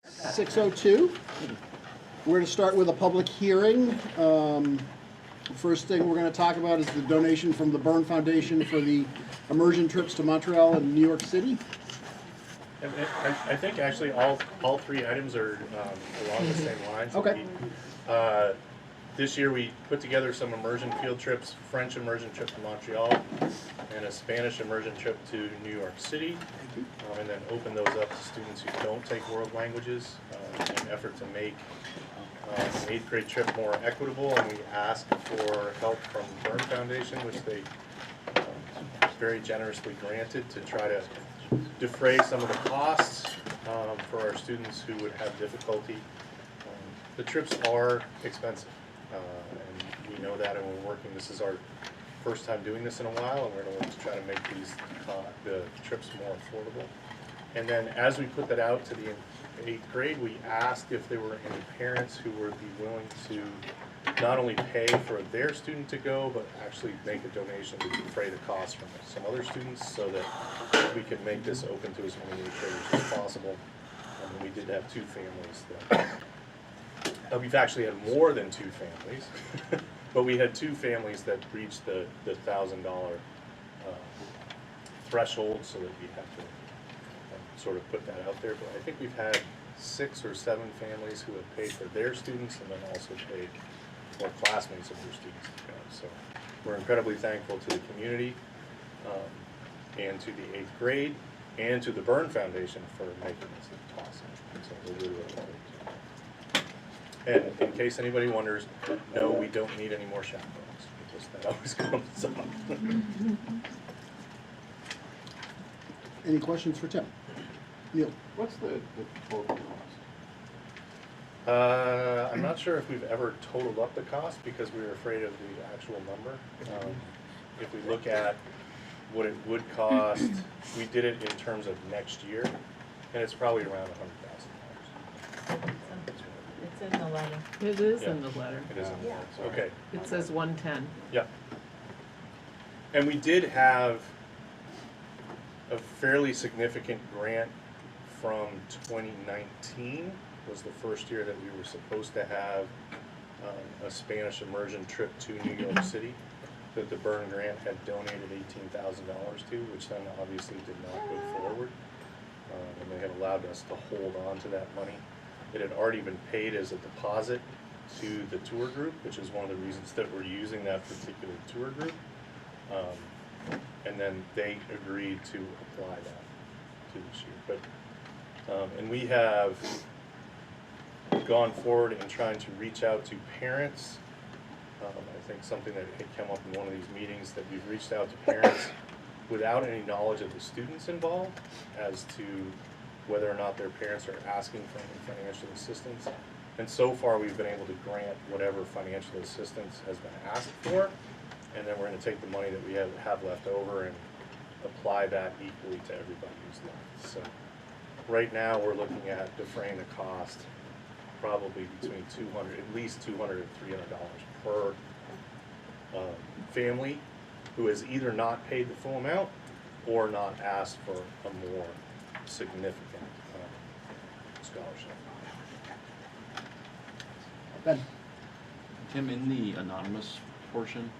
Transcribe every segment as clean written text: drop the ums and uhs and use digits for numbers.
6:02. We're going to start with a public hearing. First thing we're going to talk about is the donation from the Byrne Foundation for the immersion trips to Montreal and New York City. And I think actually all three items are along the same lines. Okay. This year we put together some immersion field trips, French immersion trip to Montreal, and a Spanish immersion trip to New York City, and then open those up to students who don't take world languages in an effort to make an 8th grade trip more equitable. And we asked for help from Byrne Foundation, which they very generously granted to try to defray some of the costs for our students who would have difficulty. The trips are expensive, and we know that, and we're working. This is our first time doing this in a while, and we're going to work to try to make the trips more affordable. And then as we put that out to the 8th grade, we asked if there were any parents who would be willing to not only pay for their student to go, but actually make a donation to defray the cost from some other students, so that we could make this open to as many 8th graders as possible. And we did have 2 families that we've actually had more than 2 families, but we had 2 families that reached the $1,000 threshold, so that we have to sort of put that out there. But I think we've had 6 or 7 families who have paid for their students and then also paid for classmates of their students to go. So we're incredibly thankful to the community and to the 8th grade and to the Byrne Foundation for making this possible. So we're really, really grateful. And in case anybody wonders, no, we don't need any more chaperones, because that always comes up. Any questions for Tim? Neil? What's the total cost? I'm not sure if we've ever totaled up the cost, because we were afraid of the actual number. If we look at what it would cost, we did it in terms of next year, and it's probably around $100,000. It's in the letter. It is Yeah. in the letter. It is in the notes. Okay. It says 110. Yeah. And we did have a fairly significant grant from 2019, was the first year that we were supposed to have a Spanish immersion trip to New York City, that the Byrne grant had donated $18,000 to, which then obviously did not go forward. And they had allowed us to hold on to that money. It had already been paid as a deposit to the tour group, which is one of the reasons that we're using that particular tour group. And then they agreed to apply that to this year. But and we have gone forward in trying to reach out to parents. I think something that had come up in one of these meetings, that we've reached out to parents without any knowledge of the students involved as to whether or not their parents are asking for any financial assistance. And so far we've been able to grant whatever financial assistance has been asked for, and then we're going to take the money that we have left over and apply that equally to everybody who's left. So right now we're looking at defraying the cost probably between at least $200 and $300 per family who has either not paid the full amount or not asked for a more significant scholarship. Ben? Tim, in the anonymous portion,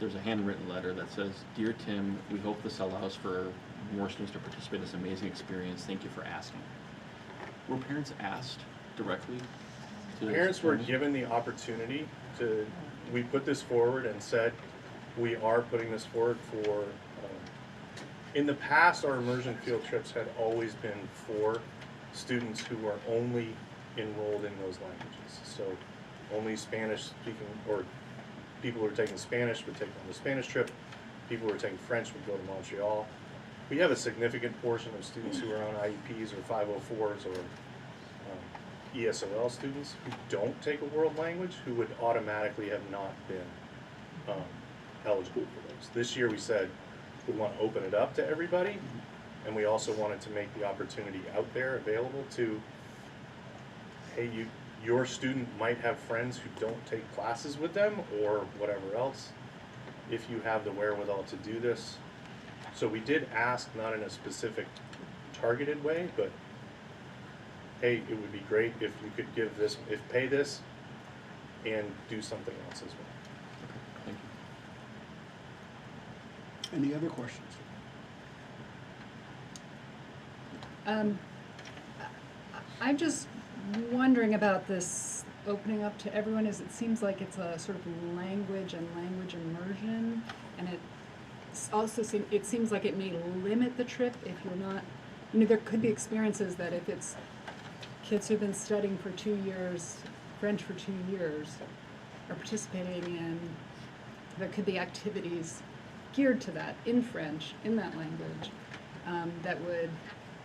there's a handwritten letter that says, "Dear Tim, we hope this allows for more students to participate in this amazing experience. Thank you for asking." Were parents asked directly? Parents were given the opportunity to, we put this forward and said, we are putting this forward for, in the past our immersion field trips had always been for students who are only enrolled in those languages. So only Spanish speaking, or people who are taking Spanish would take on the Spanish trip, people who are taking French would go to Montreal. We have a significant portion of students who are on IEPs or 504s or ESOL students who don't take a world language, who would automatically have not been eligible for those. This year we said we want to open it up to everybody, and we also wanted to make the opportunity out there available to, hey, your student might have friends who don't take classes with them or whatever else, if you have the wherewithal to do this. So we did ask, not in a specific targeted way, but hey, it would be great if you could give this, pay this and do something else as well. Thank you. Any other questions? I'm just wondering about this opening up to everyone, as it seems like it's a sort of language and language immersion, and it seems like it may limit the trip if you're not, there could be experiences that if it's kids who've been studying for 2 years, French for 2 years, are participating in, there could be activities geared to that in French, in that language, that would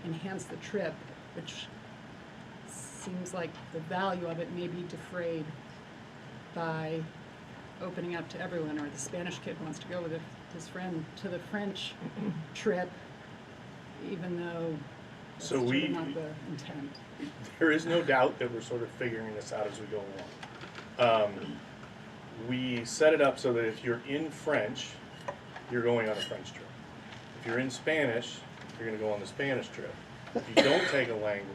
enhance the trip, which seems like the value of it may be defrayed by opening up to everyone, or the Spanish kid wants to go with his friend to the French trip, even though that's So sort of not the intent. There is no doubt that we're sort of figuring this out as we go along. We set it up so that if you're in French, you're going on a French trip. If you're in Spanish, you're going to go on the Spanish trip. If you don't take a language,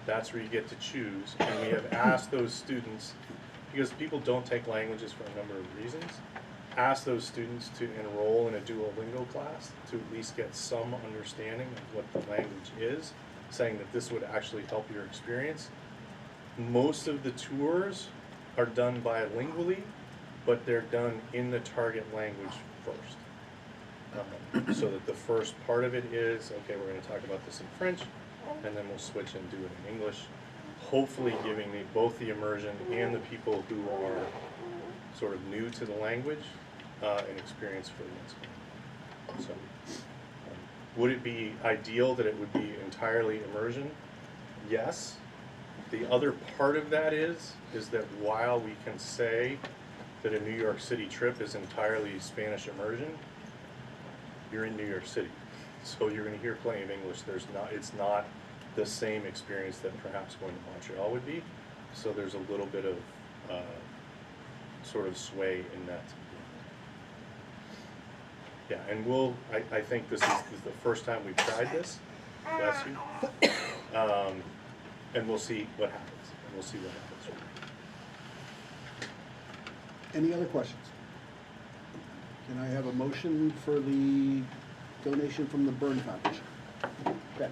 that's where you get to choose. And we have asked those students, because people don't take languages for a number of reasons, ask those students to enroll in a Duolingo class to at least get some understanding of what the language is, saying that this would actually help your experience. Most of the tours are done bilingually, but they're done in the target language first. So that the first part of it is, okay, we're going to talk about this in French, and then we'll switch and do it in English, hopefully giving both the immersion and the people who are sort of new to the language an experience for the next one. So, would it be ideal that it would be entirely immersion? Yes. The other part of that is that while we can say that a New York City trip is entirely Spanish immersion, you're in New York City, so you're going to hear plenty of English. It's not the same experience that perhaps going to Montreal would be. So there's a little bit of sort of sway in that. Yeah, and I think this is the first time we've tried this. Bless you. And we'll see what happens. And we'll see what happens. Any other questions? Can I have a motion for the donation from the Byrne Foundation? Okay.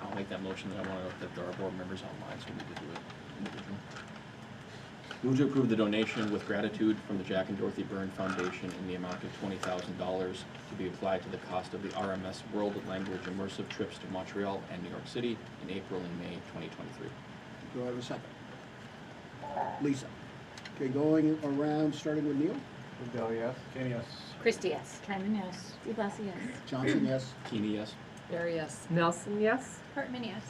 I'll make that motion that I want to, that there are board members online, so we need to do it individually. Move to approve the donation with gratitude from the Jack and Dorothy Byrne Foundation in the amount of $20,000 to be applied to the cost of the RMS World Language Immersive Trips to Montreal and New York City in April and May 2023. Do I have a second? Lisa. Okay, going around, starting with Neil. Odell, yes. Kenny, yes. Christie, yes. Carmen, yes. DeBlasio, yes. Johnson, yes. Keeney, yes. There, yes. Nelson, yes. Hartman, yes.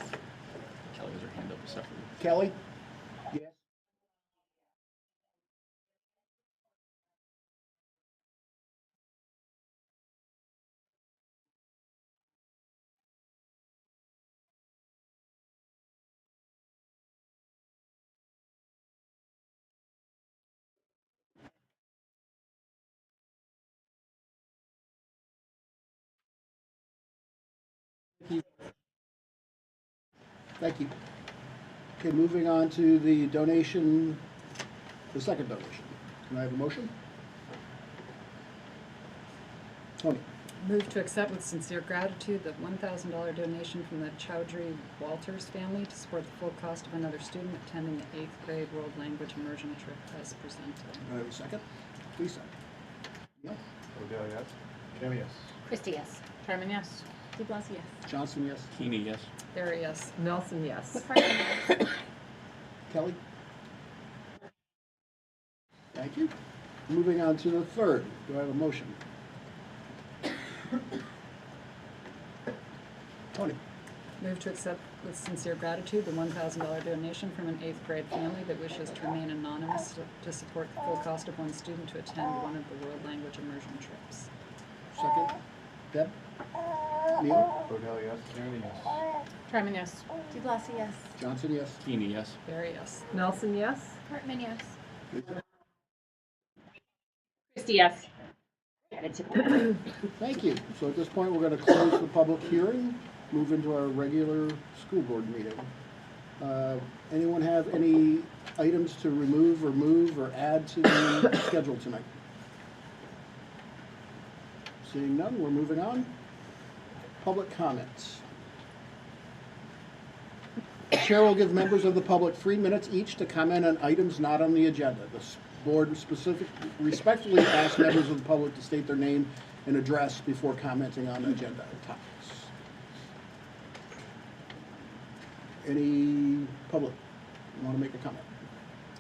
Kelly has her hand up separately. Kelly? Yes. Thank you. Okay, moving on to the donation, the second donation. Can I have a motion? Tony. Move to accept with sincere gratitude the $1,000 donation from the Chowdhury Walters family to support the full cost of another student attending the 8th grade World Language Immersion Trip as presented. Can I have a second? Lisa. Neil. Odell, yes. Kenny, yes. Christie, yes. Carmen, yes. DeBlasio, yes. Johnson, yes. Keeney, yes. There, yes. Nelson, yes. Hartman, yes. Kelly? Thank you. Moving on to the third. Do I have a motion? Tony. Move to accept with sincere gratitude the $1,000 donation from an 8th grade family that wishes to remain anonymous to support the full cost of one student to attend one of the World Language Immersion Trips. Second. Deb? Neil? Odell, yes. Kenny, yes. Carmen, yes. DeBlasio, yes. Johnson, yes. Keeney, yes. There, yes. Nelson, yes. Hartman, yes. Lisa? Christie, yes. Thank you. So at this point, we're going to close the public hearing. move into our regular school board meeting. Anyone have any items to remove or move or add to the schedule tonight? Seeing none, we're moving on. Public comments. The chair will give members of the public 3 minutes each to comment on items not on the agenda. The board respectfully asks members of the public to state their name and address before commenting on agenda topics. Any public want to make a comment?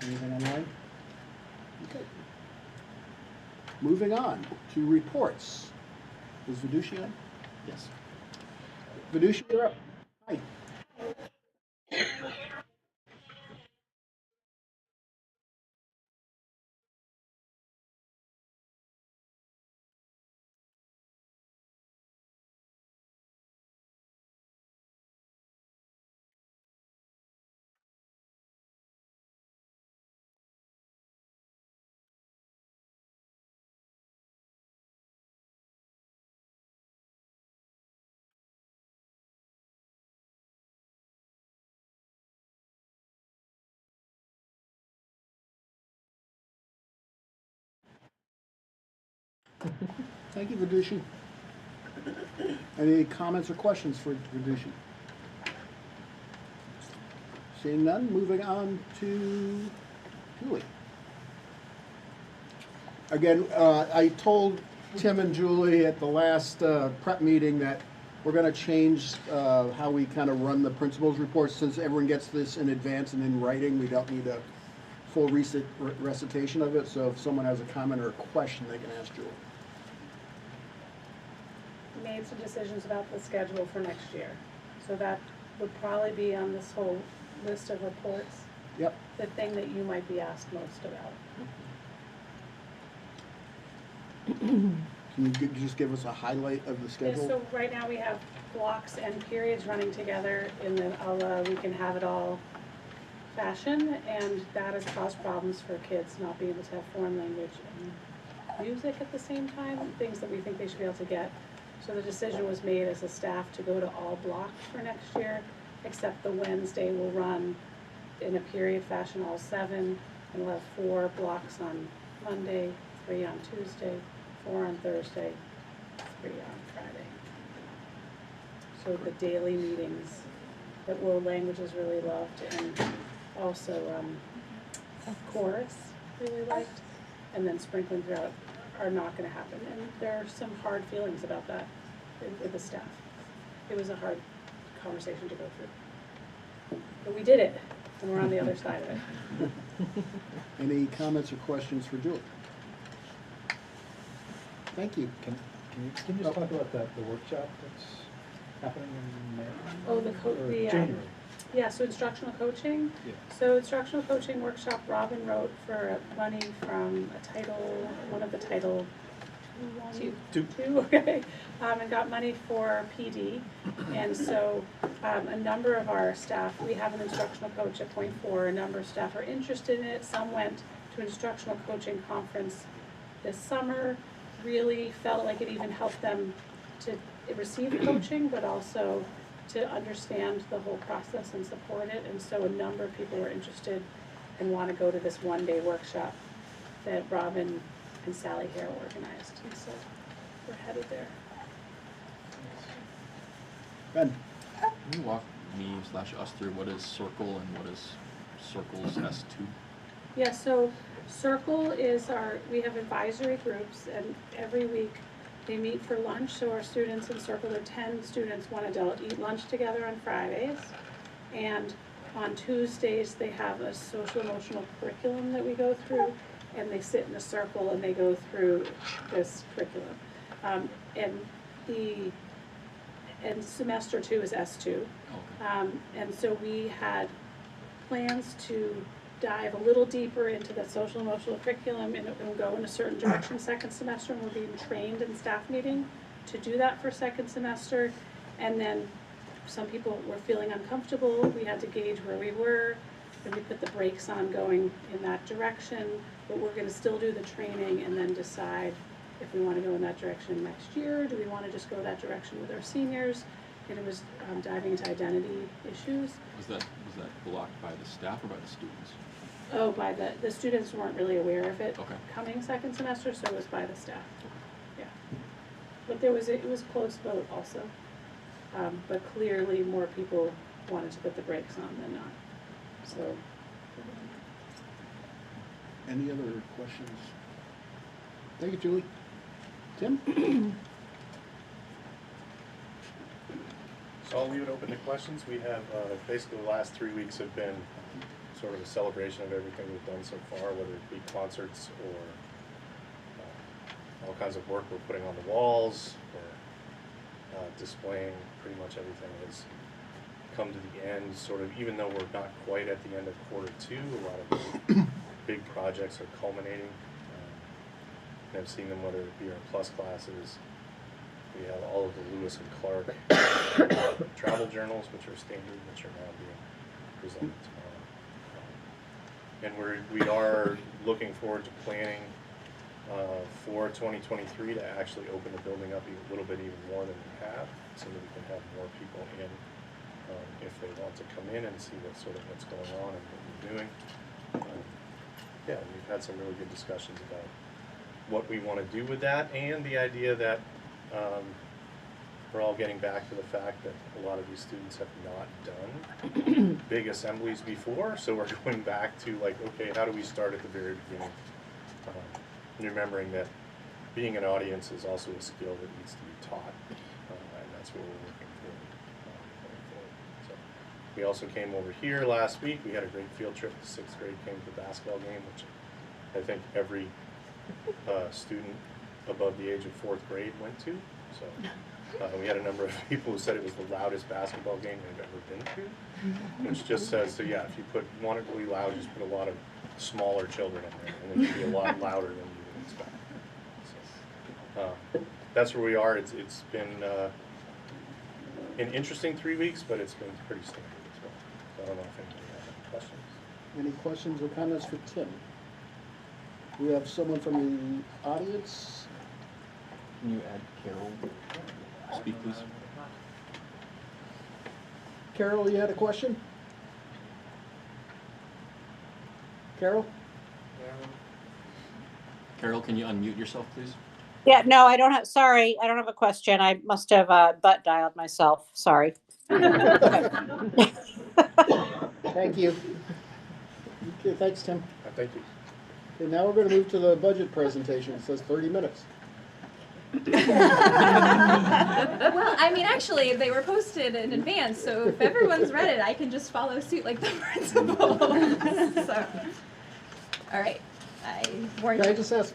Anything online? Okay. Moving on to reports. Is Vidushi on? Yes. Vidushi, you're up. Hi. Thank you, Vidushi. Any comments or questions for Vidushi? Seeing none, moving on to Julie. Again, I told Tim and Julie at the last prep meeting that we're going to change how we kind of run the principals reports. Since everyone gets this in advance and in writing, we don't need a full recitation of it. So if someone has a comment or a question, they can ask Julie. Made some decisions about the schedule for next year. So that would probably be on this whole list of reports, Yep. the thing that you might be asked most about. Can you just give us a highlight of the Yeah, schedule? so right now we have blocks and periods running together in the we can have it all fashion, and that has caused problems for kids not being able to have foreign language and music at the same time, things that we think they should be able to get. So the decision was made as a staff to go to all blocks for next year, except the Wednesday will run in a period fashion, all 7, and we'll have 4 blocks on Monday, 3 on Tuesday, 4 on Thursday, 3 on Friday. So the daily meetings that world languages really loved, and also chorus really liked, and then sprinkling throughout are not going to happen. And there are some hard feelings about that with the staff. It was a hard conversation to go through. But we did it, and we're on the other side of it. Any comments or questions for Julie? Thank you. Can you just talk about the workshop that's happening in May? Oh, Or January? Yeah, so instructional coaching. Yeah. So instructional coaching workshop, Robin wrote for money from one of the title two, okay, and got money for PD. And so a number of our staff, we have an instructional coach at Point 4, a number of staff are interested in it. Some went to an instructional coaching conference this summer, really felt like it even helped them to receive coaching, but also to understand the whole process and support it. And so a number of people were interested and want to go to this one-day workshop that Robin and Sally Hare organized. And so we're headed there. Ben? Can you walk me/us through what is Circle and what is Circle's S2? Yeah, so Circle is we have advisory groups, and every week they meet for lunch. So our students in Circle, there are 10 students, 1 adult, eat lunch together on Fridays. And on Tuesdays, they have a social emotional curriculum that we go through, and they sit in a circle and they go through this curriculum. And semester 2 is S2. Okay. And so we had plans to dive a little deeper into the social emotional curriculum and go in a certain direction second semester, and we're being trained in staff meeting to do that for second semester. And then some people were feeling uncomfortable. We had to gauge where we were, and we put the brakes on going in that direction, but we're going to still do the training and then decide if we want to go in that direction next year. Do we want to just go that direction with our seniors? and it was diving into identity issues. Was that blocked by the staff or by the students? Oh, by the students weren't really aware of it Okay. coming second semester, so it was by the staff. Yeah. But it was close vote also. But clearly more people wanted to put the brakes on than not. So. Any other questions? Thank you, Julie. Tim? So I'll leave it open to questions. We have, basically the last 3 weeks have been sort of a celebration of everything we've done so far, whether it be concerts or all kinds of work we're putting on the walls or displaying pretty much everything that's come to the end, sort of, even though we're not quite at the end of quarter two, a lot of big projects are culminating. And I've seen them, whether it be our plus classes. We have all of the Lewis and Clark travel journals, which are standard, which are now being presented tomorrow. And we are looking forward to planning for 2023 to actually open the building up a little bit even more than we have, so that we can have more people in if they want to come in and see what's going on and what we're doing. Yeah, we've had some really good discussions about what we want to do with that, and the idea that we're all getting back to the fact that a lot of these students have not done big assemblies before, so we're going back to like, okay, how do we start at the very beginning? Remembering that being an audience is also a skill that needs to be taught, and that's what we're working for going forward. So we also came over here last week. We had a great field trip. The 6th grade came to the basketball game, which I think every student above the age of 4th grade went to. So we had a number of people who said it was the loudest basketball game they've ever been to, which just says, so yeah, if you want it really loud, just put a lot of smaller children in there, and it can be a lot louder than you would expect. So that's where we are. It's been an interesting 3 weeks, but it's been pretty standard as well. So I don't know if anybody has any questions. Any questions or comments for Tim? We have someone from the audience. Can you add Carol? Speak, please. Carol, you had a question? Carol? Carol, can you unmute yourself, please? Yeah, no, I don't have, sorry, I don't have a question. I must have butt dialed myself. Sorry. Thank you. Okay, thanks, Tim. Thank you. Okay, now we're going to move to the budget presentation. It says 30 minutes. Well, I mean, actually, they were posted in advance, so if everyone's read it, I can just follow suit like the principal. So, all right. I warned Can I you. just ask,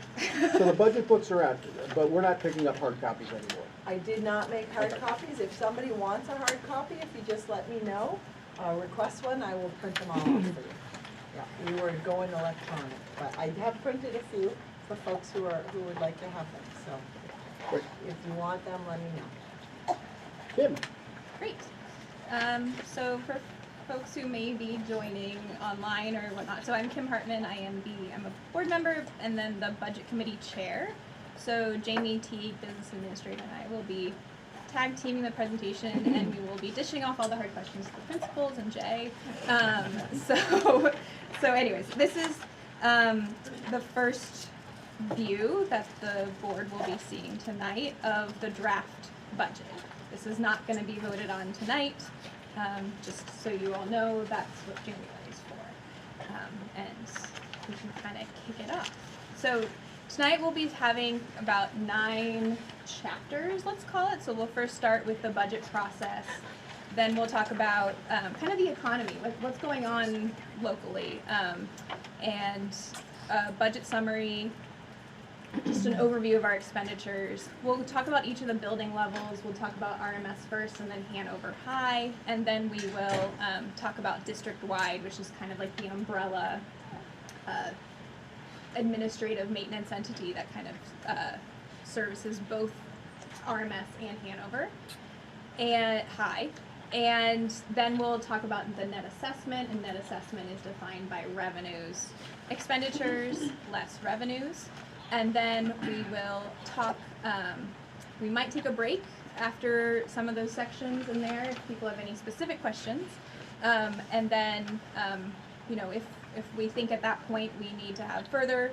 so the budget books are out, but we're not picking up hard copies anymore. I did not make hard copies. If somebody wants a hard copy, if you just let me know, request one, I will print them all off for you. Yeah, we were going electronic, but I have printed a few for folks who would like to have them. So Great. if you want them, let me know. Kim? Great. So for folks who may be joining online or whatnot, so I'm Kim Hartman. I'm a board member and then the budget committee chair. So Jamie Teague, business administrator, and I will be tag teaming the presentation, and we will be dishing off all the hard questions to the principals and Jay. So anyways, this is the first view that the board will be seeing tonight of the draft budget. This is not going to be voted on tonight, just so you all know that's what January is for. And we can kind of kick it off. So tonight we'll be having about 9 chapters, let's call it. So we'll first start with the budget process. Then we'll talk about kind of the economy, like what's going on locally, and a budget summary, just an overview of our expenditures. We'll talk about each of the building levels. We'll talk about RMS first and then Hanover High. And then we will talk about district-wide, which is kind of like the umbrella administrative maintenance entity that kind of services both RMS and Hanover and High. And then we'll talk about the net assessment, and net assessment is defined by revenues, expenditures, less revenues. And then we will talk, we might take a break after some of those sections in there if people have any specific questions. And then, you know, if we think at that point we need to have further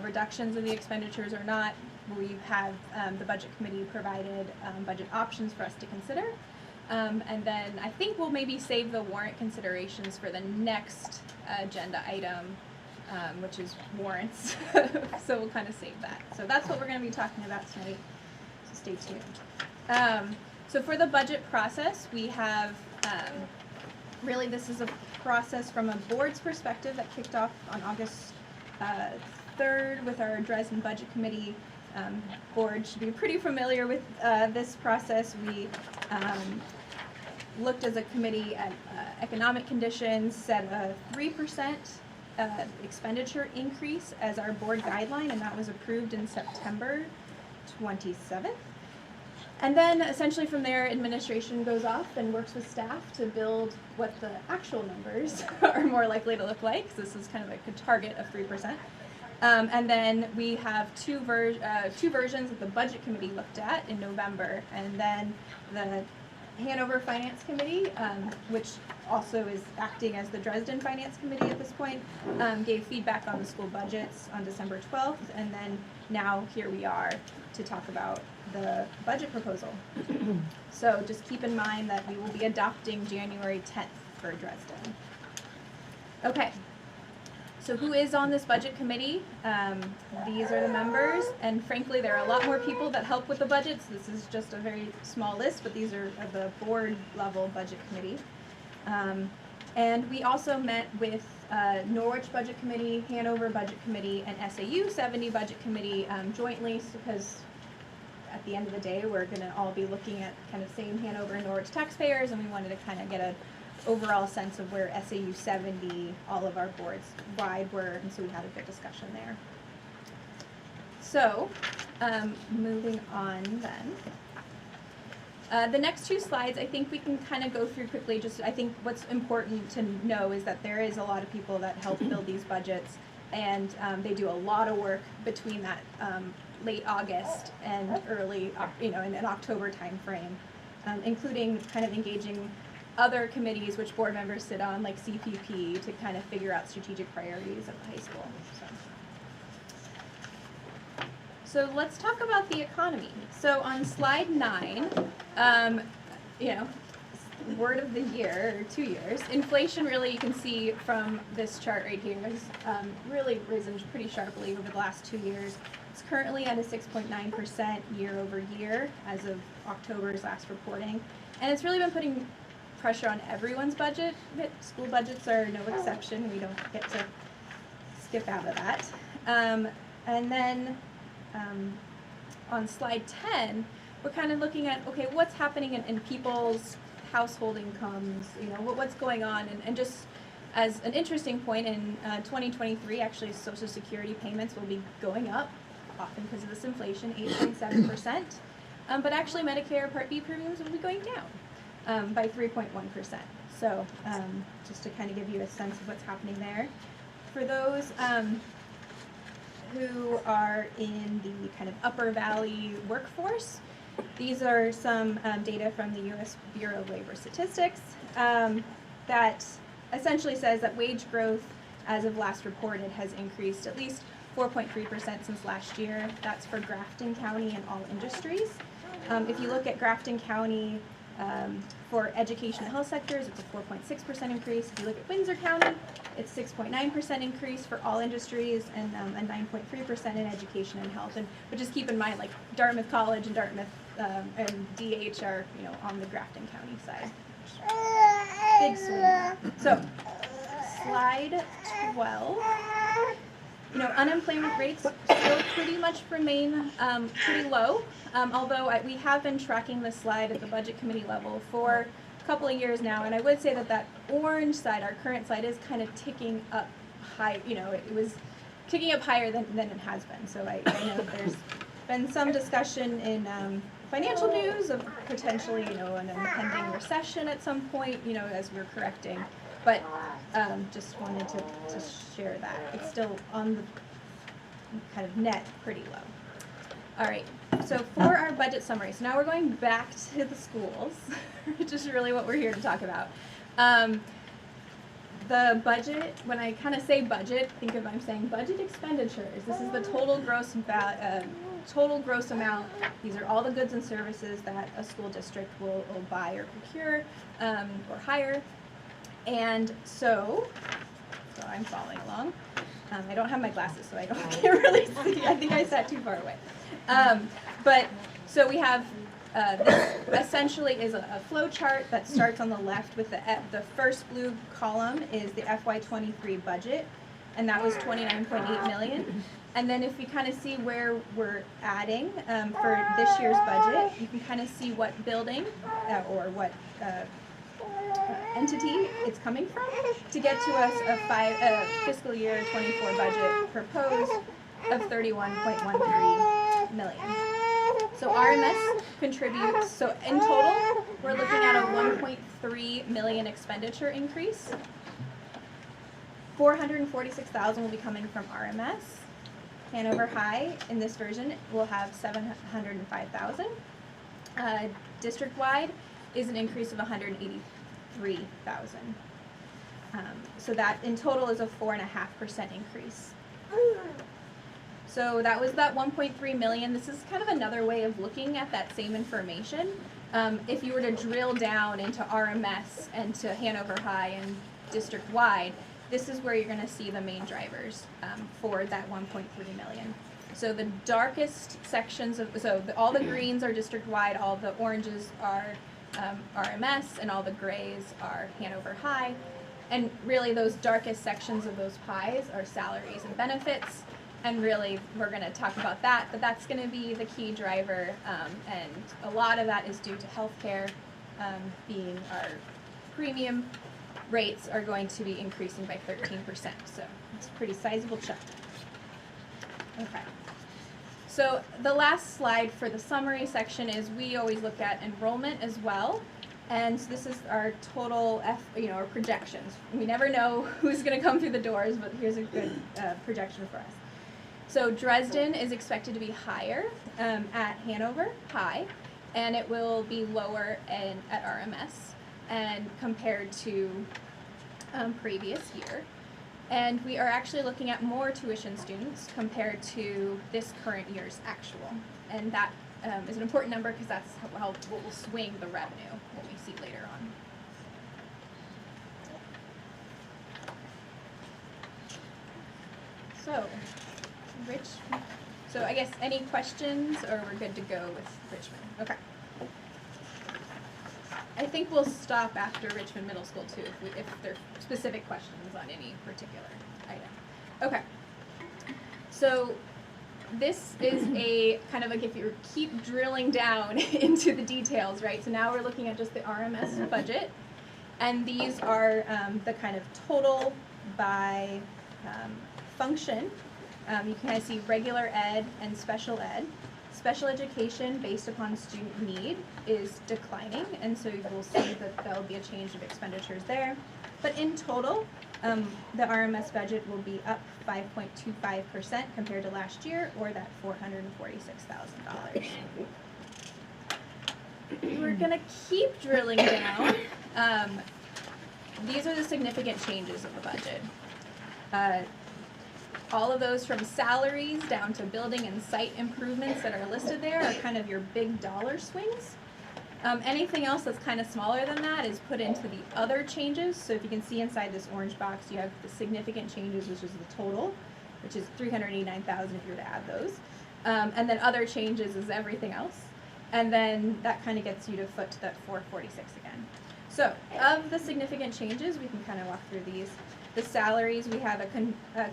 reductions in the expenditures or not, we have the budget committee provided budget options for us to consider. And then I think we'll maybe save the warrant considerations for the next agenda item, which is warrants. So we'll kind of save that. So that's what we're going to be talking about tonight. So stay tuned. So for the budget process, we have really this is a process from a board's perspective that kicked off on August 3rd with our Dresden Budget Committee. Board should be pretty familiar with this process. We looked as a committee at economic conditions, set a 3% expenditure increase as our board guideline, and that was approved in September 27th. And then essentially from there, administration goes off and works with staff to build what the actual numbers are more likely to look like. So this is kind of like a target of 3%. And then we have two versions that the Budget Committee looked at in November, and then the Hanover Finance Committee, which also is acting as the Dresden Finance Committee at this point, gave feedback on the school budgets on December 12th, and then now here we are to talk about the budget proposal. So just keep in mind that we will be adopting January 10th for Dresden. Okay. So who is on this budget committee? These are the members, and frankly, there are a lot more people that help with the budgets. This is just a very small list, but these are the board level budget committee. And we also met with Norwich Budget Committee, Hanover Budget Committee, and SAU 70 Budget Committee jointly, because at the end of the day, we're going to all be looking at kind of same Hanover and Norwich taxpayers, and we wanted to kind of get a overall sense of where SAU 70, all of our boards wide were, and so we had a good discussion there. So, moving on then. The next two slides, I think we can kind of go through quickly. Just, I think what's important to know is that there is a lot of people that help build these budgets, and they do a lot of work between that late August and early, in an October timeframe, including kind of engaging other committees which board members sit on, like CPP, to kind of figure out strategic priorities of the high school. So let's talk about the economy. So on slide 9, word of the year, or 2 years, inflation really, you can see from this chart right here, has really risen pretty sharply over the last 2 years. It's currently at a 6.9% year over year as of October's last reporting. And it's really been putting pressure on everyone's budget. School budgets are no exception. We don't get to skip out of that. And then on slide 10, we're kind of looking at, okay, what's happening in people's household incomes, what's going on, and just as an interesting point, in 2023, actually Social Security payments will be going up, often because of this inflation, 8.7%, but actually Medicare Part B premiums will be going down by 3.1%. So just to kind of give you a sense of what's happening there. For those who are in the kind of upper valley workforce, these are some data from the U.S. Bureau of Labor Statistics that essentially says that wage growth as of last reported has increased at least 4.3% since last year. That's for Grafton County and all industries. If you look at Grafton County for education and health sectors, it's a 4.6% increase. If you look at Windsor County, it's 6.9% increase for all industries and a 9.3% in education and health. But just keep in mind, like Dartmouth College and Dartmouth and DH are, on the Grafton County side. Big swing. So, slide 12. Unemployment rates still pretty much remain pretty low, although we have been tracking this slide at the budget committee level for a couple of years now, and I would say that orange side, our current slide, is kind of ticking up high. It was ticking up higher than it has been. So I know there's been some discussion in financial news of potentially, an impending recession at some point, as we're correcting. But just wanted to share that. It's still on the kind of net pretty low. All right, so for our budget summary, so now we're going back to the schools, which is really what we're here to talk about. The budget, when I kind of say budget, think of I'm saying budget expenditures. This is the total gross amount. These are all the goods and services that a school district will buy or procure or hire. And so I'm following along. I don't have my glasses, so I can't really see. I think I sat too far away. But so we have this essentially is a flow chart that starts on the left with the first blue column is the FY23 budget, and that was 29.8 million. And then if we kind of see where we're adding for this year's budget, you can kind of see what building or what entity it's coming from to get to us a fiscal year 24 budget proposed of 31.13 million. So RMS contributes, so in total, we're looking at a 1.3 million expenditure increase. 446,000 will be coming from RMS. Hanover High, in this version, will have 705,000. District-wide is an increase of 183,000. So that in total is a 4.5% increase. So that was that 1.3 million. This is kind of another way of looking at that same information. If you were to drill down into RMS and to Hanover High and district-wide, this is where you're going to see the main drivers for that 1.3 million. So the darkest sections all the greens are district-wide, all the oranges are RMS, and all the grays are Hanover High. And really those darkest sections of those pies are salaries and benefits. And really, we're going to talk about that, but that's going to be the key driver, and a lot of that is due to healthcare being our premium rates are going to be increasing by 13%, so it's a pretty sizable chunk. Okay. So the last slide for the summary section is we always look at enrollment as well, and so this is our total, our projections. We never know who's going to come through the doors, but here's a good projection for us. So Dresden is expected to be higher at Hanover High, and it will be lower at RMS and compared to previous year. And we are actually looking at more tuition students compared to this current year's actual. And that is an important number because that's what will swing the revenue, what we see later on. So, so I guess any questions, or we're good to go with Richmond? Okay. I think we'll stop after Richmond Middle School too, if there are specific questions on any particular item. Okay. So this is a kind of like if you keep drilling down into the details, right? So now we're looking at just the RMS budget, and these are the kind of total by function. You can kind of see regular ed and special ed. Special education, based upon student need, is declining, and so you will see that there will be a change of expenditures there. But in total, the RMS budget will be up 5.25% compared to last year, or that $446,000. We're going to keep drilling down. These are the significant changes of the budget. All of those from salaries down to building and site improvements that are listed there are kind of your big dollar swings. Anything else that's kind of smaller than that is put into the other changes. So if you can see inside this orange box, you have the significant changes, which is the total, which is $389,000 if you were to add those. And then other changes is everything else. And then that kind of gets you to foot to that 446 again. So of the significant changes, we can kind of walk through these. The salaries, we have a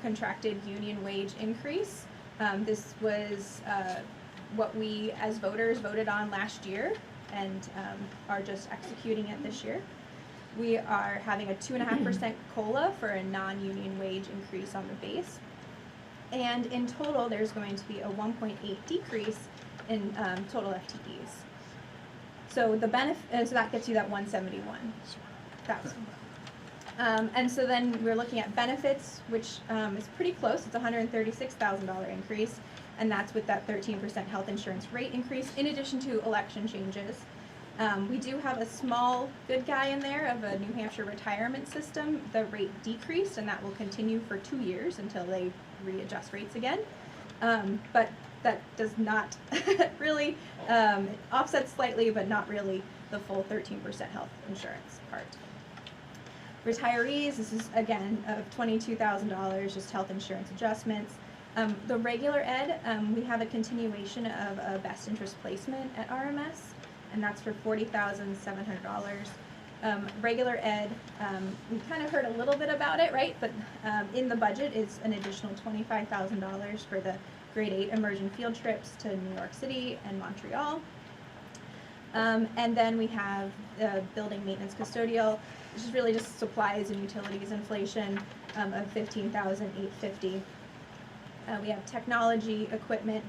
contracted union wage increase. This was what we as voters voted on last year and are just executing it this year. We are having a 2.5% COLA for a non-union wage increase on the base. And in total, there's going to be a 1.8 decrease in total FTEs. So the so that gets you that 171,000. And so then we're looking at benefits, which is pretty close. It's a $136,000 increase. and that's with that 13% health insurance rate increase, in addition to election changes. We do have a small good guy in there of a New Hampshire retirement system. The rate decreased, and that will continue for 2 years until they readjust rates again. But that does not really, it offsets slightly, but not really the full 13% health insurance part. Retirees, this is again of $22,000, just health insurance adjustments. The regular ed, we have a continuation of a best interest placement at RMS, and that's for $40,700. Regular ed, we kind of heard a little bit about it, right? But in the budget is an additional $25,000 for the grade 8 immersion field trips to New York City and Montreal. And then we have building maintenance custodial, which is really just supplies and utilities inflation of $15,850. We have technology equipment.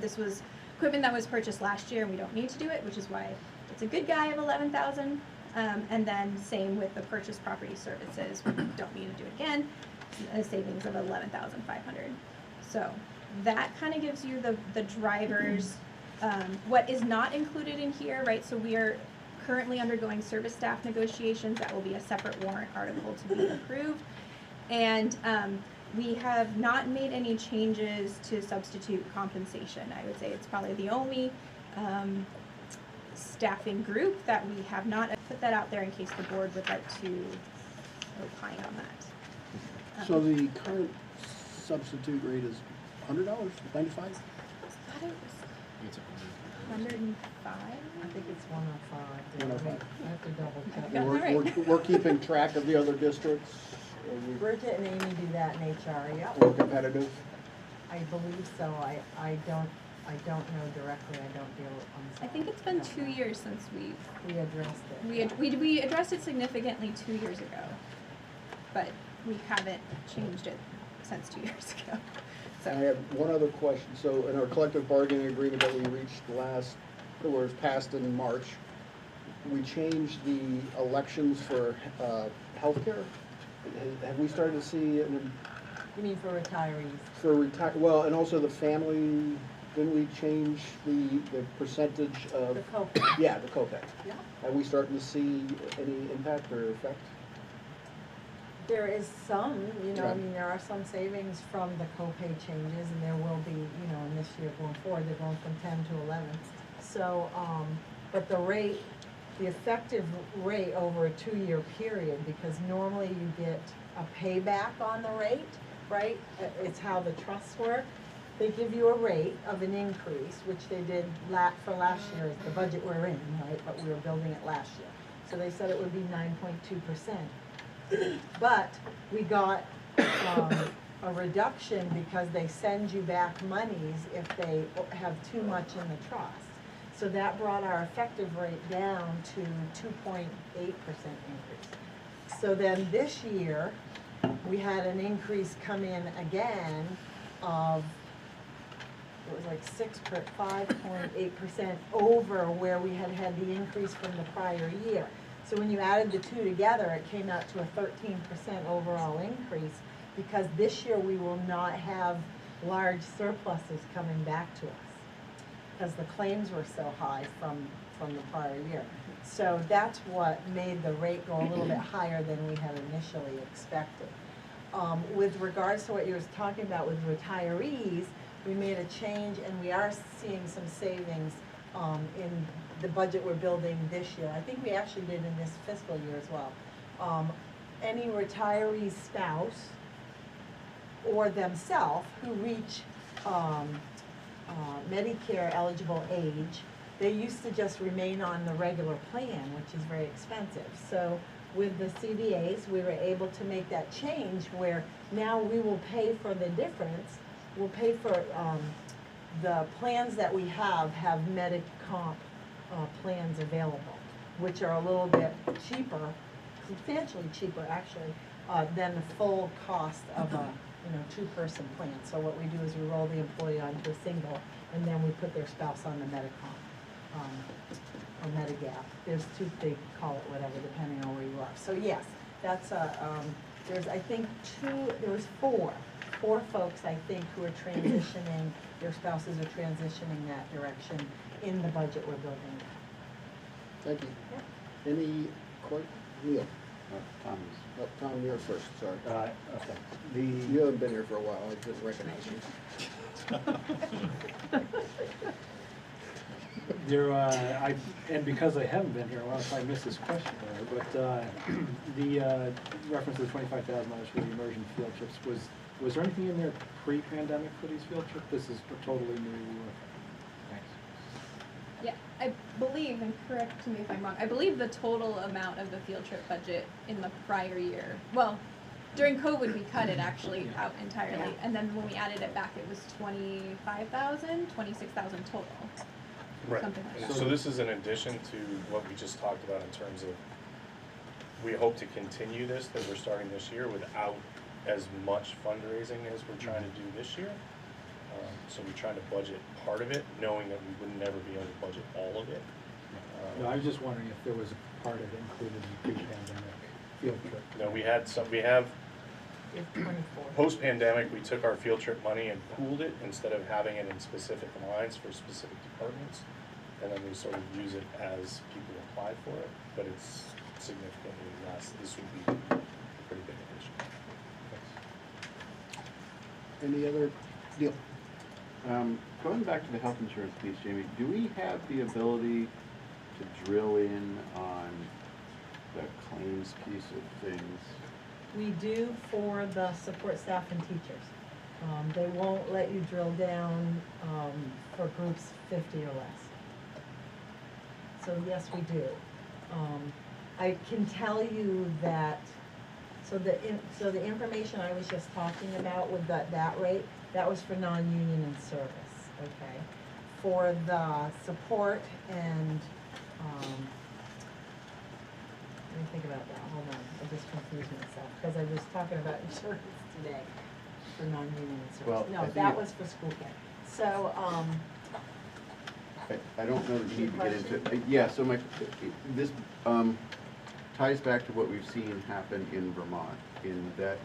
This was equipment that was purchased last year, and we don't need to do it, which is why it's a good guy of $11,000. And then same with the purchase property services. We don't need to do it again. A savings of $11,500. So that kind of gives you the drivers. What is not included in here, right? So we are currently undergoing service staff negotiations. That will be a separate warrant article to be approved. And we have not made any changes to substitute compensation. I would say it's probably the only staffing group that we have not put that out there in case the board would like to opine on that. So the current substitute rate is $100, 95? I thought it was It's 105. I think it's 105. 105. I have to double check. Yeah, all right. We're keeping track of the other districts. Bridget and Amy do that in HR, yep. We're competitive. I believe so. I don't know directly. I don't deal on. I think it's been 2 years since we We addressed it. we addressed it significantly 2 years ago, but we haven't changed it since 2 years ago. I So have one other question. So in our collective bargaining agreement that we reached that was passed in March, we changed the elections for healthcare. Have we started to see You mean for retirees? well, and also the family, didn't we change the percentage of? The copay. Yeah, the copay. Yeah. Are we starting to see any impact or effect? There is some, I Right. mean, there are some savings from the copay changes, and there will be, in this year going forward, they're going from 10 to 11. So, but the effective rate over a 2-year period, because normally you get a payback on the rate, right? It's how the trusts work. They give you a rate of an increase, which they did for last year, the budget we're in, right? But we were building it last year. So they said it would be 9.2%. But we got a reduction because they send you back monies if they have too much in the trust. So that brought our effective rate down to 2.8% increase. So then this year, we had an increase come in again of, it was like 5.8% over where we had the increase from the prior year. So when you added the two together, it came out to a 13% overall increase, because this year we will not have large surpluses coming back to us, because the claims were so high from the prior year. So that's what made the rate go a little bit higher than we had initially expected. With regards to what you were talking about with retirees, we made a change, and we are seeing some savings in the budget we're building this year. I think we actually did in this fiscal year as well. Any retiree spouse or themselves who reach Medicare eligible age, they used to just remain on the regular plan, which is very expensive. So with the CBAs, we were able to make that change where now we will pay for the difference. We'll pay for the plans that we have Medicomp plans available, which are a little bit cheaper, substantially cheaper actually, than the full cost of a two-person plan. So what we do is we roll the employee onto a single, and then we put their spouse on the Medicomp or Medigap. There's two, they call it whatever, depending on where you are. So yes, that's there's I think there was four 4 folks, I think, who are transitioning, their spouses are transitioning that direction in the budget we're building. Thank you. Any, Neil? Tom's. Oh, Tom, you're first, sorry. Okay. You haven't been here for a while, I didn't recognize you. And because I haven't been here, I wonder if I missed this question earlier, but the reference to the $25,000 for the immersion field trips, was there anything in there pre-pandemic for these field trips? This is a totally new, thanks. Yeah, I believe, and correct me if I'm wrong, I believe the total amount of the field trip budget in the prior year, well, during COVID, we cut it actually out entirely, and then when we added it back, it was 25,000, 26,000 total. Right. Something like And that. so this is in addition to what we just talked about in terms of, we hope to continue this, that we're starting this year without as much fundraising as we're trying to do this year. So we're trying to budget part of it, knowing that we would never be able to budget all of it. No, I was just wondering if there was a part of it included in the pre-pandemic field trip. No, we have, It's 24. post-pandemic, we took our field trip money and pooled it instead of having it in specific lines for specific departments. And then we sort of use it as people apply for it, but it's significantly less. This would be a pretty big addition. Any other, Neil? Going back to the health insurance piece, Jamie, do we have the ability to drill in on the claims piece of things? We do for the support staff and teachers. They won't let you drill down for groups 50 or less. So yes, we do. I can tell you that, so the information I was just talking about with that rate, that was for non-union and service, okay? For the support and, let me think about that, hold on, I just confused myself, because I was talking about insurance today for non-union and service. Well, I No, think that it- was for school care. So, I don't know that you need to get into, yeah, so this ties back to what we've seen happen in Vermont, in that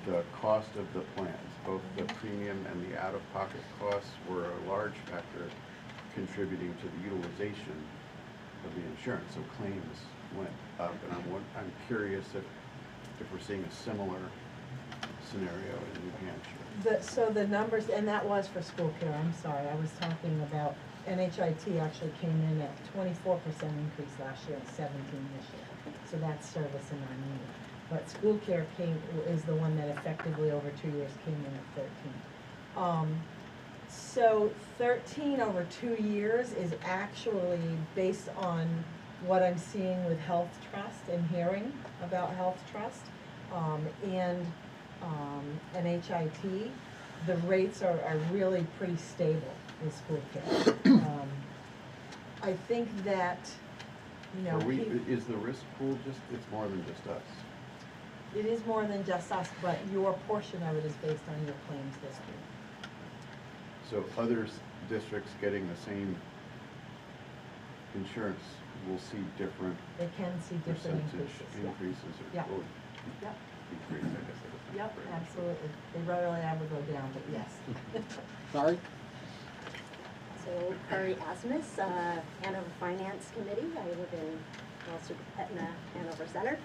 the cost of the plans, both the premium and the out-of-pocket costs were a large factor contributing to the utilization of the insurance, so claims went up, and I'm curious if we're seeing a similar scenario in New Hampshire. so the numbers, and that was for school care, I'm sorry, I was talking about, NHIT actually came in at 24% increase last year and 17 this year. So that's service and non-union. But school care is the one that effectively over 2 years came in at 13. So 13 over 2 years is actually based on what I'm seeing with Health Trust and hearing about Health Trust and NHIT. The rates are really pretty stable with school care. I think that, you know, Is the risk pool it's more than just us? it is more than just us, but your portion of it is based on your claims history. So other districts getting the same insurance will see different They can see different percentage increases. increases or Yeah. Yep. decrease, I guess. Yep, absolutely. They rarely ever go down, but yes. Sorry? So, Kari Asmus, Hanover Finance Committee. I live in Etna, Hanover Center.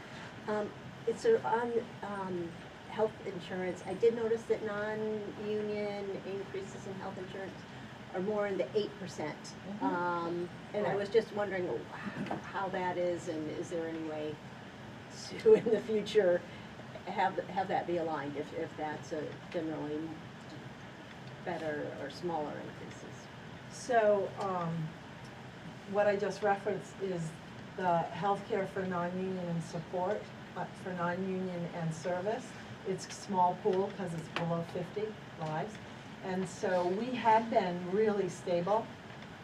It's on health insurance. I did notice that non-union increases in health insurance are more in the 8%. And I was just wondering how that is, and is there any way to, in the future, have that be aligned, if that's a generally better or smaller increases? So, what I just referenced is the healthcare for non-union and support, for non-union and service. It's small pool because it's below 50 lives. And so we have been really stable.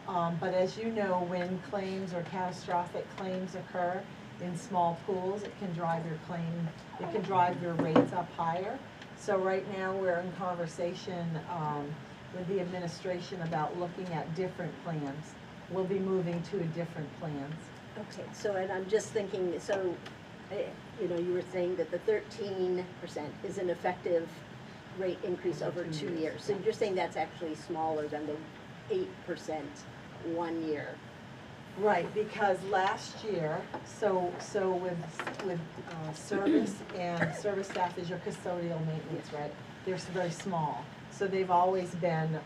But as you know, when claims or catastrophic claims occur in small pools, it can drive your your rates up higher. So right now, we're in conversation with the administration about looking at different plans. We'll be moving to a different plans. Okay, so, and I'm just thinking, so, you know, you were saying that the 13% is an effective rate increase over 2 years. So you're saying that's actually smaller than the 8% 1 year? Right, because last year, so with service and service staff is your custodial maintenance, right? They're very small, so they've always been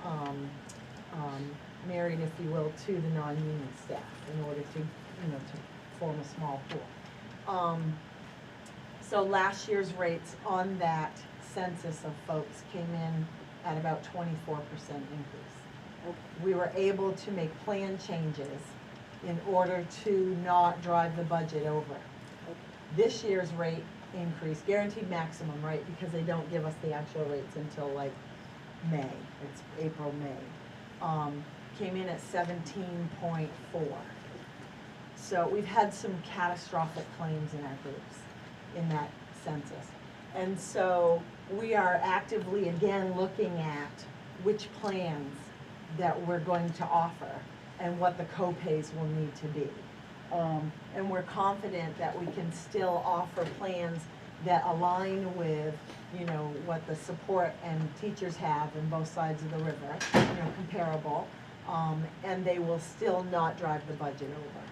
married, if you will, to the non-union staff in order to, to form a small pool. So last year's rates on that census of folks came in at about 24% increase. We were able to make plan changes in order to not drive the budget over. This year's rate increase, guaranteed maximum, right, because they don't give us the actual rates until like May, it's April, May, came in at 17.4. So we've had some catastrophic claims in our groups in that census. And so we are actively again looking at which plans that we're going to offer and what the co-pays will need to be. And we're confident that we can still offer plans that align with, what the support and teachers have in both sides of the river, comparable, and they will still not drive the budget over.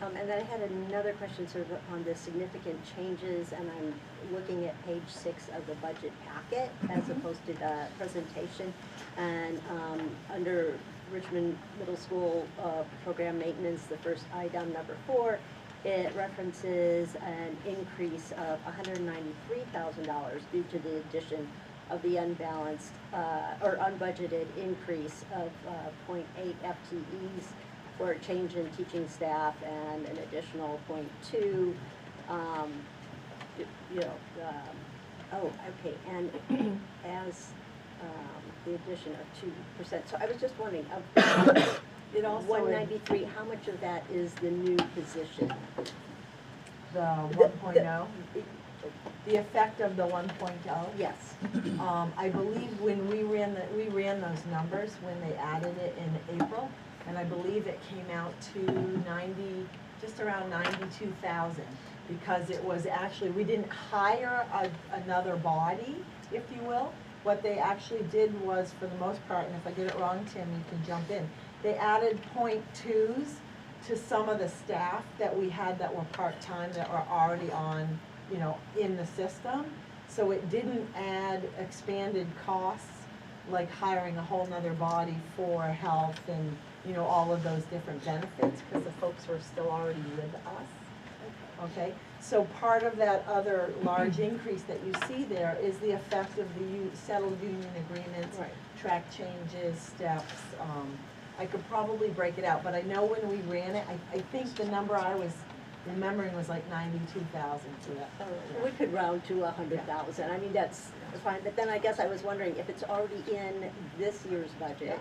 And then I had another question sort of on the significant changes, and I'm looking at page 6 of the budget packet as opposed to the presentation. And under Richmond Middle School program maintenance, the first item, number 4, it references an increase of $193,000 due to the addition of the unbalanced or unbudgeted increase of 0.8 FTEs for a change in teaching staff and an additional 0.2, oh, okay, and as the addition of 2%. So I was just wondering, of It also 193, how much of that is the new position? The 1.0, the effect of the 1.0. Yes. I believe when we ran those numbers when they added it in April, and I believe it came out to just around 92,000, because it was actually, we didn't hire another body, if you will. What they actually did was, for the most part, and if I get it wrong, Tim, you can jump in, they added 0.2s to some of the staff that we had that were part-time that were already on, in the system. So it didn't add expanded costs, like hiring a whole nother body for health and, all of those different benefits, because the folks were still already with us. Okay, so part of that other large increase that you see there is the effect of the settled union agreements, Right. track changes, steps. I could probably break it out, but I know when we ran it, I think the number I was remembering was like 92,000 to that. We could round to 100,000. I mean, that's fine, but then I guess I was wondering if it's already in this year's budget,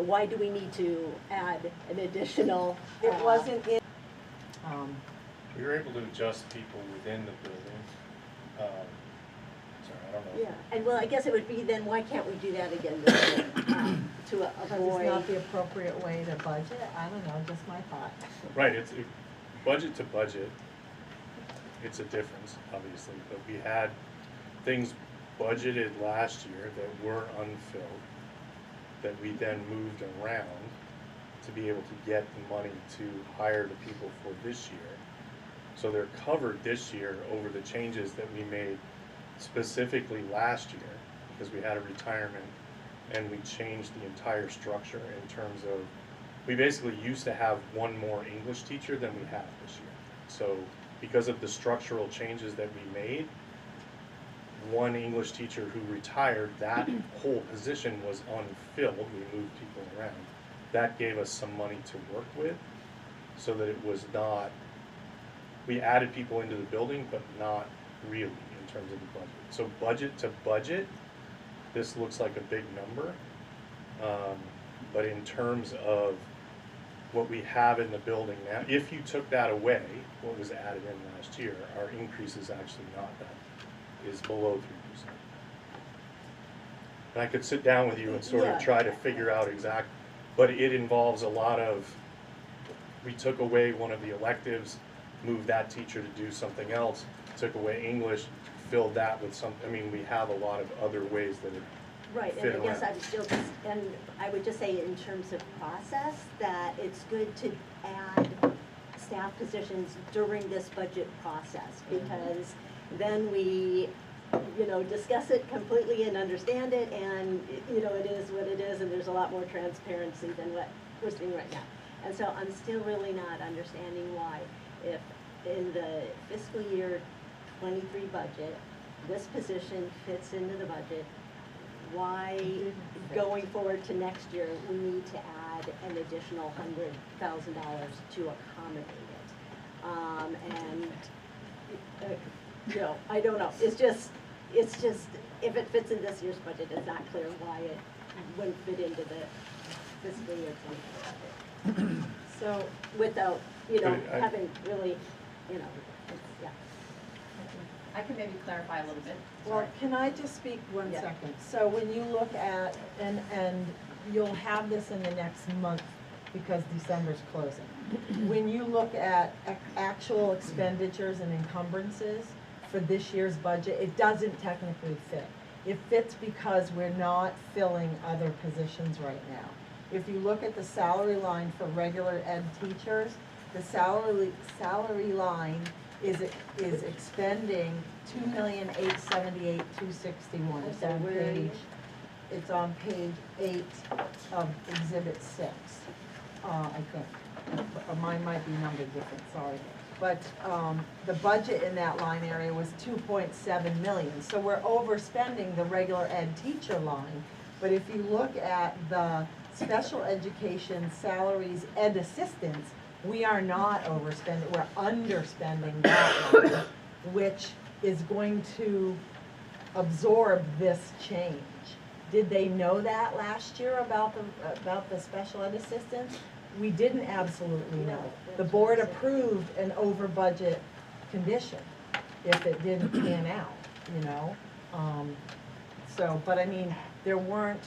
why do we need to add an additional? It wasn't in, We were able to adjust people within the building. Sorry, I don't know. Yeah, and well, I guess it would be then, why can't we do that again this year? To because it's avoid, not the appropriate way to budget. I don't know, just my thought. Right, it's budget to budget, it's a difference, obviously, but we had things budgeted last year that were unfilled, that we then moved around to be able to get the money to hire the people for this year. So they're covered this year over the changes that we made specifically last year, because we had a retirement and we changed the entire structure in terms of, we basically used to have one more English teacher than we have this year. So because of the structural changes that we made, one English teacher who retired, that whole position was unfilled. We moved people around. That gave us some money to work with, so that it was not, we added people into the building, but not really in terms of the budget. So budget to budget, this looks like a big number. But in terms of what we have in the building now, if you took that away, what was added in last year, our increase is actually not that, is below 3%. And I could sit down with you and sort of try to figure out exact, but it involves a lot of, we took away one of the electives, moved that teacher to do something else, took away English, fill that with some, I mean, we have a lot of other ways that it Right, fit and I guess around. I would still, just- and I would just say in terms of process, that it's good to add staff positions during this budget process, because then we, discuss it completely and understand it, and, it is what it is, and there's a lot more transparency than what we're seeing right now. And so I'm still really not understanding why, if in the fiscal year 23 budget, this position fits into the budget, why going forward to next year, we need to add an additional $100,000 to accommodate it. I don't know, it's just, if it fits in this year's budget, it's not clear why it wouldn't fit into the fiscal year 24 budget. So, Without, But I- having really, it's, yeah. I can maybe clarify a little bit. well, can I just speak one Yeah. second? So when you look at, and you'll have this in the next month because December's closing. When you look at actual expenditures and encumbrances for this year's budget, it doesn't technically fit. It fits because we're not filling other positions right now. If you look at the salary line for regular ed teachers, the salary line is expending $2,878,261. It's on page 8 of Exhibit 6, I think. Mine might be numbered different, sorry. But the budget in that line area was 2.7 million. So we're overspending the regular ed teacher line. But if you look at the special education salaries ed assistants, we are not overspending, we're underspending that line, which is going to absorb this change. Did they know that last year about the special ed assistants? We didn't absolutely know. The board approved an over budget condition if it didn't pan out, So, but I mean, there weren't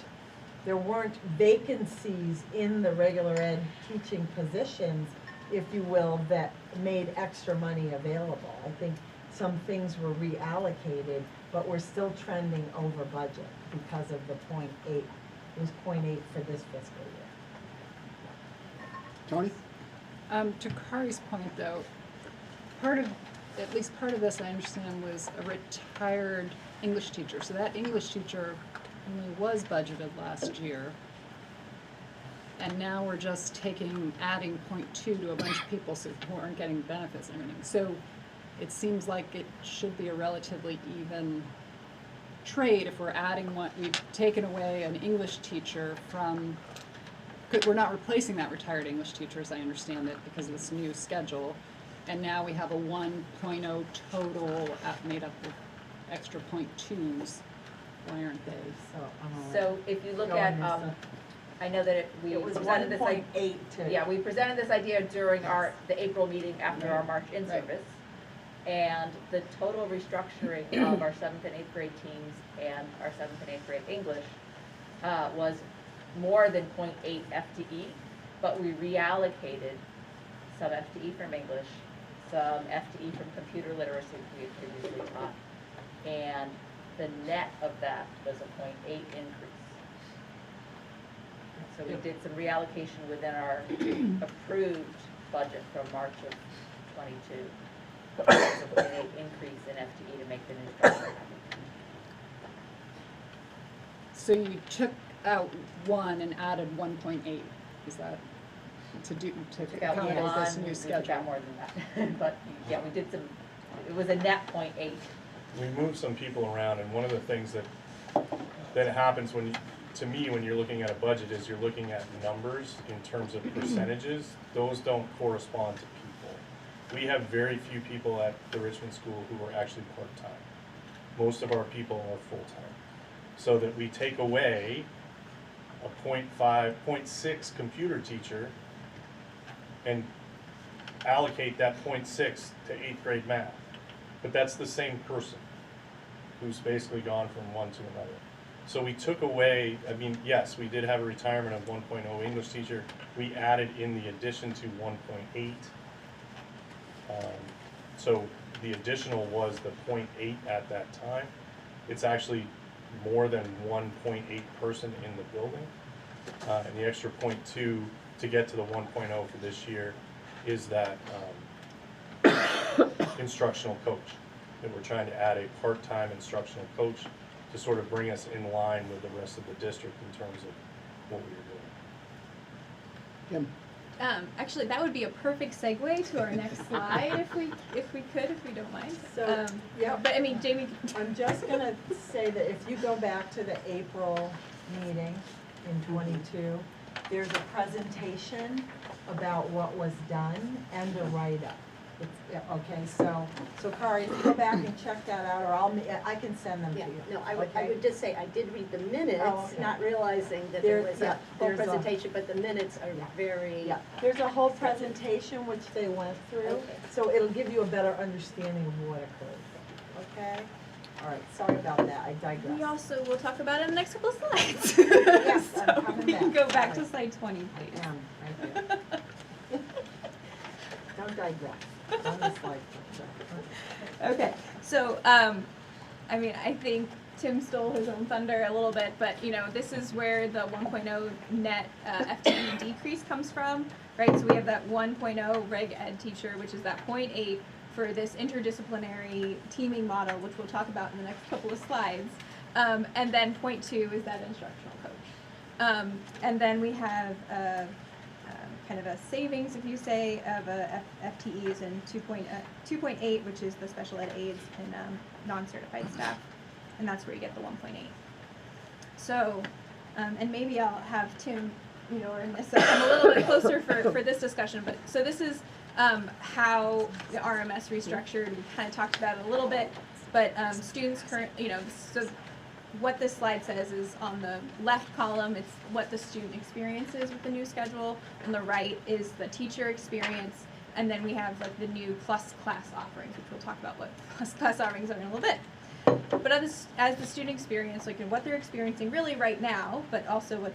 vacancies in the regular ed teaching positions, if you will, that made extra money available. I think some things were reallocated, but we're still trending over budget because of the 0.8. It was 0.8 for this fiscal year. Tony? To Kari's point, though, at least part of this I understand was a retired English teacher. So that English teacher only was budgeted last year. And now we're just adding 0.2 to a bunch of people who aren't getting benefits and everything. So it seems like it should be a relatively even trade if we're adding one. We've taken away an English teacher from, we're not replacing that retired English teacher, as I understand it, because of this new schedule. And now we have a 1.0 total made up of extra 0.2s. Why aren't they? So if you look Go at, on, Lisa. I know that we It was presented this, 1.8 to. yeah, we presented this idea during the April meeting after our March in-service. And the total restructuring of our 7th and 8th grade teams and our 7th and 8th grade English was more than 0.8 FTE, but we reallocated some FTE from English, some FTE from computer literacy we had previously taught, and the net of that was a 0.8 increase. So we did some reallocation within our approved budget from March of '22. But there's a 0.8 increase in FTE to make the new structure happen. So you took out 1 and added 1.8. Is that to Took out accommodate one, this new we took schedule? out more than that. But yeah, we did some, it was a net 0.8. We moved some people around, and one of the things that happens when you're looking at a budget is you're looking at numbers in terms of percentages. Those don't correspond to people. We have very few people at the Richmond School who are actually part-time. Most of our people are full-time. So that we take away a 0.6 computer teacher and allocate that 0.6 to 8th grade math. But that's the same person who's basically gone from one to another. So we took away, yes, we did have a retirement of 1.0 English teacher. We added in the addition to 1.8 So the additional was the 0.8 at that time. It's actually more than 1.8 person in the building. And the extra 0.2 to get to the 1.0 for this year is that instructional coach. And we're trying to add a part-time instructional coach to sort of bring us in line with the rest of the district in terms of what we are doing. Kim? Actually, that would be a perfect segue to our next slide if we don't mind. So, yeah. But I mean, Jamie. I'm just gonna say that if you go back to the April meeting in '22, there's a presentation about what was done and a write-up. Okay, so Kari, if you go back and check that out, or I can send them to Yeah, you. no, I okay? would just say, I did read the minutes, Oh, okay. not realizing that there There's- was a yeah, whole there's a- presentation, but the minutes are very. Yeah, there's a whole presentation which they went through, Okay. so it'll give you a better understanding of what occurred. Okay? All right, sorry about that, I digress. We also will talk about it in the next couple of slides. Yes, I'm So coming we can back. go back to Sorry. slide 20, I please. am, right there. Don't digress. On the slide. Okay, so, I mean, I think Tim stole his own thunder a little bit, but, this is where the 1.0 net FTE decrease comes from, right? So we have that 1.0 reg ed teacher, which is that 0.8 for this interdisciplinary teaming model, which we'll talk about in the next couple of slides. And then 0.2 is that instructional coach. And then we have kind of a savings, if you say, of FTEs and 2.8, which is the special ed aides and non-certified staff, and that's where you get the 1.8. So, and maybe I'll have Tim, or in this, come a little bit closer for this discussion. But so this is how the RMS restructured. We kind of talked about it a little bit, but students so what this slide says is on the left column, it's what the student experiences with the new schedule. On the right is the teacher experience. And then we have like the new plus class offerings, which we'll talk about what plus class offerings are in a little bit. But as the student experience, like in what they're experiencing really right now, but also what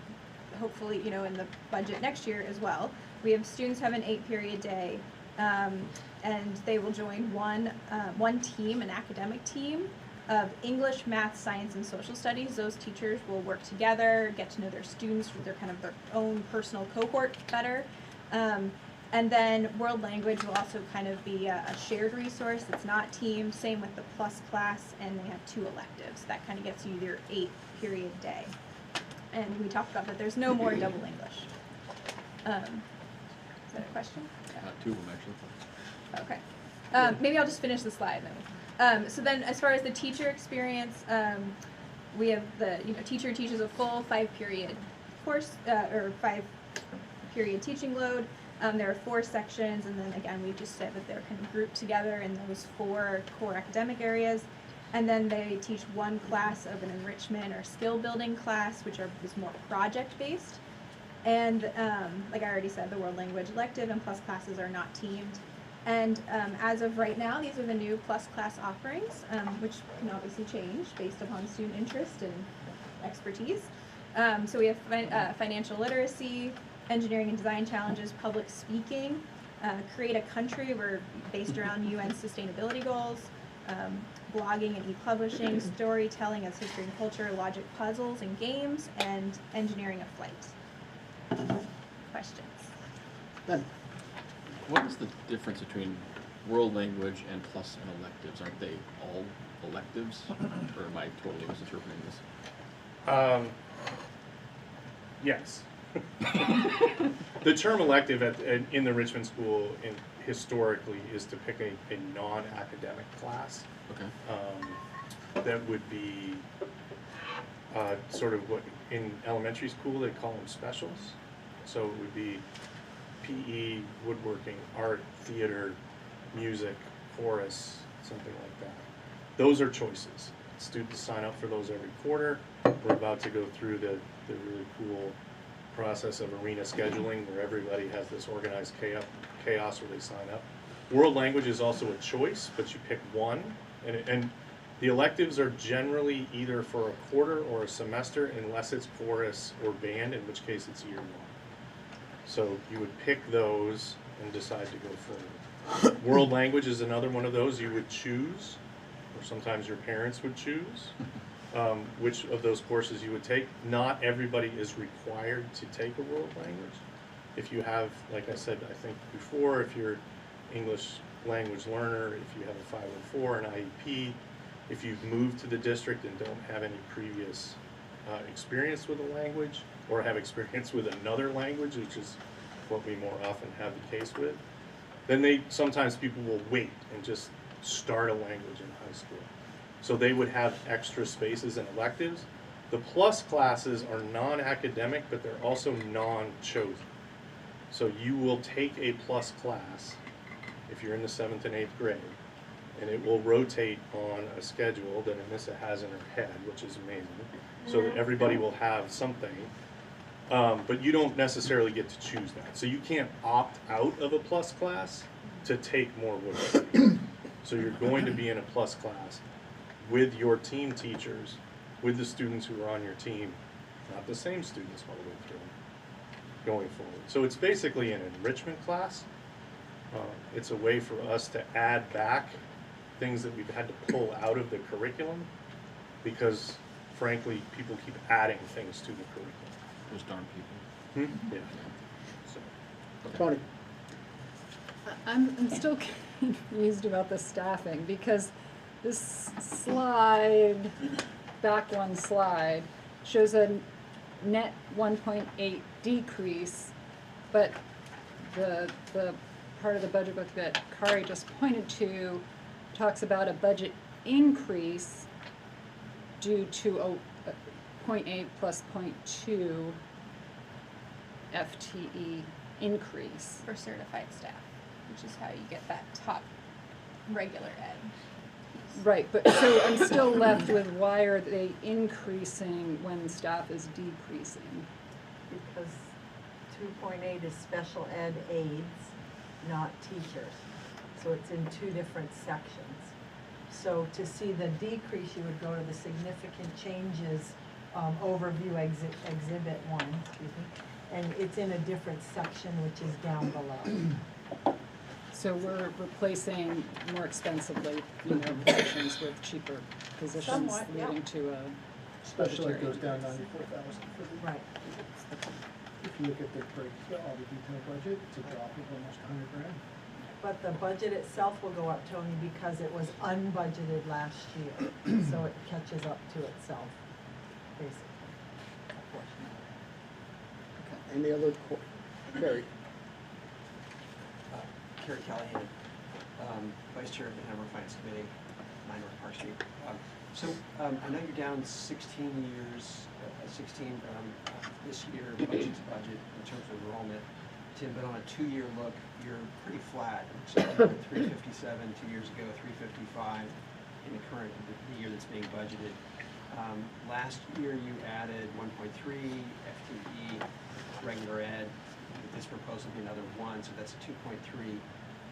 hopefully, in the budget next year as well, we have students have an 8-period day, and they will join one team, an academic team, of English, math, science, and social studies. Those teachers will work together, get to know their students with their own personal cohort better. And then world language will also kind of be a shared resource. It's not team. Same with the plus class, and they have 2 electives. That kind of gets you your 8-period day. And we talked about that there's no more double English. Is that a question? 2 of them, actually. Okay. Maybe I'll just finish the slide then. So then as far as the teacher experience, we have the, teacher teaches a full 5-period course, or 5-period teaching load. There are 4 sections, and then again, we just said that they're kind of grouped together in those 4 core academic areas. And then they teach 1 class of an enrichment or skill building class, which is more project-based. And like I already said, the world language elective and plus classes are not teamed. And as of right now, these are the new plus class offerings, which can obviously change based upon student interest and expertise. So we have financial literacy, engineering and design challenges, public speaking, create a country, we're based around UN sustainability goals, blogging and e-publishing, storytelling as history and culture, logic puzzles and games, and engineering of flight. Questions? Ben? What is the difference between world language and plus and electives? Aren't they all electives? Or am I totally misinterpreting this? Yes. The term elective in the Richmond School historically is to pick a non-academic class. Okay. That would be sort of what in elementary school they call them specials. So it would be PE, woodworking, art, theater, music, chorus, something like that. Those are choices. Students sign up for those every quarter. We're about to go through the really cool process of arena scheduling where everybody has this organized chaos where they sign up. World language is also a choice, but you pick one. And the electives are generally either for a quarter or a semester unless it's chorus or band, in which case it's year 1. So you would pick those and decide to go forward. World language is another one of those you would choose, or sometimes your parents would choose, which of those courses you would take. Not everybody is required to take a world language. If you have, like I said, I think before, if you're English language learner, if you have a 504, an IEP, if you've moved to the district and don't have any previous experience with a language, or have experience with another language, which is what we more often have the case with, then sometimes people will wait and just start a language in high school. So they would have extra spaces and electives. The plus classes are non-academic, but they're also non-chosen. So you will take a plus class if you're in the 7th and 8th grade, and it will rotate on a schedule that Anissa has in her head, which is amazing, so that everybody will have something. But you don't necessarily get to choose that. So you can't opt out of a plus class to take more work. So you're going to be in a plus class with your team teachers, with the students who are on your team, not the same students all the way through, going forward. So it's basically an enrichment class. It's a way for us to add back things that we've had to pull out of the curriculum, because frankly, people keep adding things to the curriculum. Those darn people. Yeah. So. Tony? I'm still confused about the staffing, because this slide, back one slide, shows a net 1.8 decrease, but the part of the budget book that Kari just pointed to talks about a budget increase due to a 0.8 plus 0.2 FTE increase. For certified staff, which is how you get that top regular ed piece. Right, but so I'm still left with, why are they increasing when staff is decreasing? Because 2.8 is special ed aides, not teachers. So it's in two different sections. So to see the decrease, you would go to the significant changes overview exhibit 1, excuse me, and it's in a different section, which is down below. So we're replacing more expensively, positions with cheaper positions, Somewhat, yeah. leading to a Special ed budgetary goes down increase. 94,000 for the. Right. If you look at the all the detailed budget, it's a drop of almost 100 grand. But the budget itself will go up, Tony, because it was unbudgeted last year, so it catches up to itself, basically, unfortunately. Any other, Carrie? Kerry Callahan, Vice Chair of the Hanover Finance Committee, 9 North Park Street. I know you're down 16 years, this year, budget to budget in terms of enrollment, Tim, but on a 2-year look, you're pretty flat. So you were at 357 2 years ago, 355 in the year that's being budgeted. Last year you added 1.3 FTE regular ed. With this proposal will be another 1, so that's a 2.3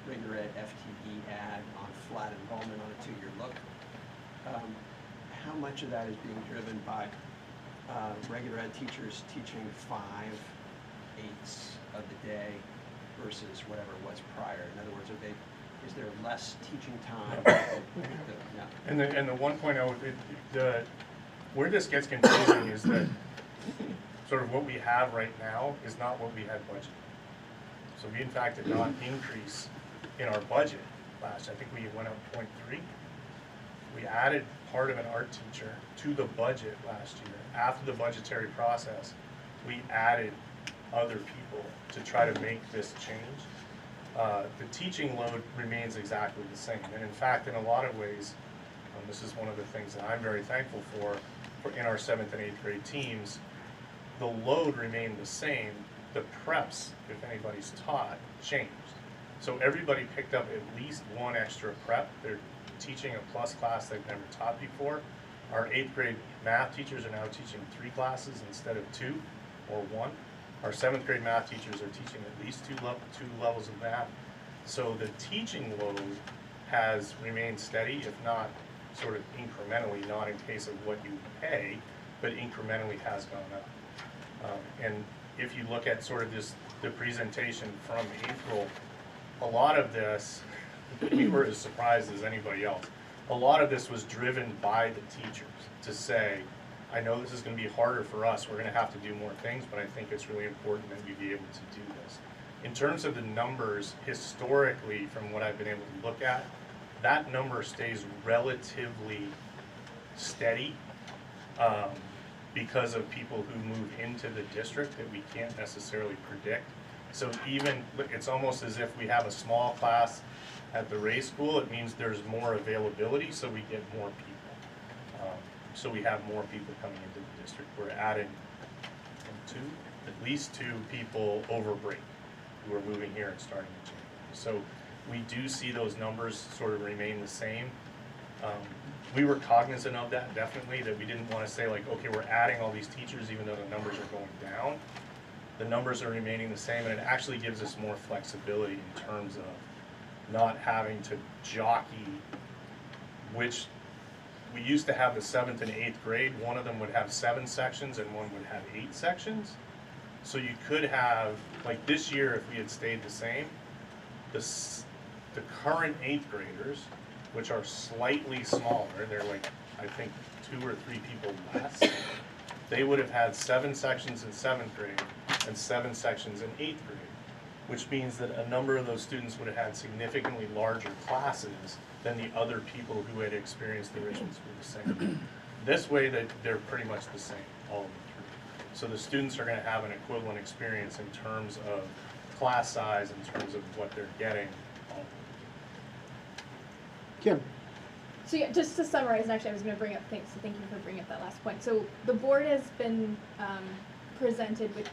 regular ed FTE add on flat enrollment on a 2-year look. How much of that is being driven by regular ed teachers teaching 5/8 of the day versus whatever it was prior? In other words, is there less teaching time? And the 1.0, where this gets confusing is that sort of what we have right now is not what we had budgeted. So we in fact did not increase in our budget last. I think we went up 0.3. We added part of an art teacher to the budget last year. After the budgetary process, we added other people to try to make this change. The teaching load remains exactly the same. And in fact, in a lot of ways, this is one of the things that I'm very thankful for in our 7th and 8th grade teams. The load remained the same. The preps, if anybody's taught, changed. So everybody picked up at least one extra prep. They're teaching a plus class they've never taught before. Our 8th grade math teachers are now teaching 3 classes instead of 2 or 1. Our 7th grade math teachers are teaching at least 2 levels of math. So the teaching load has remained steady, if not sort of incrementally, not in case of what you pay, but incrementally has gone up. And if you look at sort of the presentation from April a lot of this, we were as surprised as anybody else. A lot of this was driven by the teachers to say, I know this is gonna be harder for us, we're gonna have to do more things, but I think it's really important that we be able to do this. In terms of the numbers, historically, from what I've been able to look at, that number stays relatively steady because of people who move into the district that we can't necessarily predict. So even, it's almost as if we have a small class at the Ray School, it means there's more availability, so we get more people. So we have more people coming into the district. We're adding at least two people over break who are moving here and starting in January. So we do see those numbers sort of remain the same. We were cognizant of that, definitely, that we didn't want to say like, okay, we're adding all these teachers even though the numbers are going down. The numbers are remaining the same, and it actually gives us more flexibility in terms of not having to jockey which. We used to have the 7th and 8th grade, one of them would have 7 sections and one would have 8 sections. So you could have, like this year, if we had stayed the same, the current 8th graders, which are slightly smaller, they're like, I think 2 or 3 people less, they would have had 7 sections in 7th grade and 7 sections in 8th grade, which means that a number of those students would have had significantly larger classes than the other people who had experienced the enrichments were the same. This way, they're pretty much the same, all of them through. So the students are going to have an equivalent experience in terms of class size, in terms of what they're getting. Kim? So yeah, just to summarize, and actually I was going to bring up things, so thank you for bringing up that last point. So the board has been presented with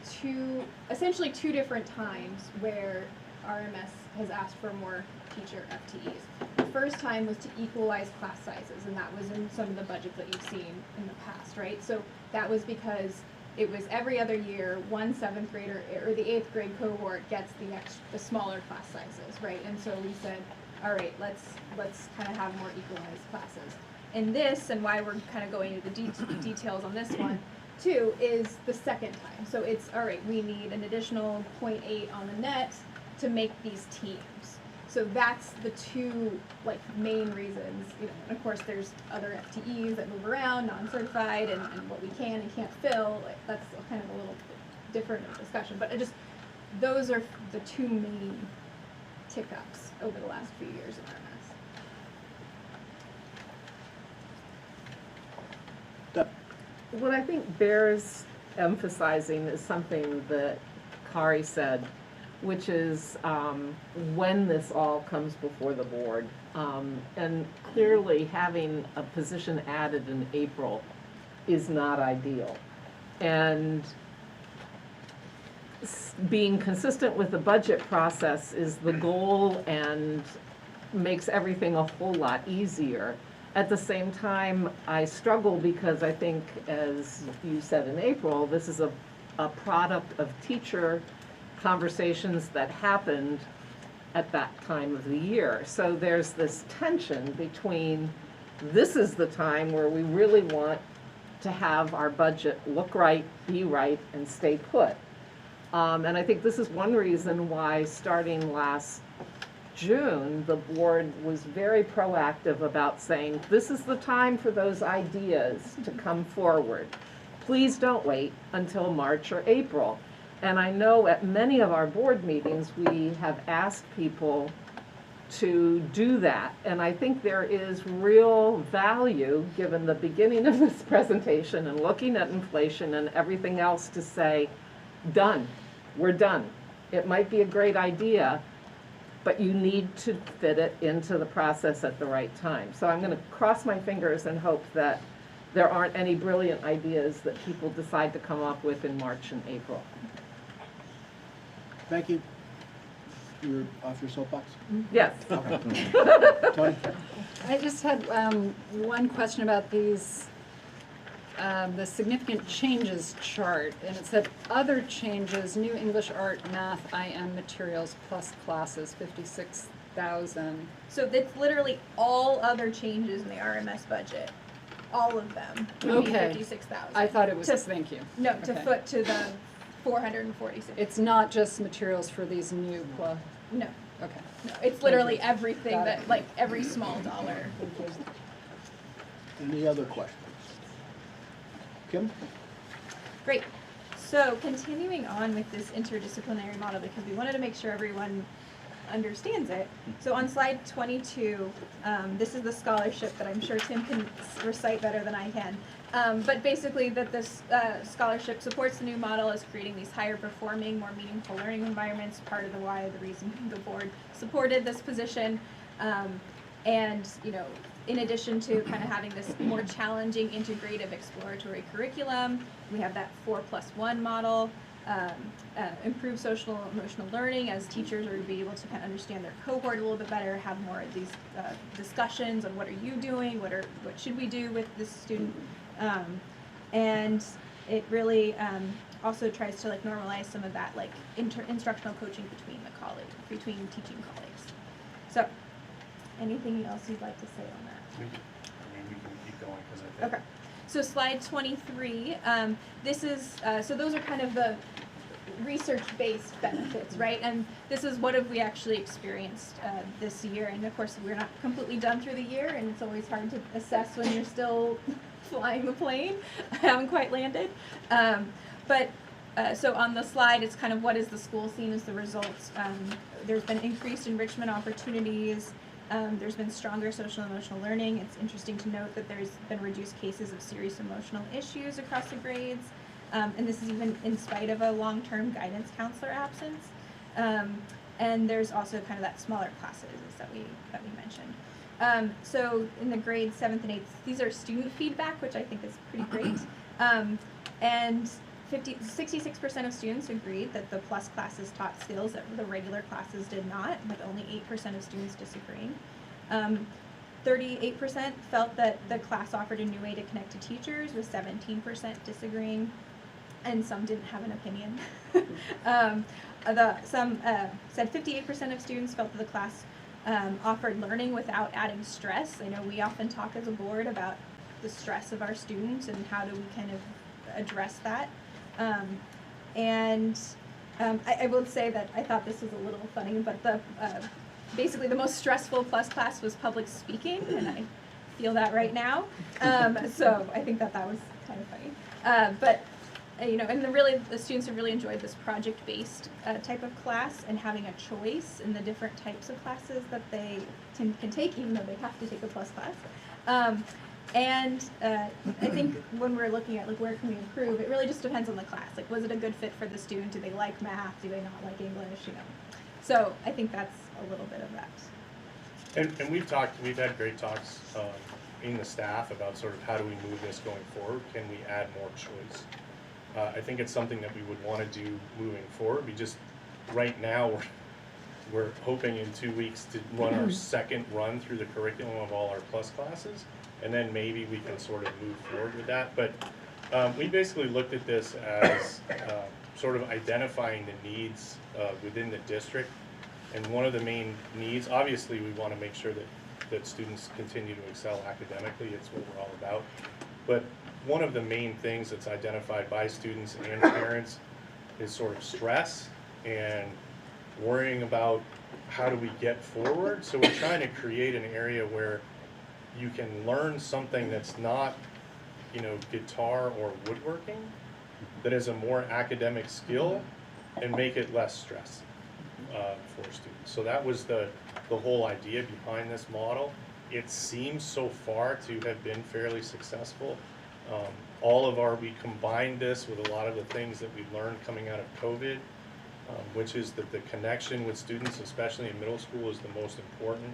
essentially two different times where RMS has asked for more teacher FTEs. The first time was to equalize class sizes, and that was in some of the budgets that you've seen in the past, right? So that was because it was every other year, one 7th grader or the 8th grade cohort gets the smaller class sizes, right? And so we said, all right, let's kind of have more equalized classes. And this, and why we're kind of going into the details on this one, too, is the second time. So it's, all right, we need an additional 0.8 on the net to make these teams. So that's the two main reasons, you know. And of course, there's other FTEs that move around, non-certified, and what we can and can't fill. That's kind of a little bit different discussion. But those are the two main tick-ups over the last few years in RMS. What I think bears emphasizing is something that Kari said, which is when this all comes before the board. And clearly having a position added in April is not ideal. And being consistent with the budget process is the goal and makes everything a whole lot easier. At the same time, I struggle because I think, as you said in April, this is a product of teacher conversations that happened at that time of the year. So there's this tension between this is the time where we really want to have our budget look right, be right, and stay put. And I think this is one reason why starting last June, the board was very proactive about saying, this is the time for those ideas to come forward. Please don't wait until March or April. And I know at many of our board meetings, we have asked people to do that. And I think there is real value, given the beginning of this presentation and looking at inflation and everything else, to say, done, we're done. It might be a great idea, but you need to fit it into the process at the right time. So I'm going to cross my fingers and hope that there aren't any brilliant ideas that people decide to come up with in March and April. Thank you. You're off your soapbox? Yes. Okay. Tony? I just had one question about these, the significant changes chart, and it said other changes, new English, art, math, IM materials plus classes, 56,000. So that's literally all other changes in the RMS budget. All of them would be 56,000. I thought it was, thank you. No, to Okay. foot to the 446. It's not just materials for these new No. Okay. No, it's literally Thank you. everything Got it. that, like, every small dollar. Thank you. Any other questions? Kim? Great. So continuing on with this interdisciplinary model, because we wanted to make sure everyone understands it. So on slide 22, this is the scholarship that I'm sure Tim can recite better than I can. But basically that this scholarship supports the new model as creating these higher performing, more meaningful learning environments, part of the reason the board supported this position. And, you know, in addition to kind of having this more challenging, integrative, exploratory curriculum, we have that 4+1 model, improve social emotional learning as teachers are to be able to kind of understand their cohort a little bit better, have more of these discussions on what are you doing, what should we do with this student, and it really also tries to like normalize some of that like instructional coaching between teaching colleagues. So, anything else you'd like to say on that? We can keep going because I think. Okay. So slide 23, this is, so those are kind of the research-based benefits, right? And this is what have we actually experienced this year. And of course, we're not completely done through the year, and it's always hard to assess when you're still flying the plane. I haven't quite landed. So on the slide, it's kind of what is the school seen as the results. There's been increased enrichment opportunities. There's been stronger social and emotional learning. It's interesting to note that there's been reduced cases of serious emotional issues across the grades. And this is even in spite of a long-term guidance counselor absence. And there's also kind of that smaller classes that we mentioned. So in the grades 7th and 8th, these are student feedback, which I think is pretty great. And 66% of students agreed that the plus classes taught skills that the regular classes did not, with only 8% of students disagreeing. 38% felt that the class offered a new way to connect to teachers, with 17% disagreeing, and some didn't have an opinion. Some said 58% of students felt that the class offered learning without adding stress. I know we often talk as a board about the stress of our students and how do we kind of address that. I will say that I thought this was a little funny, but basically the most stressful plus class was public speaking, and I feel that right now. So I think that was kind of funny. And the students have really enjoyed this project-based type of class and having a choice in the different types of classes that they can take, even though they have to take a plus class. I think when we're looking at like where can we improve, it really just depends on the class. Like, was it a good fit for the student? Do they like math? Do they not like English? You know. So I think that's a little bit of that. And we've had great talks in the staff about sort of how do we move this going forward? Can we add more choice? I think it's something that we would want to do moving forward. We just, right now, we're hoping in 2 weeks to run our second run through the curriculum of all our plus classes. And then maybe we can sort of move forward with that. But we basically looked at this as sort of identifying the needs within the district. And one of the main needs, obviously, we want to make sure that students continue to excel academically. It's what we're all about. But one of the main things that's identified by students and parents is sort of stress and worrying about how do we get forward. So we're trying to create an area where you can learn something that's not, guitar or woodworking, that is a more academic skill, and make it less stress for students. So that was the whole idea behind this model. It seems so far to have been fairly successful. We combined this with a lot of the things that we learned coming out of COVID, which is that the connection with students, especially in middle school, is the most important.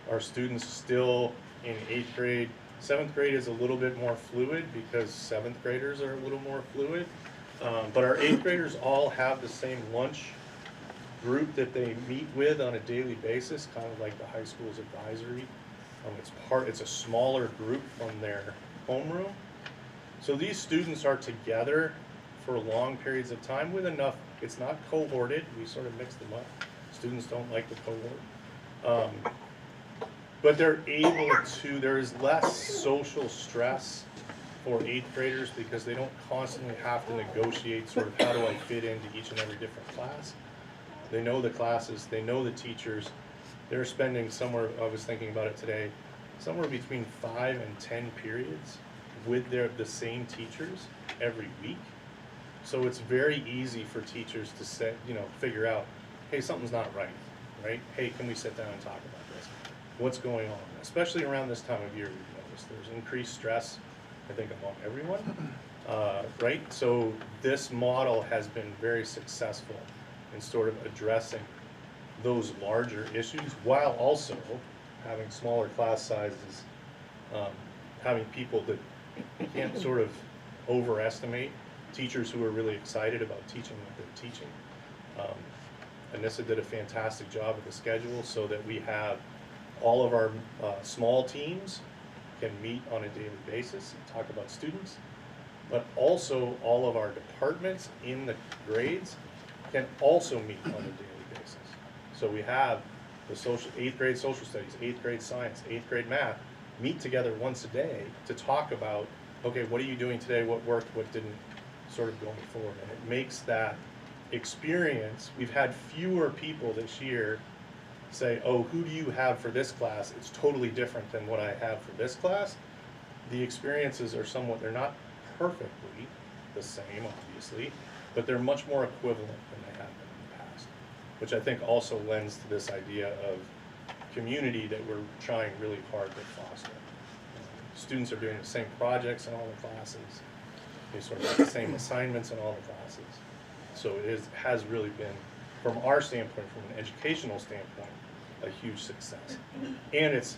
Our students still in 8th grade, 7th grade is a little bit more fluid because 7th graders are a little more fluid. But our 8th graders all have the same lunch group that they meet with on a daily basis, kind of like the high school's advisory. It's a smaller group from their homeroom. So these students are together for long periods of time with enough, it's not cohorted, we sort of mix them up. Students don't like the cohort. But there is less social stress for 8th graders because they don't constantly have to negotiate sort of how do I fit into each and every different class. They know the classes, they know the teachers. They're spending somewhere, I was thinking about it today, somewhere between 5 and 10 periods with the same teachers every week. So it's very easy for teachers to say, figure out, hey, something's not right? Hey, can we sit down and talk about this? What's going on? Especially around this time of year, we've noticed there's increased stress, I think, among everyone, right? So this model has been very successful in sort of addressing those larger issues while also having smaller class sizes, having people that can't sort of overestimate teachers who are really excited about teaching what they're teaching. Anissa did a fantastic job with the schedule so that we have all of our small teams can meet on a daily basis and talk about students, but also all of our departments in the grades can also meet on a daily basis. So we have the 8th grade social studies, 8th grade science, 8th grade math meet together once a day to talk about, okay, what are you doing today, what worked, what didn't, sort of going forward. And it makes that experience, we've had fewer people this year say, oh, who do you have for this class? It's totally different than what I have for this class. The experiences are somewhat, they're not perfectly the same, obviously, but they're much more equivalent than they have been in the past, which I think also lends to this idea of community that we're trying really hard to foster. Students are doing the same projects in all the classes. They sort of have the same assignments in all the classes. So it has really been, from our standpoint, from an educational standpoint, a huge success. And it's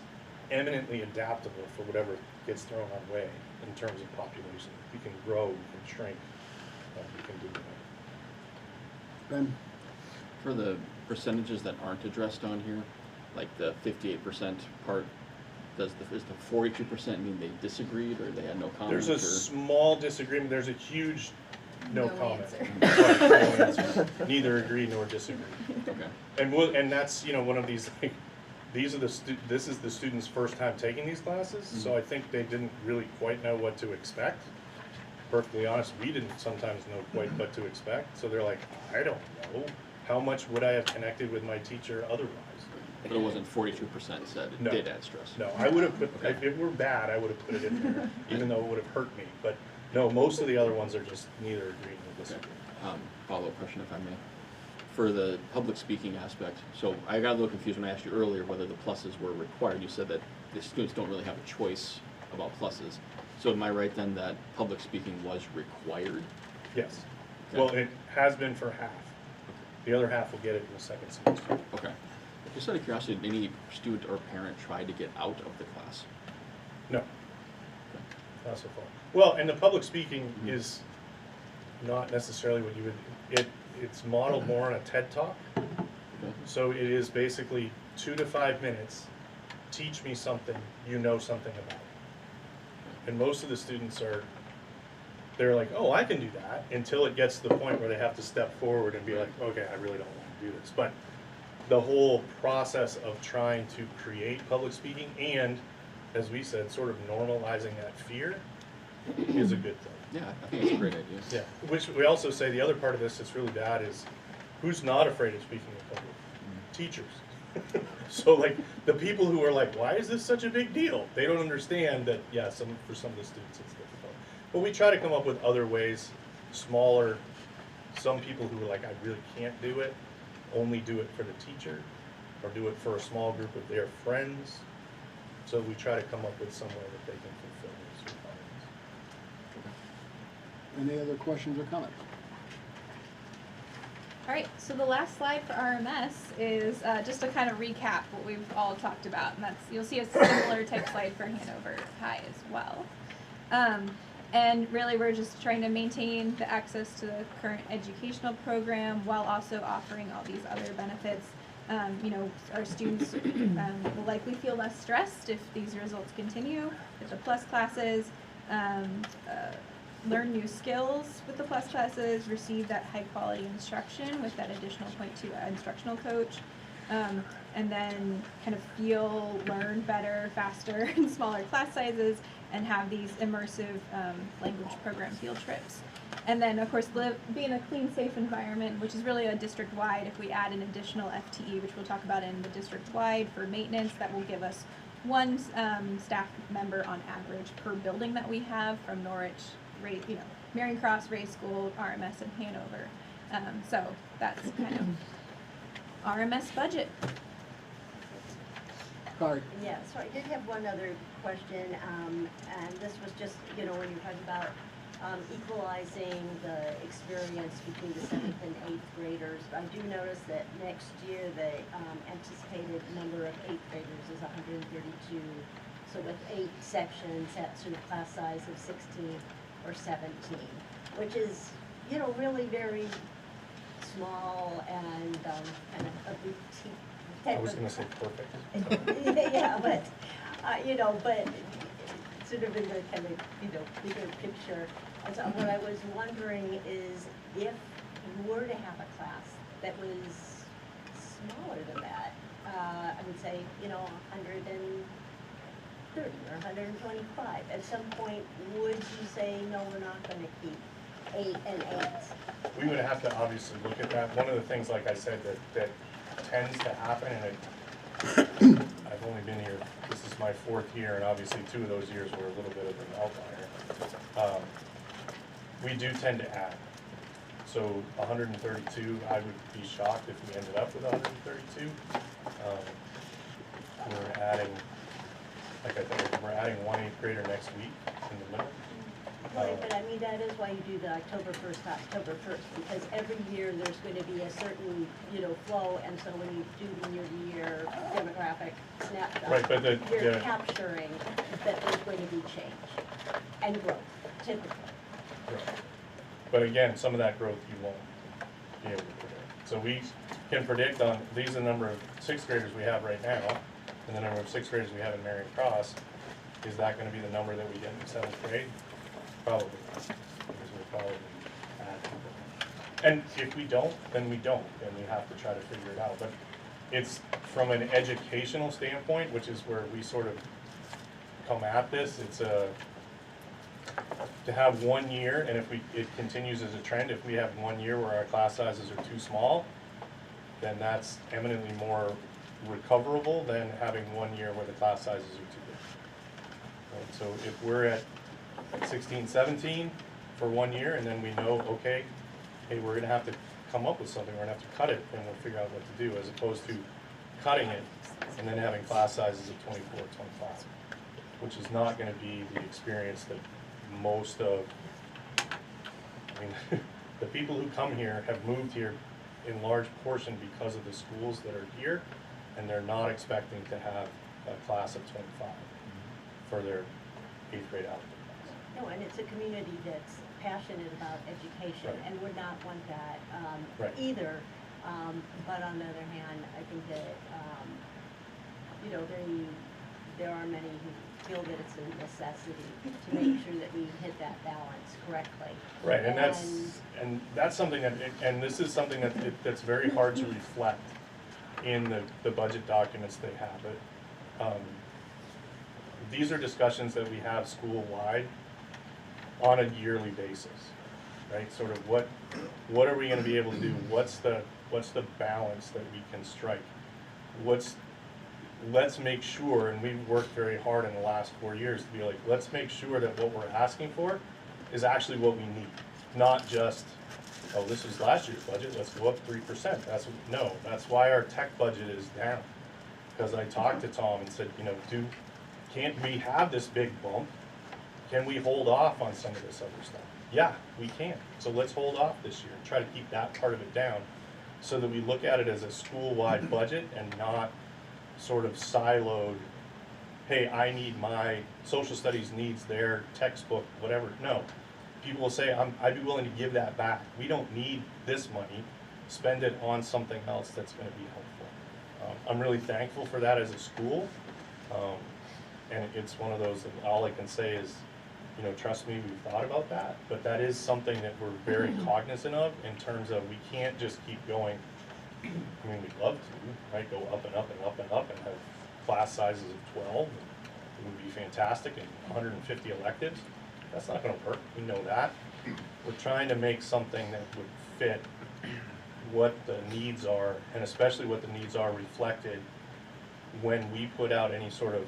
eminently adaptable for whatever gets thrown our way in terms of population. We can grow, we can shrink, we can do whatever. Ben? For the percentages that aren't addressed on here, like the 58% part, does the 42% mean they disagreed or they had no comment? There's a small disagreement. There's a huge no comment. Answer. Right, no answer. Neither agree nor disagree. Okay. And that's one of these like, this is the students' first time taking these classes, so I think they didn't really quite know what to expect. Perfectly honest, we didn't sometimes know quite what to expect. So they're like, I don't know. How much would I have connected with my teacher otherwise? But it wasn't 42% said it did add stress. No, I would have put, if it were bad, I would have put it in there, even though it would have hurt me. But no, most of the other ones are just neither agree nor disagree. Follow-up question, if I may. For the public speaking aspect, so I got a little confused when I asked you earlier whether the pluses were required. You said that the students don't really have a choice about pluses. So am I right then that public speaking was required? Yes. Okay. Well, it has been for half. The other half will get it in the second semester. Okay. Just out of curiosity, did any student or parent try to get out of the class? No. Not so far. Well, and the public speaking is not necessarily what you would, it's modeled more on a TED Talk. Okay. So it is basically 2 to 5 minutes, teach me something you know something about. And most of the students they're like, oh, I can do that, until it gets to the point where they have to step forward and be like, okay, I really don't want to do this. But the whole process of trying to create public speaking and, as we said, sort of normalizing that fear is a good thing. Yeah, I think it's a great idea. Yeah, which we also say the other part of this that's really bad is who's not afraid of speaking in public? Teachers. So like the people who are like, why is this such a big deal? They don't understand that, yeah, for some of the students it's difficult. But we try to come up with other ways, smaller, some people who are like, I really can't do it, only do it for the teacher or do it for a small group of their friends. So we try to come up with some way that they can fulfill those requirements. Any other questions or comments? All right, so the last slide for RMS is just to kind of recap what we've all talked about, and that's, you'll see a similar type slide for Hanover High as well. And really we're just trying to maintain the access to the current educational program while also offering all these other benefits. Our students will likely feel less stressed if these results continue with the plus classes, learn new skills with the plus classes, receive that high quality instruction with that additional 0.2 instructional coach, and then kind of learn better, faster in smaller class sizes, and have these immersive language program field trips. And then, of course, being a clean, safe environment, which is really a district-wide, if we add an additional FTE, which we'll talk about in the district-wide for maintenance, that will give us one staff member on average per building that we have from Norwich, Marion Cross, Ray School, RMS, and Hanover. So that's kind of RMS budget. Sorry. Yeah, so I did have one other question, and this was just, when you're talking about equalizing the experience between the 7th and 8th graders. I do notice that next year the anticipated number of 8th graders is 132. So with 8 sections at sort of class size of 16 or 17, which is, really very small and kind of a boutique type I was of- gonna say perfect. Yeah, but, but sort of in the kind of, bigger picture. And so what I was wondering is if you were to have a class that was smaller than that, I would say, 130 or 125, at some point, would you say, no, we're not gonna keep 8 and 8? We would have to obviously look at that. One of the things, like I said, that tends to happen, and I've only been here, this is my 4th year, and obviously 2 of those years were a little bit of an outlier. We do tend to add. So 132, I would be shocked if we ended up with 132. We're adding, like I think, we're adding 1 8th grader next week in the middle. Right, but I mean, that is why you do the October 1st, because every year there's going to be a certain, flow, and so when you do the year-to-year demographic snapshot, Right, but you're capturing that there's going to be change and growth, typically. Right. But again, some of that growth you won't be able to predict. So we can predict on, these are the number of 6th graders we have right now, and the number of 6th graders we have in Marion Cross. Is that gonna be the number that we get in 7th grade? Probably not, because we'll probably add people. And if we don't, then we don't, and we have to try to figure it out. But it's from an educational standpoint, which is where we sort of come at this, it's to have 1 year, and if it continues as a trend, if we have 1 year where our class sizes are too small, then that's eminently more recoverable than having 1 year where the class sizes are too big. Right, so if we're at 16, 17 for 1 year, and then we know, okay, hey, we're gonna have to come up with something, we're gonna have to cut it, and we'll figure out what to do, as opposed to cutting it and then having class sizes of 24, 25, which is not gonna be the experience that most of, the people who come here have moved here in large portion because of the schools that are here, and they're not expecting to have a class of 25 for their 8th grade algebra class. No, and it's a community that's passionate about education Right. and would not want that Right. either. But on the other hand, I think that, there are many who feel that it's a necessity to make sure that we hit that balance correctly. Right, and that's something that, and this is something that's very hard to reflect in the budget documents they have. But these are discussions that we have school-wide on a yearly basis, right? Sort of what are we going to be able to do? What's the balance that we can strike? Let's make sure, and we've worked very hard in the last 4 years to be like, let's make sure that what we're asking for is actually what we need, not just, oh, this is last year's budget, let's go up 3%. That's why our tech budget is down. Because I talked to Tom and said, can't we have this big bump? Can we hold off on some of this other stuff? Yeah, we can. So let's hold off this year and try to keep that part of it down so that we look at it as a school-wide budget and not sort of siloed, hey, I need my social studies needs their textbook, whatever. No, people will say, I'd be willing to give that back. We don't need this money. Spend it on something else that's going to be helpful. I'm really thankful for that as a school. And it's one of those that all I can say is, trust me, we've thought about that, but that is something that we're very cognizant of in terms of we can't just keep going. We'd love to, right, go up and up and up and up and have class sizes of 12. It would be fantastic, and 150 electives. That's not gonna work, we know that. we're trying to make something that would fit what the needs are, and especially what the needs are reflected when we put out any sort of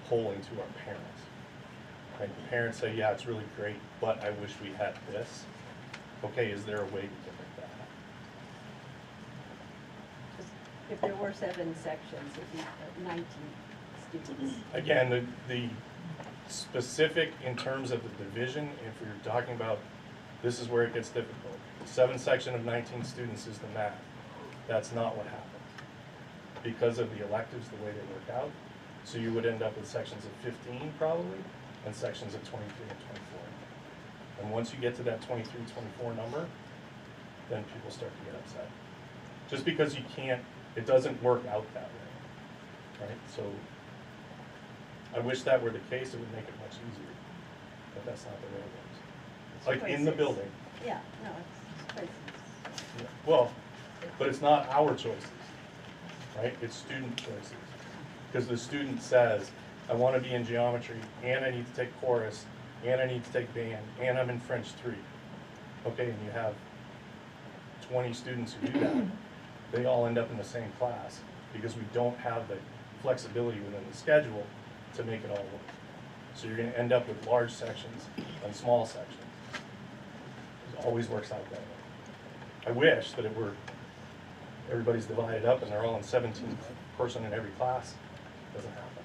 polling to our parents. Right? The parents say, yeah, it's really great, but I wish we had this. Okay, is there a way to get that? If there were 7 sections, it'd be 19 students. Again, the specific in terms of the division, if you're talking about, this is where it gets difficult. 7 section of 19 students is the math. That's not what happened. Because of the electives, the way they work out. So you would end up with sections of 15 probably, and sections of 23 and 24. And once you get to that 23, 24 number, then people start to get upset. Just because you can't, it doesn't work out that way, right? So I wish that were the case, it would make it much easier, but that's not the way it works. Like in the building. Yeah, no, it's places. Yeah. Well, but it's not our choices, right? It's student choices. Because the student says, I want to be in geometry, and I need to take chorus, and I need to take band, and I'm in French 3. Okay, and you have 20 students who do that. They all end up in the same class because we don't have the flexibility within the schedule to make it all work. So you're going to end up with large sections and small sections. It always works out that way. I wish that it were, everybody's divided up and they're all in 17 person in every class. It doesn't happen,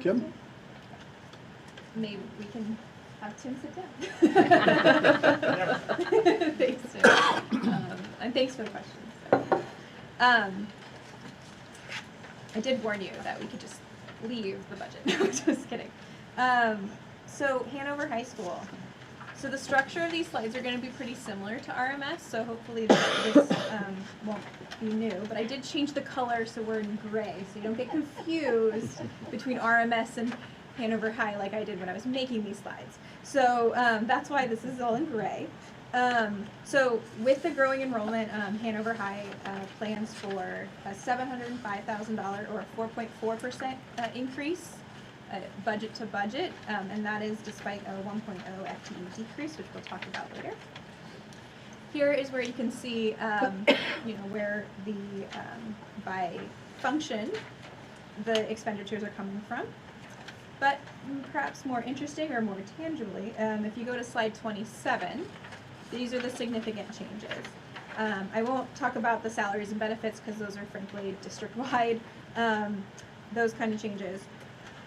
unfortunately. Kim? Maybe we can have Tim sit down. Thanks, Tim. And thanks for the questions. I did warn you that we could just leave the budget. No, just kidding. So Hanover High School. So the structure of these slides are going to be pretty similar to RMS, so hopefully this won't be new. But I did change the color so we're in gray, so you don't get confused between RMS and Hanover High like I did when I was making these slides. So that's why this is all in gray. So with the growing enrollment, Hanover High plans for a $705,000 or a 4.4% increase budget to budget, and that is despite a 1.0 FTE decrease, which we'll talk about later. Here is where you can see, you know, where the by function the expenditures are coming from. But perhaps more interesting or more tangibly, if you go to slide 27, these are the significant changes. I won't talk about the salaries and benefits because those are frankly district-wide, those kind of changes.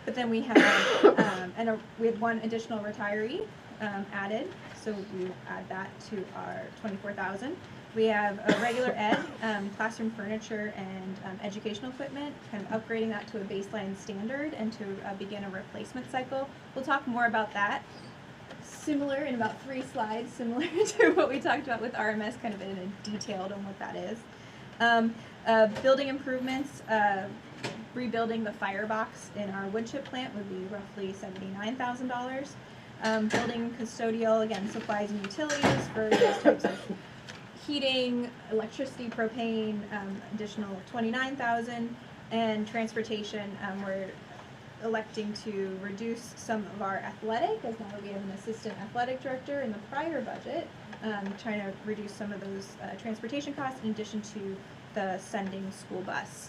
But then we have, we had one additional retiree added, so we add that to our 24,000. We have a regular ed, classroom furniture and educational equipment, kind of upgrading that to a baseline standard and to begin a replacement cycle. We'll talk more about that. Similar in about 3 slides, similar to what we talked about with RMS, kind of in a detailed on what that is. Building improvements, rebuilding the firebox in our wood chip plant would be roughly $79,000. Building custodial, again, supplies and utilities for those types of heating, electricity, propane, additional $29,000, and transportation, we're electing to reduce some of our athletic, as now that we have an assistant athletic director in the prior budget, trying to reduce some of those transportation costs, in addition to the sending school bus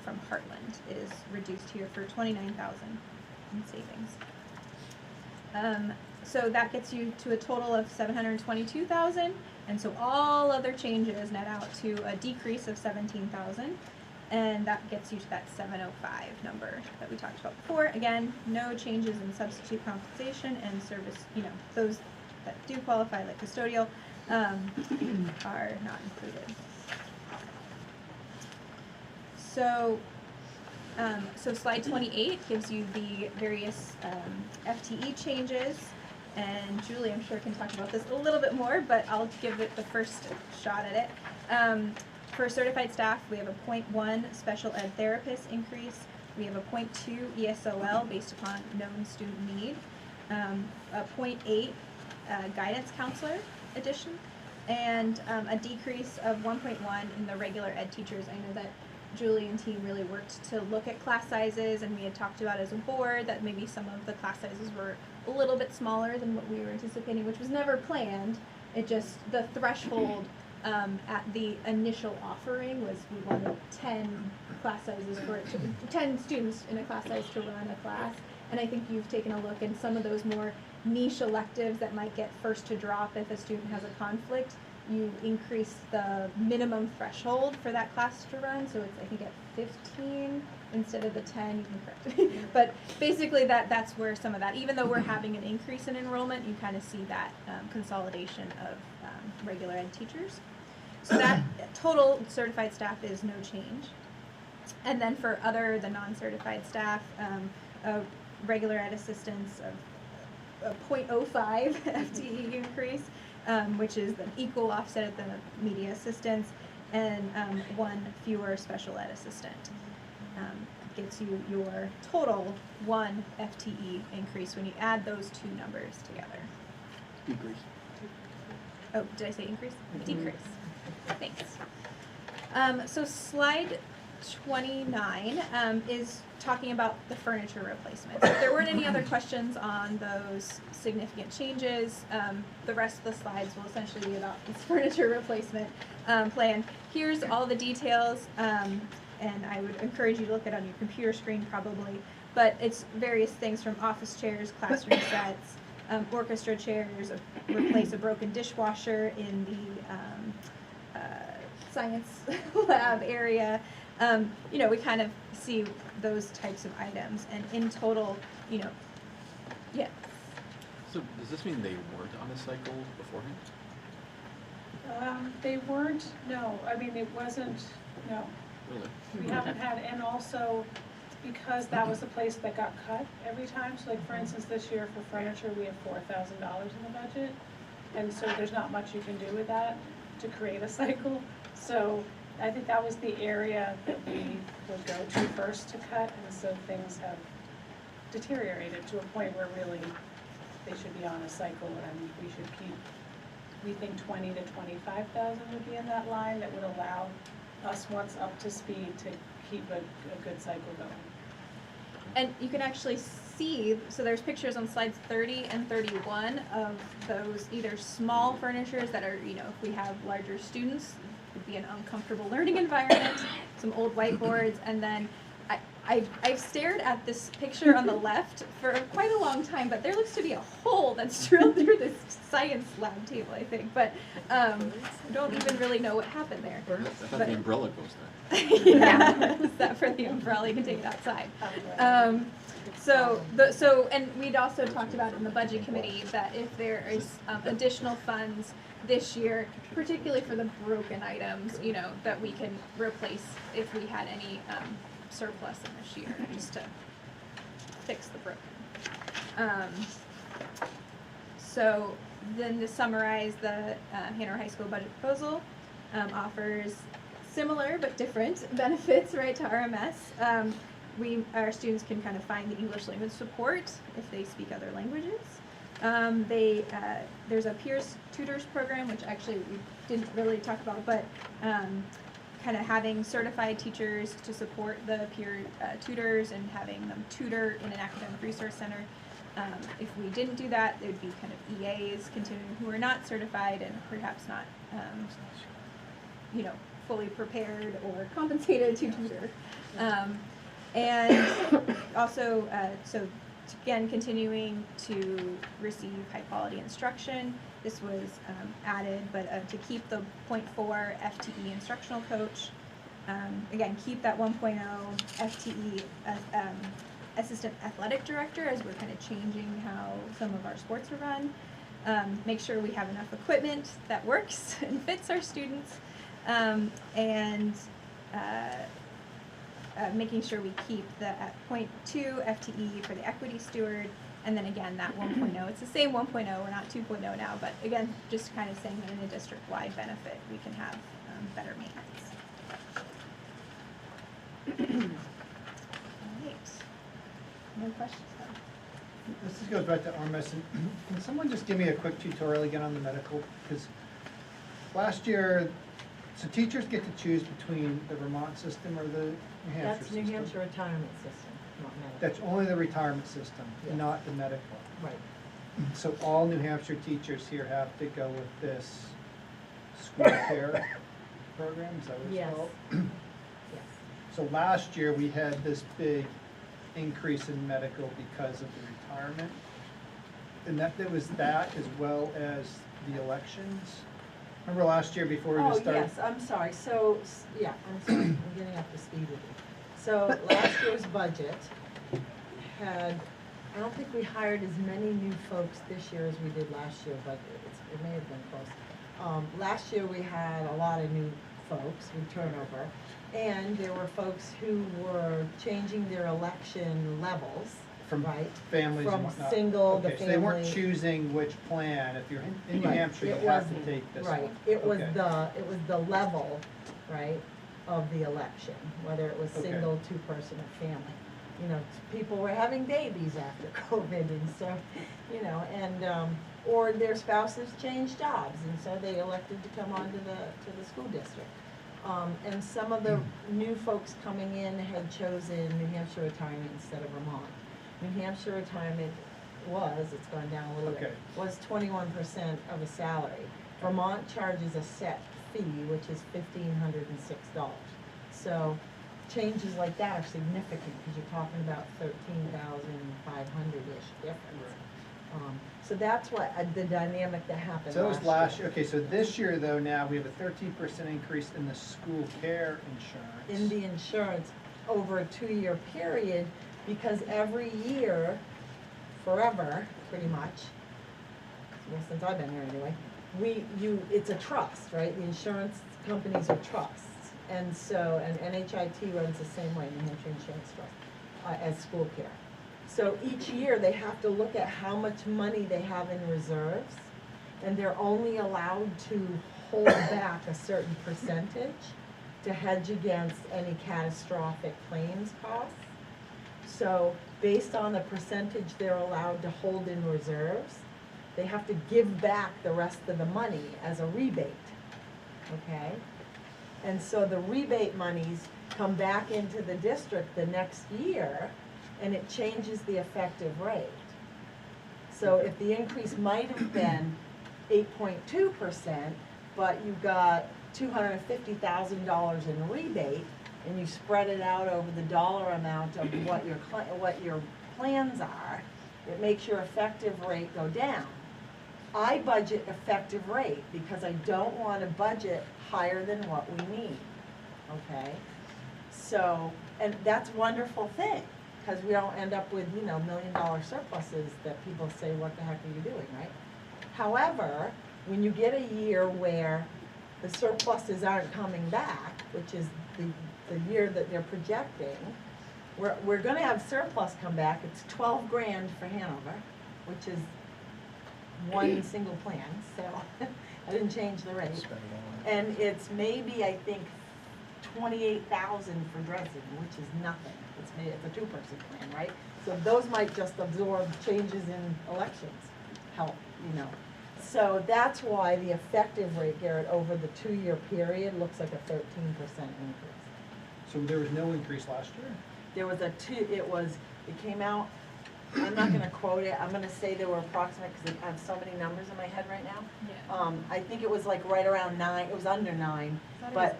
from Heartland is reduced here for $29,000 in savings. So that gets you to a total of $722,000, and so all other changes net out to a decrease of $17,000, and that gets you to that 705 number that we talked about before. Again, no changes in substitute compensation and service, you know, those that do qualify, like custodial, are not included. So, so slide 28 gives you the various FTE changes, and Julie, I'm sure, can talk about this a little bit more, but I'll give it the first shot at it. For certified staff, we have a 0.1 special ed therapist increase. We have a 0.2 ESOL based upon known student need, a 0.8 guidance counselor addition, and a decrease of 1.1 in the regular ed teachers. I know that Julie and team really worked to look at class sizes, and we had talked about as a board that maybe some of the class sizes were a little bit smaller than what we were anticipating, which was never planned. It just, the threshold at the initial offering was we wanted 10 class sizes for it to, 10 students in a class size to run a class. And I think you've taken a look in some of those more niche electives that might get first to drop if a student has a conflict. You increase the minimum threshold for that class to run, so it's I think at 15 instead of the 10. You can correct me, but basically that's where some of that. Even though we're having an increase in enrollment, you kind of see that consolidation of regular ed teachers. So that total certified staff is no change, and then for the non-certified staff, regular ed assistants of 0.05 FTE increase. Which is the equal offset of the media assistants, and one fewer special ed assistant. Gets you your total 1 FTE increase when you add those two numbers together. Decrease. Oh, did I say increase? Decrease. Thanks. So slide 29 is talking about the furniture replacements. If there weren't any other questions on those significant changes, the rest of the slides will essentially be about this furniture replacement plan. Here's all the details, and I would encourage you to look at it on your computer screen probably, but it's various things from office chairs, classroom sets, orchestra chairs, replace a broken dishwasher in the science lab area. You know, we kind of see those types of items, and in total, you know, yeah. So does this mean they weren't on a cycle beforehand? They weren't, no, I mean, it wasn't, no. Really? We haven't had, and also because that was the place that got cut every time, so like for instance, this year for furniture, we have $4,000 in the budget. And so there's not much you can do with that to create a cycle. So I think that was the area that we would go to first to cut, and so things have deteriorated to a point where really they should be on a cycle, and we should keep, we think 20 to 25,000 would be in that line that would allow us, once up to speed, to keep a good cycle going. And you can actually see, so there's pictures on slides 30 and 31 of those either small furnitures that are, you know, if we have larger students, it would be an uncomfortable learning environment, some old whiteboards, and then I've stared at this picture on the left for quite a long time, but there looks to be a hole that's drilled through this science lab table, I think, but don't even really know what happened there. I thought the umbrella goes there. Yeah, is that for the umbrella? You can take it outside. And we'd also talked about in the budget committee that if there is additional funds this year, particularly for the broken items, you know, that we can replace if we had any surplus in this year, just to fix the broken. So then to summarize, the Hanover High School budget proposal offers similar but different benefits, right, to RMS. Our students can kind of find the English language support if they speak other languages. There's a peers tutors program, which actually we didn't really talk about, but kind of having certified teachers to support the peer tutors and having them tutor in an academic resource center. If we didn't do that, it would be kind of EAs continuing who are not certified and perhaps not, you know, fully prepared or compensated to tutor. And also, so again, continuing to receive high quality instruction. This was added, but to keep the 0.4 FTE instructional coach. Again, keep that 1.0 FTE assistant athletic director, as we're kind of changing how some of our sports are run. Make sure we have enough equipment that works and fits our students. Making sure we keep the 0.2 FTE for the equity steward, and then again that 1.0. It's the same 1.0. We're not 2.0 now, but again, just kind of saying that in a district-wide benefit, we can have better maintenance. All right. No questions? This goes back to RMS, and can someone just give me a quick tutorial again on the medical? Because last year, So teachers get to choose between the Vermont system or the New Hampshire That's system? New Hampshire retirement system, not medical. That's only the retirement system, Yes. not the medical. Right. So all New Hampshire teachers here have to go with this school care program, is that what it's Yes. called? Yes. So last year, we had this big increase in medical because of the retirement. And that was that as well as the elections. Remember last year before we Oh, just started? yes, I'm sorry, so, yeah, I'm sorry, I'm getting up to speed with you. So last year's budget had, I don't think we hired as many new folks this year as we did last year, but it may have been close. Last year, we had a lot of new folks with turnover, and there were folks who were changing their election levels, From right? families and From whatnot. single, the Okay, so they weren't family- choosing which plan. If you're in New Right, Hampshire, you it have to wasn't- take this one. Right, it was Okay. the level, right, of the election, whether it was Okay. single, two-person, or family. You know, people were having babies after COVID, and so, you know, and, or their spouses changed jobs, and so they elected to come on to the school district. And some of the new folks coming in had chosen New Hampshire retirement instead of Vermont. New Hampshire retirement it's gone down a little bit, Okay. was 21% of a salary. Vermont charges a set fee, which is $1,506. So changes like that are significant, because you're talking about 13,500-ish difference. So that's what, the dynamic that happened So that was last last year. year. Okay, so this year though, now we have a 13% increase in the school care insurance. In the insurance over a 2-year period, because every year, forever, pretty much, well, since I've been here anyway, it's a trust, right? The insurance companies are trusts. And so, and NHIT runs the same way, New Hampshire Insurance Trust, as school care. So each year, they have to look at how much money they have in reserves, and they're only allowed to hold back a certain percentage to hedge against any catastrophic claims costs. So based on the percentage they're allowed to hold in reserves, they have to give back the rest of the money as a rebate, okay? And so the rebate monies come back into the district the next year, and it changes the effective rate. So if the increase might have been 8.2%, but you got $250,000 in rebate, and you spread it out over the dollar amount of what your plans are, it makes your effective rate go down. I budget effective rate because I don't want to budget higher than what we need, okay? So, and that's a wonderful thing, because we don't end up with, $1 million surpluses that people say, what the heck are you doing, right? However, when you get a year where the surpluses aren't coming back, which is the year that they're projecting, we're gonna have surplus come back. It's 12 grand for Hanover, which is one single plan, so I didn't change the rate. And it's maybe, I think, 28,000 for Dresden, which is nothing. It's a 2-person plan, right? So those might just absorb changes in elections, help, So that's why the effective rate, Garrett, over the 2-year period looks like a 13% increase. So there was no increase last year? There was it came out, I'm not gonna quote it, I'm gonna say they were approximate, because I have so many numbers in my head right now. Yeah. I think it was like right around 9, it was under 9, I thought but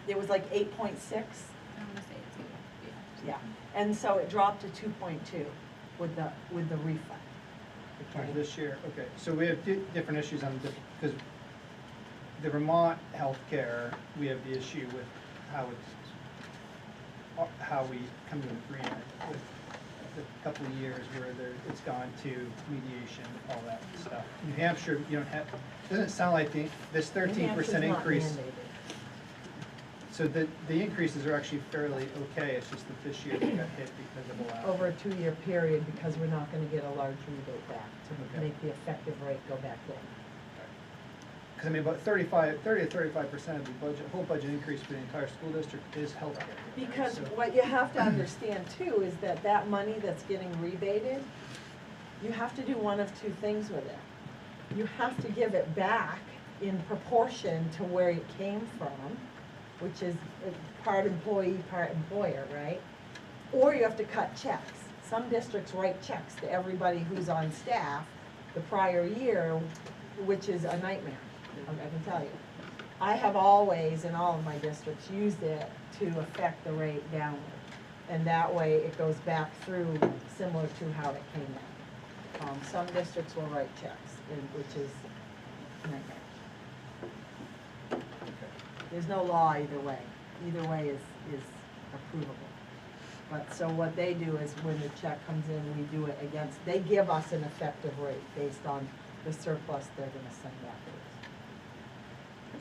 it was 8. it was like 8.6. I want to say it's 8. Yeah, and so it dropped to 2.2 with the refund. For Okay. this year, okay. So we have different issues on, because the Vermont healthcare, we have the issue with how we come to an agreement with a couple of years where it's gone to mediation, all that stuff. New Hampshire, you don't have, doesn't sound like this 13% New Hampshire's not increase. mandated. So the increases are actually fairly okay, it's just that this year we got hit because of the last. Over a 2-year period, because we're not gonna get a large rebate back to Okay. make the effective rate go back in. Because I mean, about 30 to 35% of the whole budget increase for the entire school district is healthcare. right? Because So- what you have to understand too is that money that's getting rebated, you have to do one of two things with it. You have to give it back in proportion to where it came from, which is part employee, part employer, right? Or you have to cut checks. Some districts write checks to everybody who's on staff the prior year, which is a nightmare, I can tell you. I have always, in all of my districts, used it to affect the rate downward. And that way it goes back through similar to how it came in. Some districts will write checks, which is a nightmare. There's no law either way. Either way is approvable. But so what they do is when the check comes in, we do it against, they give us an effective rate based on the surplus they're gonna send afterwards.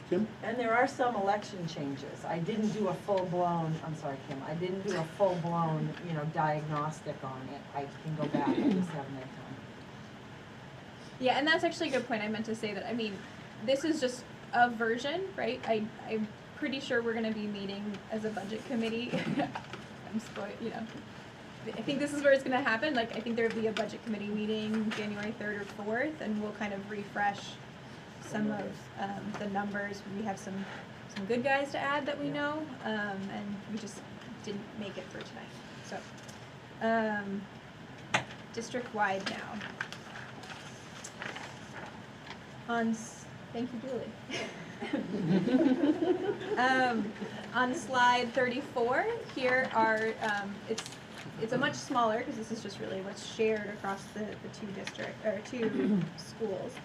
Kim? And there are some election changes. I didn't do a full-blown, I'm sorry, Kim, I didn't do a full-blown, diagnostic on it. I can go back, I just haven't had time. Yeah, and that's actually a good point. I meant to say that, this is just a version, right? I'm pretty sure we're gonna be meeting as a budget committee. I think this is where it's gonna happen. Like, I think there will be a budget committee meeting January 3rd or 4th, and we'll kind of refresh some of the numbers. We have some good guys to add that we know, and we just didn't make it for tonight. So, district-wide now. Thank you, Julie. On slide 34, here are, it's a much smaller, because this is just really what's shared across the two schools.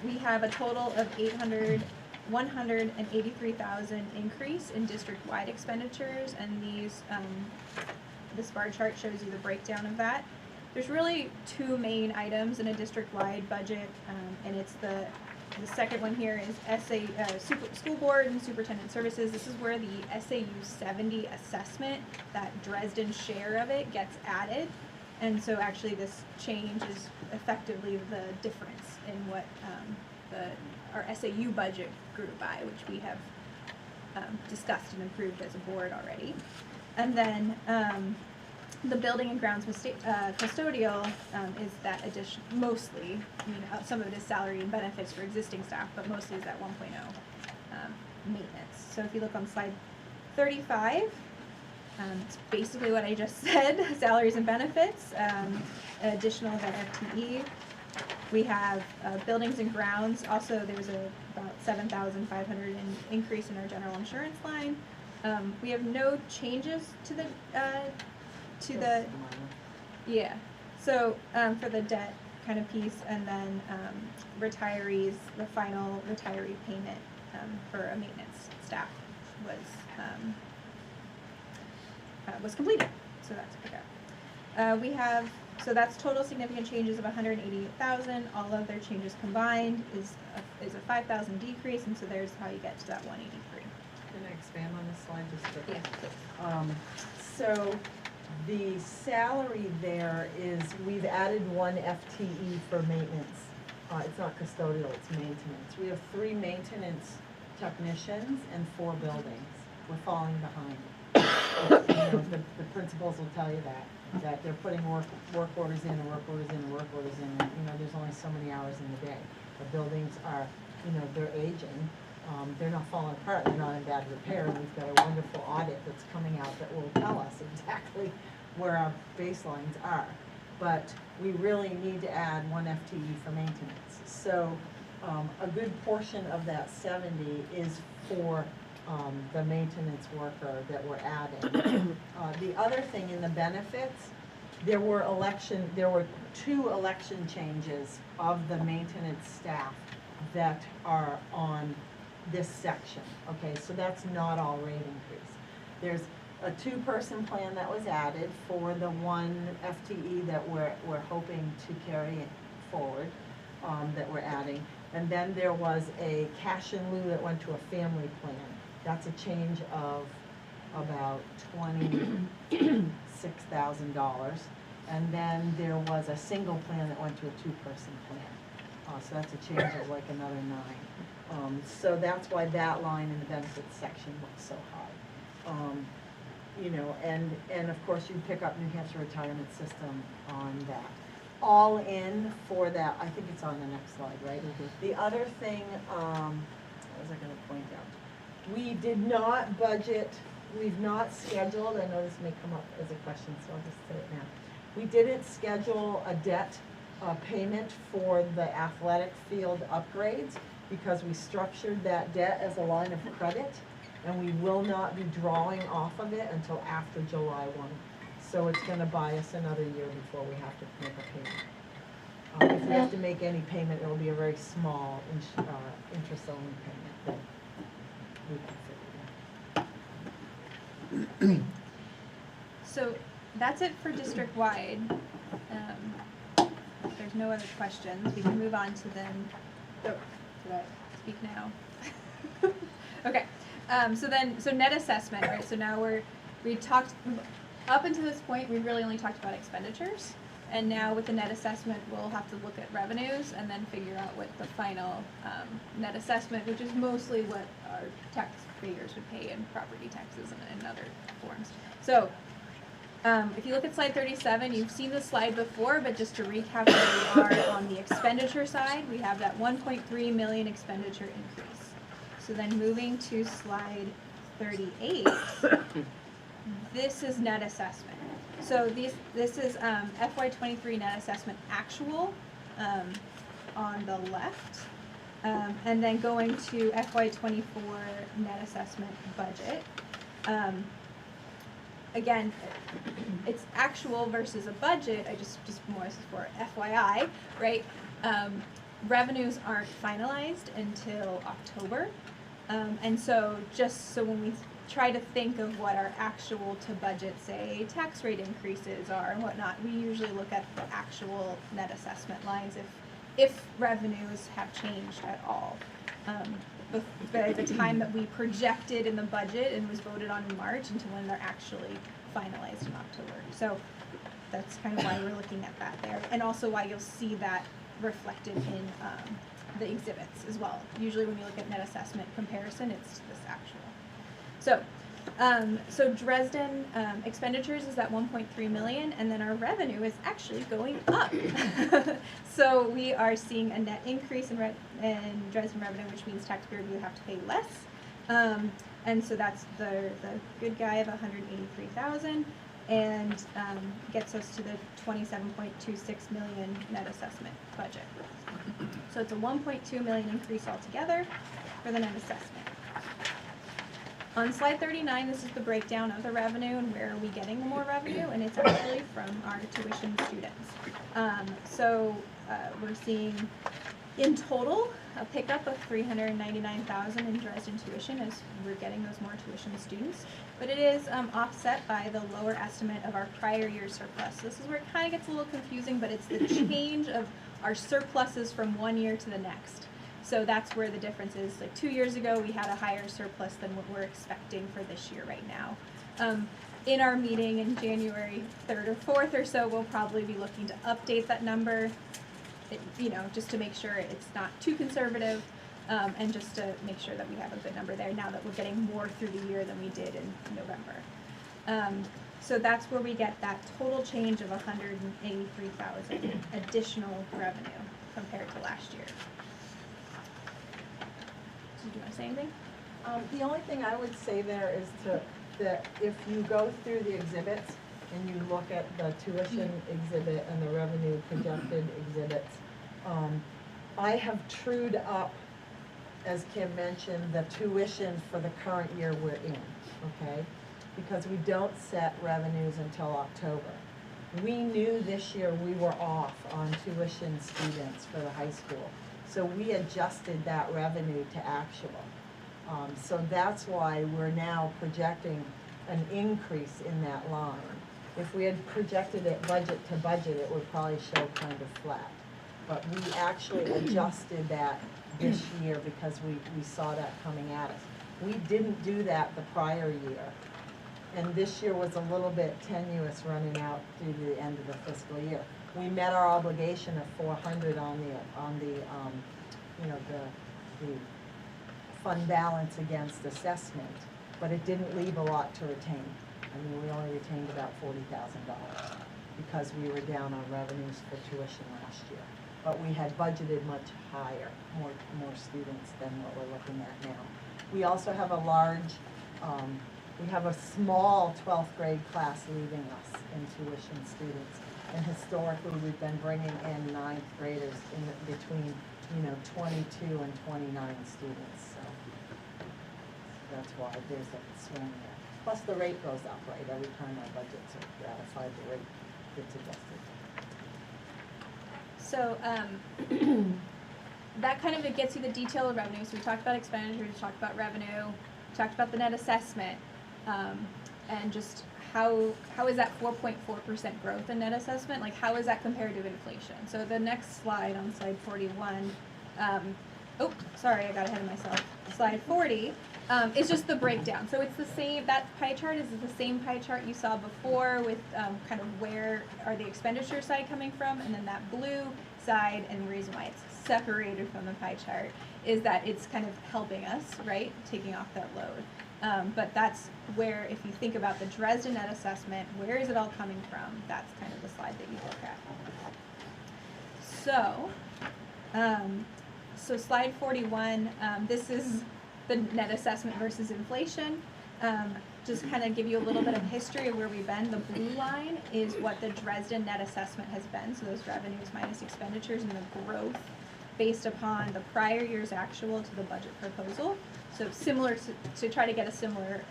We have a total of 183,000 increase in district-wide expenditures, and this bar chart shows you the breakdown of that. There's really two main items in a district-wide budget, and it's the second one here is school board and superintendent services. This is where the SAU 70 assessment, that Dresden share of it, gets added. And so actually this change is effectively the difference in what our SAU budget grew by, which we have discussed and approved as a board already. And then the building and grounds custodial is that addition, mostly, some of it is salary and benefits for existing staff, but mostly is that 1.0 maintenance. So if you look on slide 35, it's basically what I just said, salaries and benefits, additional of that FTE. We have buildings and grounds. Also, there's about 7,500 increase in our general insurance line. We have no changes to the So for the debt kind of piece, and then retirees, the final retiree payment for a maintenance staff was completed. So that's okay. So that's total significant changes of 188,000. All of their changes combined is a 5,000 decrease, and so there's how you get to that 183. Can I expand on this slide just quickly? Yeah. So the salary there is, we've added one FTE for maintenance. It's not custodial, it's maintenance. We have 3 maintenance technicians and 4 buildings. We're falling behind. The principals will tell you that they're putting work orders in and work orders in and work orders in, and there's only so many hours in the day. The buildings are, they're aging. They're not falling apart, they're not in bad repair, and we've got a wonderful audit that's coming out that will tell us exactly where our baselines are. But we really need to add 1 FTE for maintenance. So a good portion of that 70 is for the maintenance worker that we're adding. The other thing in the benefits, there were 2 election changes of the maintenance staff that are on this section. Okay, so that's not all rate increase. There's a 2-person plan that was added for the 1 FTE that we're hoping to carry forward, that we're adding. And then there was a cash in lieu that went to a family plan. That's a change of about $26,000. And then there was a single plan that went to a 2-person plan. So that's a change of like another 9. So that's why that line in the benefits section looks so high. And of course you pick up New Hampshire retirement system on that. all in for that, I think it's on the next slide, right? The other thing, what was I gonna point out? We did not budget, we've not scheduled, I know this may come up as a question, so I'll just say it now. We didn't schedule a debt payment for the athletic field upgrades because we structured that debt as a line of credit, and we will not be drawing off of it until after July 1. So it's gonna buy us another year before we have to make a payment. If we have to make any payment, it'll be a very small interest-only payment that we can figure out. So that's it for district-wide. If there's no other questions, we can move on to then, did I speak now? Okay, so net assessment, right? So now we talked, up until this point, we really only talked about expenditures. And now with the net assessment, we'll have to look at revenues and then figure out what the final net assessment, which is mostly what our taxpayers would pay in property taxes and other forms. So if you look at slide 37, you've seen this slide before, but just to recap where we are on the expenditure side, we have that 1.3 million expenditure increase. So then moving to slide 38, this is net assessment. So this is FY23 net assessment actual on the left, and then going to FY24 net assessment budget. Again, it's actual versus a budget. I just more for FYI, right? Revenues aren't finalized until October, and so just so when we try to think of what our actual to budget, say, tax rate increases are and whatnot, we usually look at the actual net assessment lines if revenues have changed at all. By the time that we projected in the budget and was voted on in March until when they're actually finalized in October. So that's kind of why we're looking at that there, and also why you'll see that reflected in the exhibits as well. Usually when you look at net assessment comparison, it's this actual. So Dresden expenditures is at 1.3 million, and then our revenue is actually going up. So we are seeing a net increase in Dresden revenue, which means taxpayers will have to pay less. And so that's the good guy of 183,000, and gets us to the 27.26 million net assessment budget. So it's a 1.2 million increase altogether for the net assessment. On slide 39, this is the breakdown of the revenue and where are we getting the more revenue, and it's actually from our tuition students. We're seeing in total a pickup of 399,000 in Dresden tuition as we're getting those more tuition students, but it is offset by the lower estimate of our prior year surplus. This is where it kind of gets a little confusing, but it's the change of our surpluses from one year to the next. So that's where the difference is. Like 2 years ago, we had a higher surplus than what we're expecting for this year right now. In our meeting in January 3rd or 4th or so, we'll probably be looking to update that number, just to make sure it's not too conservative, and just to make sure that we have a good number there now that we're getting more through the year than we did in November. So that's where we get that total change of 183,000 additional revenue compared to last year. Do you want to say anything? The only thing I would say there is that if you go through the exhibits and you look at the tuition exhibit and the revenue projected exhibits, I have trued up, as Kim mentioned, the tuition for the current year we're in, okay? Because we don't set revenues until October. We knew this year we were off on tuition students for the high school. So we adjusted that revenue to actual. So that's why we're now projecting an increase in that line. If we had projected it budget to budget, it would probably show kind of flat. But we actually adjusted that this year because we saw that coming at us. We didn't do that the prior year. And this year was a little bit tenuous running out through the end of the fiscal year. We met our obligation of 400 on the fund balance against assessment, but it didn't leave a lot to retain. I mean, we only retained about $40,000. because we were down on revenues for tuition last year. But we had budgeted much higher, more students than what we're looking at now. We also have a large, we have a small 12th grade class leaving us in tuition students. And historically, we've been bringing in 9th graders in between, 22 and 29 students, so that's why there's a swing there. Plus, the rate goes up, right? Every time our budgets are ratified, the rate gets adjusted. So that kind of gets you the detail of revenue. So we talked about expenditures, we talked about revenue, we talked about the net assessment, and just how is that 4.4% growth in net assessment? Like, how is that compared to inflation? So the next slide, on slide 41, oh, sorry, I got ahead of myself. Slide 40 is just the breakdown. So it's the same, that pie chart is the same pie chart you saw before with kind of where are the expenditure side coming from, and then that blue side, and the reason why it's separated from the pie chart is that it's kind of helping us, right, taking off that load. But that's where, if you think about the Dresden net assessment, where is it all coming from? That's kind of the slide that you look at. So slide 41, this is the net assessment versus inflation. Just kind of give you a little bit of history of where we've been. The blue line is what the Dresden net assessment has been, so those revenues minus expenditures and the growth based upon the prior year's actual to the budget proposal. So similar to try to get a similar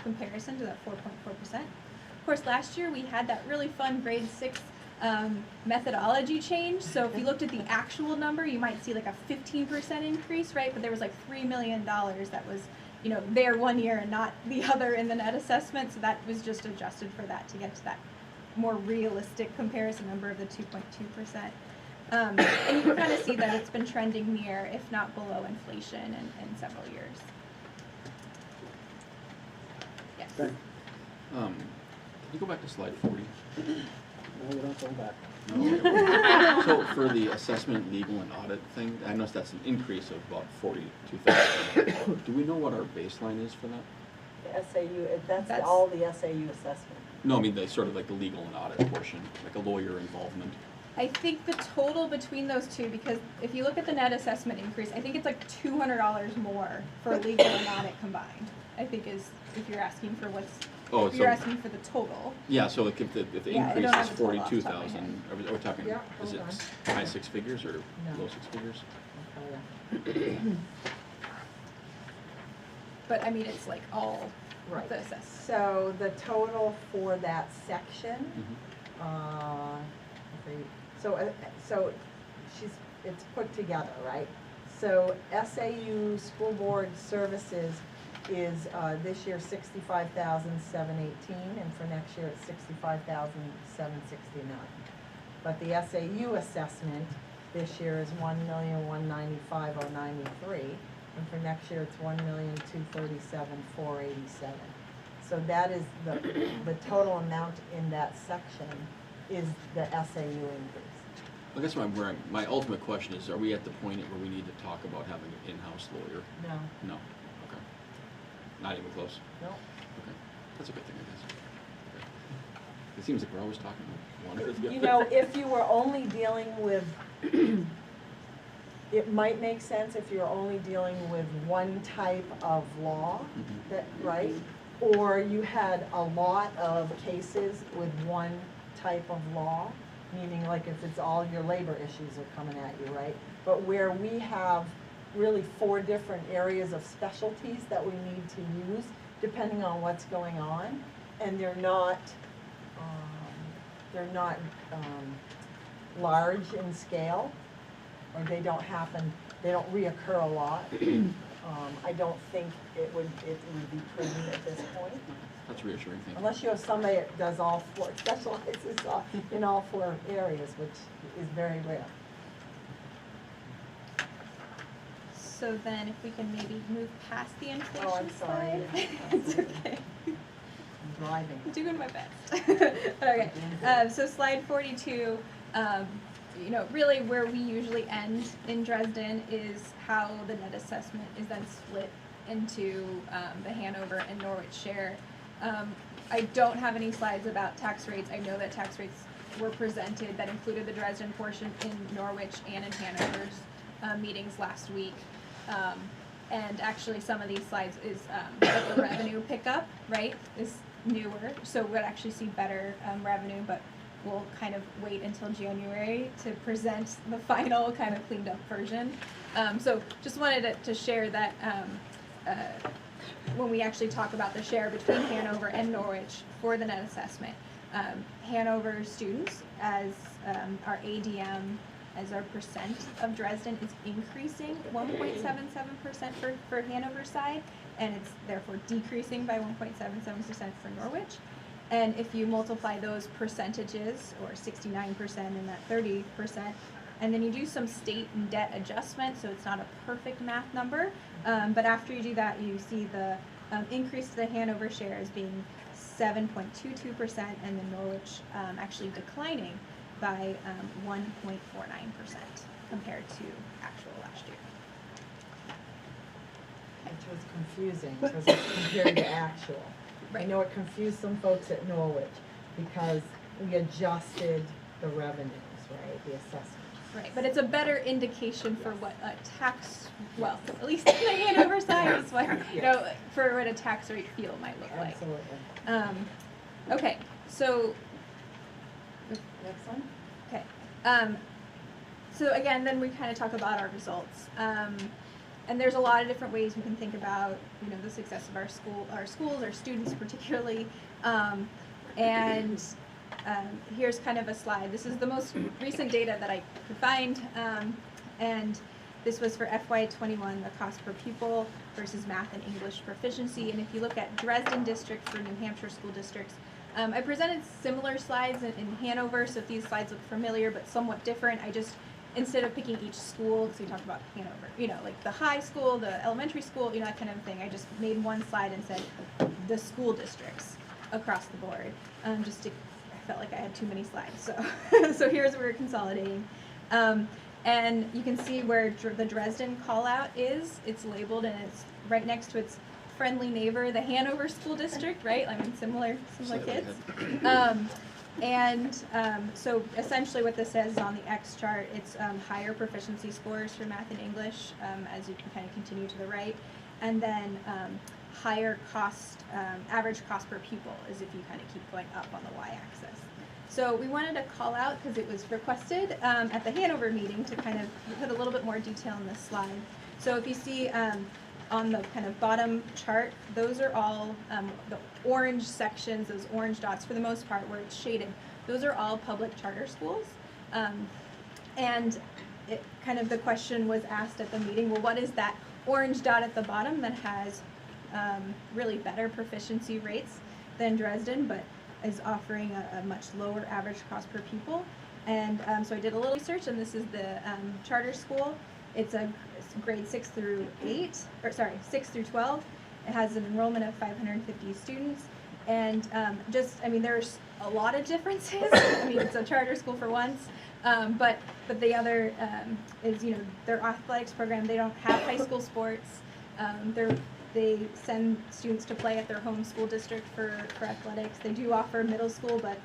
comparison to that 4.4%. Of course, last year we had that really fun grade 6 methodology change. So if you looked at the actual number, you might see like a 15% increase, right? But there was like $3 million that was, there one year and not the other in the net assessment. So that was just adjusted for that to get to that more realistic comparison number of the 2.2%. And you can kind of see that it's been trending near, if not below, inflation in several years. Yes. Can you go back to slide 40? No, we don't go back. No. So for the assessment, legal, and audit thing, I noticed that's an increase of about 42,000. Do we know what our baseline is for that? The SAU, that's all the SAU assessment. No, I mean the sort of like the legal and audit portion, like a lawyer involvement. I think the total between those two, because if you look at the net assessment increase, I think it's like $200 more for legal and audit combined. I think is, if you're asking for what's, if you're asking for the total. Yeah, so like if the Yeah, I increase don't is have the total off the top of my 42,000, are we talking, Yeah, is it hold high 6 figures or No. low 6 figures? But I mean, it's like all Right. the assessment. So the total for that section, Mhm. so it's put together, right? So SAU School Board Services is this year $65,718, and for next year it's $65,769. But the SAU assessment this year is $1,195,093, and for next year it's $1,237,487. So that is the total amount in that section is the SAU increase. I guess my ultimate question is, are we at the point where we need to talk about having an in-house lawyer? No, No, okay. Not even close? no. Okay, that's a good thing, I guess. Okay. It seems like we're always talking about one or the other. You know, if you were only dealing with, it might make sense if you're only dealing with one type of law, Mhm. that, right? Or you had a lot of cases with one type of law, meaning like if it's all your labor issues are coming at you, right? But where we have really 4 different areas of specialties that we need to use, depending on what's going on, and they're not large in scale, or they don't reoccur a lot. I don't think it would be prudent at this point. That's reassuring, thank you. Unless you have somebody that does all 4, specializes in all 4 areas, which is very rare. So then if we can maybe move past the inflation Oh, I'm sorry. slide. It's okay. I'm driving. I'm doing my best. Okay, so slide 42, really where we usually end in Dresden is how the net assessment is then split into the Hanover and Norwich share. I don't have any slides about tax rates. I know that tax rates were presented that included the Dresden portion in Norwich and in Hanover's meetings last week. And actually, some of these slides is like the revenue pickup, right, is newer, so we'll actually see better revenue, but we'll kind of wait until January to present the final kind of cleaned up version. So just wanted to share that when we actually talk about the share between Hanover and Norwich for the net assessment, Hanover students as our ADM as our percent of Dresden is increasing 1.77% for Hanover side, and it's therefore decreasing by 1.77% for Norwich. And if you multiply those percentages, or 69% and that 30%, and then you do some state and debt adjustment, so it's not a perfect math number, but after you do that, you see the increase to the Hanover share as being 7.22%, and the Norwich actually declining by 1.49% compared to actual last year. Which was confusing because it's compared to actual. I know it confused some folks at Norwich because we adjusted the revenues, right, the assessments. Right, but it's a better indication for what a tax, well, at least in the Hanover side is what, you know, for what a tax rate field might look like. Absolutely. Okay, so Next one? okay, so again, then we kind of talk about our results, and there's a lot of different ways we can think about, you know, the success of our schools, our students particularly, and here's kind of a slide. This is the most recent data that I could find, and this was for FY21, the cost per pupil versus math and English proficiency. And if you look at Dresden district for New Hampshire school districts, I presented similar slides in Hanover, so if these slides look familiar but somewhat different, I just, instead of picking each school, so we talked about Hanover, you know, like the high school, the elementary school, you know, that kind of thing, I just made one slide and said the school districts across the board, just to, I felt like I had too many slides, so so here's where we're consolidating. And you can see where the Dresden call out is. It's labeled and it's right next to its friendly neighbor, the Hanover School District, right? I mean, similar kids. So essentially what this says is on the X chart, it's higher proficiency scores for math and English as you can kind of continue to the right. And then higher cost, average cost per pupil is if you kind of keep going up on the y-axis. So we wanted to call out, because it was requested at the Hanover meeting, to kind of put a little bit more detail in this slide. So if you see on the kind of bottom chart, those are all the orange sections, those orange dots for the most part where it's shaded. Those are all public charter schools. And it kind of the question was asked at the meeting, well, what is that orange dot at the bottom that has really better proficiency rates than Dresden, but is offering a much lower average cost per pupil? And so I did a little research, and this is the charter school. It's a grade 6 through 12. It has an enrollment of 550 students. And I mean, there's a lot of differences. I mean, it's a charter school for once. But the other is, you know, their athletics program, they don't have high school sports. They send students to play at their home school district for athletics. They do offer middle school, but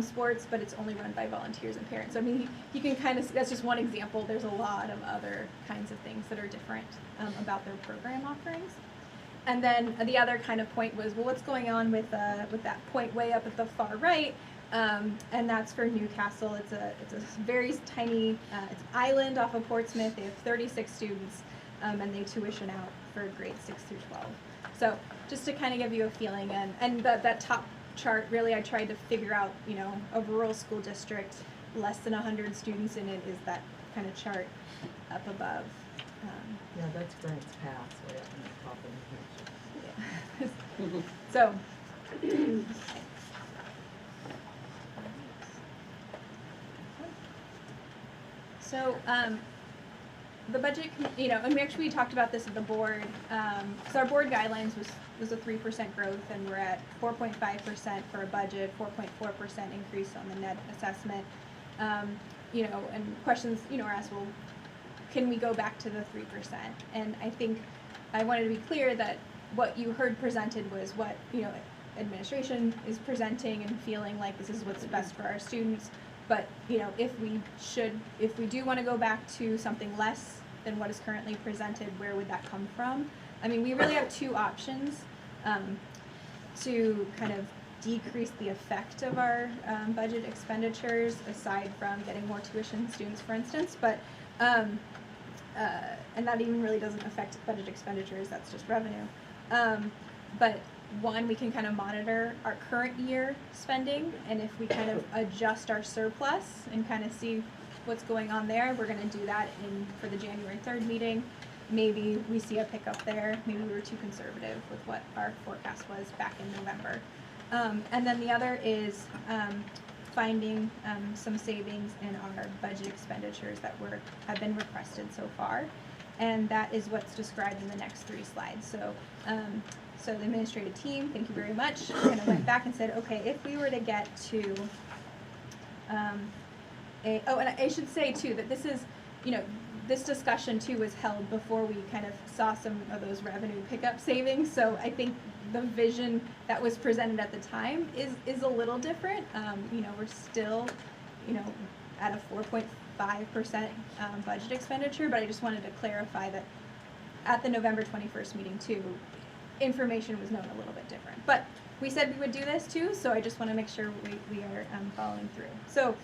sports, but it's only run by volunteers and parents. So I mean, you can kind of, that's just one example. There's a lot of other kinds of things that are different about their program offerings. And then the other kind of point was, well, what's going on with that point way up at the far right? And that's for Newcastle. It's a very tiny, it's island off of Portsmouth. They have 36 students, and they tuition out for grades 6 through 12. So just to kind of give you a feeling, and that top chart, really I tried to figure out, you know, a rural school district, less than 100 students in it is that kind of chart up above. Yeah, that's Grants Pass, way up in the top of New Hampshire. Yeah. So. So, the budget, you know, and we talked about this at the board, so our board guidelines was a 3% growth, and we're at 4.5% for a budget, 4.4% increase on the net assessment. You know, and questions, you know, are asked, well, can we go back to the 3%? And I think I wanted to be clear that what you heard presented was what, you know, administration is presenting and feeling like this is what's best for our students. But, you know, if we do want to go back to something less than what is currently presented, where would that come from? I mean, we really have two options to kind of decrease the effect of our budget expenditures, aside from getting more tuition students, for instance. But and that even really doesn't affect budget expenditures, that's just revenue. But one, we can kind of monitor our current year spending, and if we kind of adjust our surplus and kind of see what's going on there, we're going to do that for the January 3rd meeting. Maybe we see a pickup there. Maybe we were too conservative with what our forecast was back in November. And then the other is finding some savings in our budget expenditures that have been requested so far, and that is what's described in the next 3 slides. So, so the administrative team, thank you very much, kind of went back and said, okay, if we were to get to and I should say too that this is, you know, this discussion too was held before we kind of saw some of those revenue pickup savings. So I think the vision that was presented at the time is a little different. You know, we're still, you know, at a 4.5% budget expenditure, but I just wanted to clarify that at the November 21st meeting too, information was known a little bit different. But we said we would do this too, so I just want to make sure we are following through. So,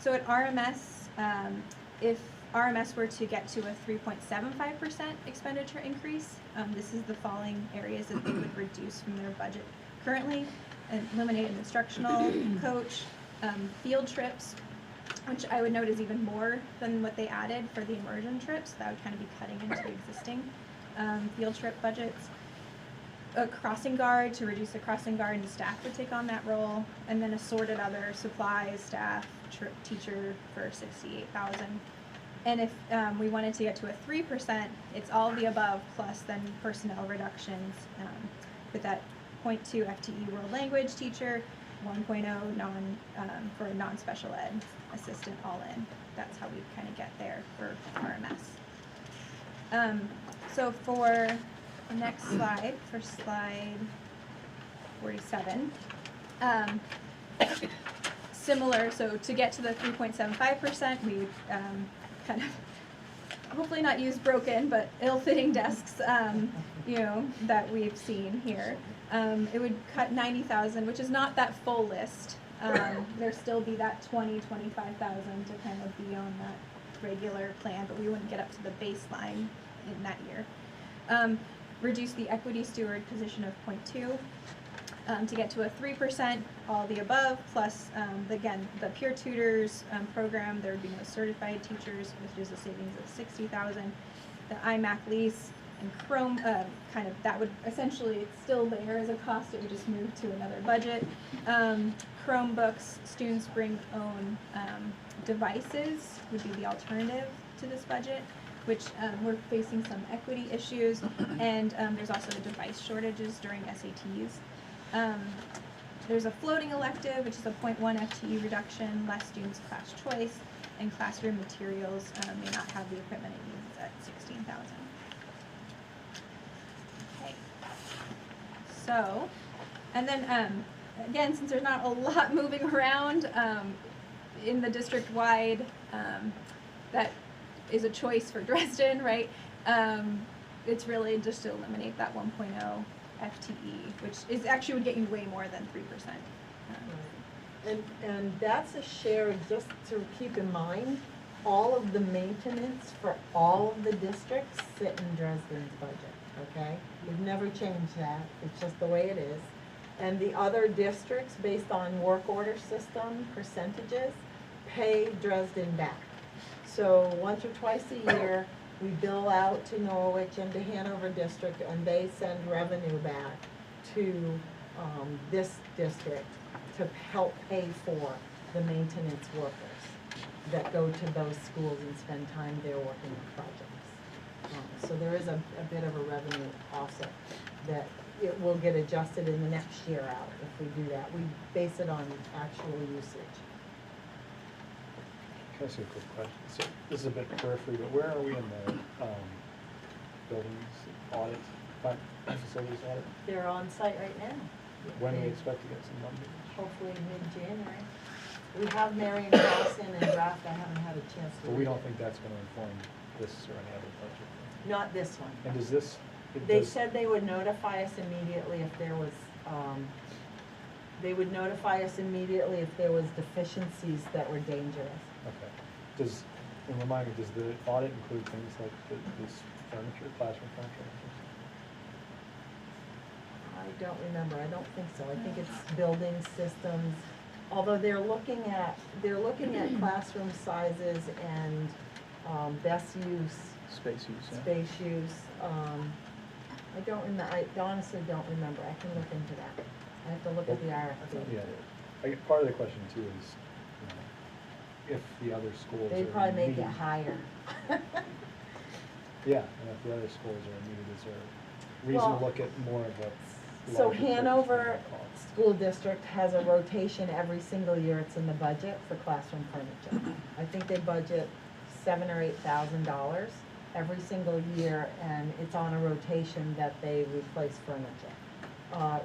so at RMS, if RMS were to get to a 3.75% expenditure increase, this is the following areas that they would reduce from their budget currently: eliminate an instructional coach, field trips, which I would note is even more than what they added for the immersion trips. That would kind of be cutting into the existing field trip budgets. A crossing guard, to reduce the crossing guard, and staff would take on that role, and then assorted other supplies, staff, teacher for $68,000. And if we wanted to get to a 3%, it's all of the above plus then personnel reductions with that 0.2 FTE world language teacher, 1.0 for a non-special ed assistant all in. That's how we kind of get there for RMS. So for the next slide, for slide 47, similar, so to get to the 3.75%, we would kind of hopefully not use broken, but ill-fitting desks, you know, that we've seen here. It would cut 90,000, which is not that full list. There'd still be that 25,000 to kind of be on that regular plan, but we wouldn't get up to the baseline in that year. Reduce the equity steward position of 0.2 to get to a 3%, all the above, plus again, the peer tutors program, there would be no certified teachers, which is a savings of 60,000. The iMac lease and Chrome, kind of, that would essentially, it's still there as a cost, it would just move to another budget. Chromebooks, students bring own devices would be the alternative to this budget, which we're facing some equity issues, and there's also device shortages during SATs. There's a floating elective, which is a 0.1 FTE reduction, less students class choice, and classroom materials may not have the equipment it needs at 16,000. Okay. So, and then again, since there's not a lot moving around in the district-wide, that is a choice for Dresden, right? It's really just to eliminate that 1.0 FTE, which is actually would get you way more than 3%. And that's a share, just to keep in mind, all of the maintenance for all of the districts sit in Dresden's budget, okay? We've never changed that, it's just the way it is. And the other districts, based on work order system percentages, pay Dresden back. So once or twice a year, we bill out to Norwich and to Hanover District, and they send revenue back to this district to help pay for the maintenance workers that go to those schools and spend time there working on projects. So there is a bit of a revenue offset that it will get adjusted in the next year out if we do that. We base it on actual usage. Can I ask you a quick question? So this is a bit periphery, but where are we in the buildings audit, facilities audit? They're on site right now. When do we expect to get some numbers? Hopefully mid-January. We have Marion Cross in and draft, I haven't had a chance to But we read don't it. think that's gonna inform this or any other budget. Not this one. And does this? it They does- said they would notify us immediately if there was, deficiencies that were dangerous. Okay. Does, and remind me, does the audit include things like this furniture, classroom furniture? I don't remember, I don't think so, I think it's building systems, although they're looking at classroom sizes and, best use, Space use, yeah. space use, I don't I honestly don't remember, I can look into that. I have to look at the RFP. Yeah, part of the question too is, you know, if the other schools are. They'd probably make it meeting- higher. Yeah, and if the other schools are needed, is there reason Well, to look at more of a So larger focus on Hanover the cost? School District has a rotation every single year, it's in the budget for classroom furniture. I think they budget $7,000 or $8,000 every single year, and it's on a rotation that they replace furniture.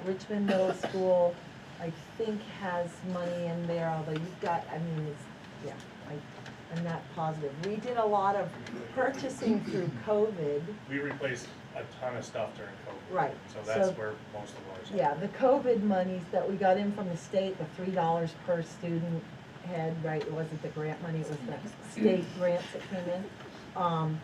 Richmond Middle School, I think, has money in there, although you've got, I mean, it's, yeah, I'm not positive. We did a lot of purchasing through COVID. We replaced a ton of stuff during COVID. Right. So that's So- where most of ours are. Yeah, the COVID monies that we got in from the state, the $3 per student head, right, it wasn't the grant money, it was the state grants that came in.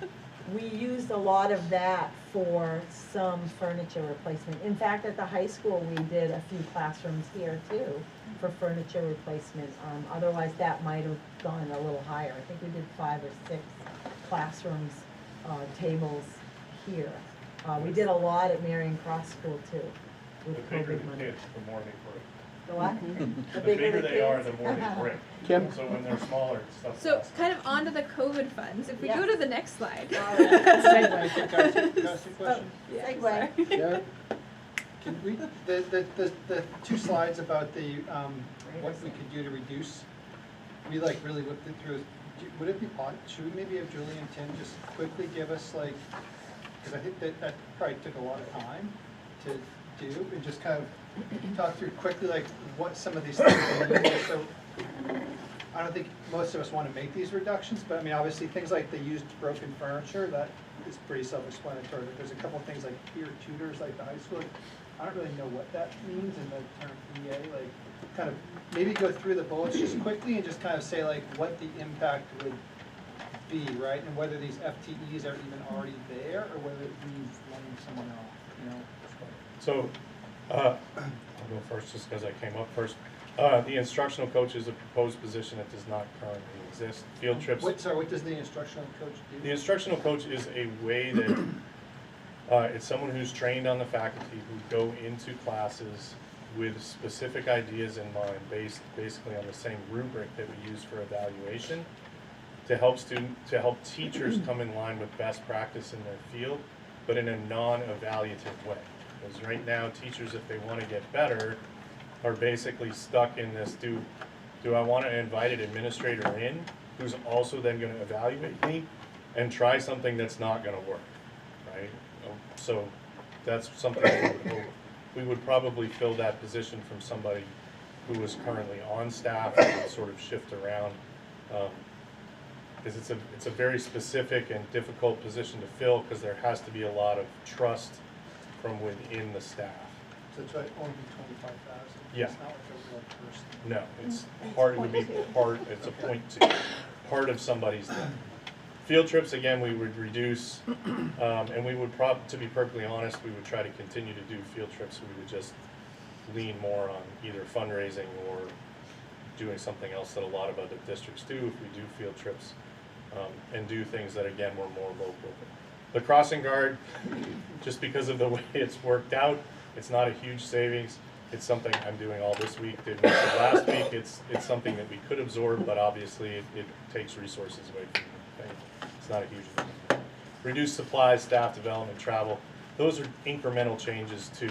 We used a lot of that for some furniture replacement. In fact, at the high school, we did a few classrooms here too for furniture replacement. Otherwise, that might have gone a little higher. I think we did 5 or 6 classrooms, tables here. We did a lot at Marion Cross School too, with The bigger COVID the money. kids, the more they break. The what? The bigger they are, the kids? more they break. Kim? So when they're smaller, stuff. So kind of onto the COVID funds, if we go to the next slide. Can I ask a question? Yeah, Segue. sorry. Yeah, Can we, the two slides about the, what we could do to reduce, we like really looked it through. Would it be, should we maybe have Julie and Tim just quickly give us like, because I think that probably took a lot of time to do, and just kind of talk through quickly like what some of these things are. So I don't think most of us want to make these reductions, but I mean, obviously, things like the used broken furniture, that is pretty self-explanatory, but there's a couple of things like peer tutors, like the high school, I don't really know what that means in the term EA, like, kind of, maybe go through the bullets just quickly and just kind of say like what the impact would be, right? And whether these FTEs are even already there, or whether it means laying someone off, you know? So, I'll go first just because I came up first. The instructional coach is a proposed position that does not currently exist. Field trips. What does the instructional coach do? The instructional coach is a way that, it's someone who's trained on the faculty who go into classes with specific ideas in mind, based basically on the same rubric that we use for evaluation, to help teachers come in line with best practice in their field, but in a non-evaluative way. Because right now, teachers, if they want to get better, are basically stuck in this, do I want to invite an administrator in who's also then going to evaluate me and try something that's not going to work, right? So that's something we would probably fill that position from somebody who is currently on staff and sort of shift around. Because it's a very specific and difficult position to fill, because there has to be a lot of trust from within the staff. So it's like only 25,000? Yeah. It's not like a real person. No, it's part, it would be part, it's a point to, part of somebody's day. Field trips, again, we would reduce, and we would to be perfectly honest, we would try to continue to do field trips. We would just lean more on either fundraising or doing something else that a lot of other districts do if we do field trips, and do things that, again, were more local. The crossing guard, just because of the way it's worked out, it's not a huge savings. It's something I'm doing all this week, did most of last week. It's something that we could absorb, but obviously it takes resources away from the thing. It's not a huge thing. Reduce supplies, staff development, travel. Those are incremental changes to,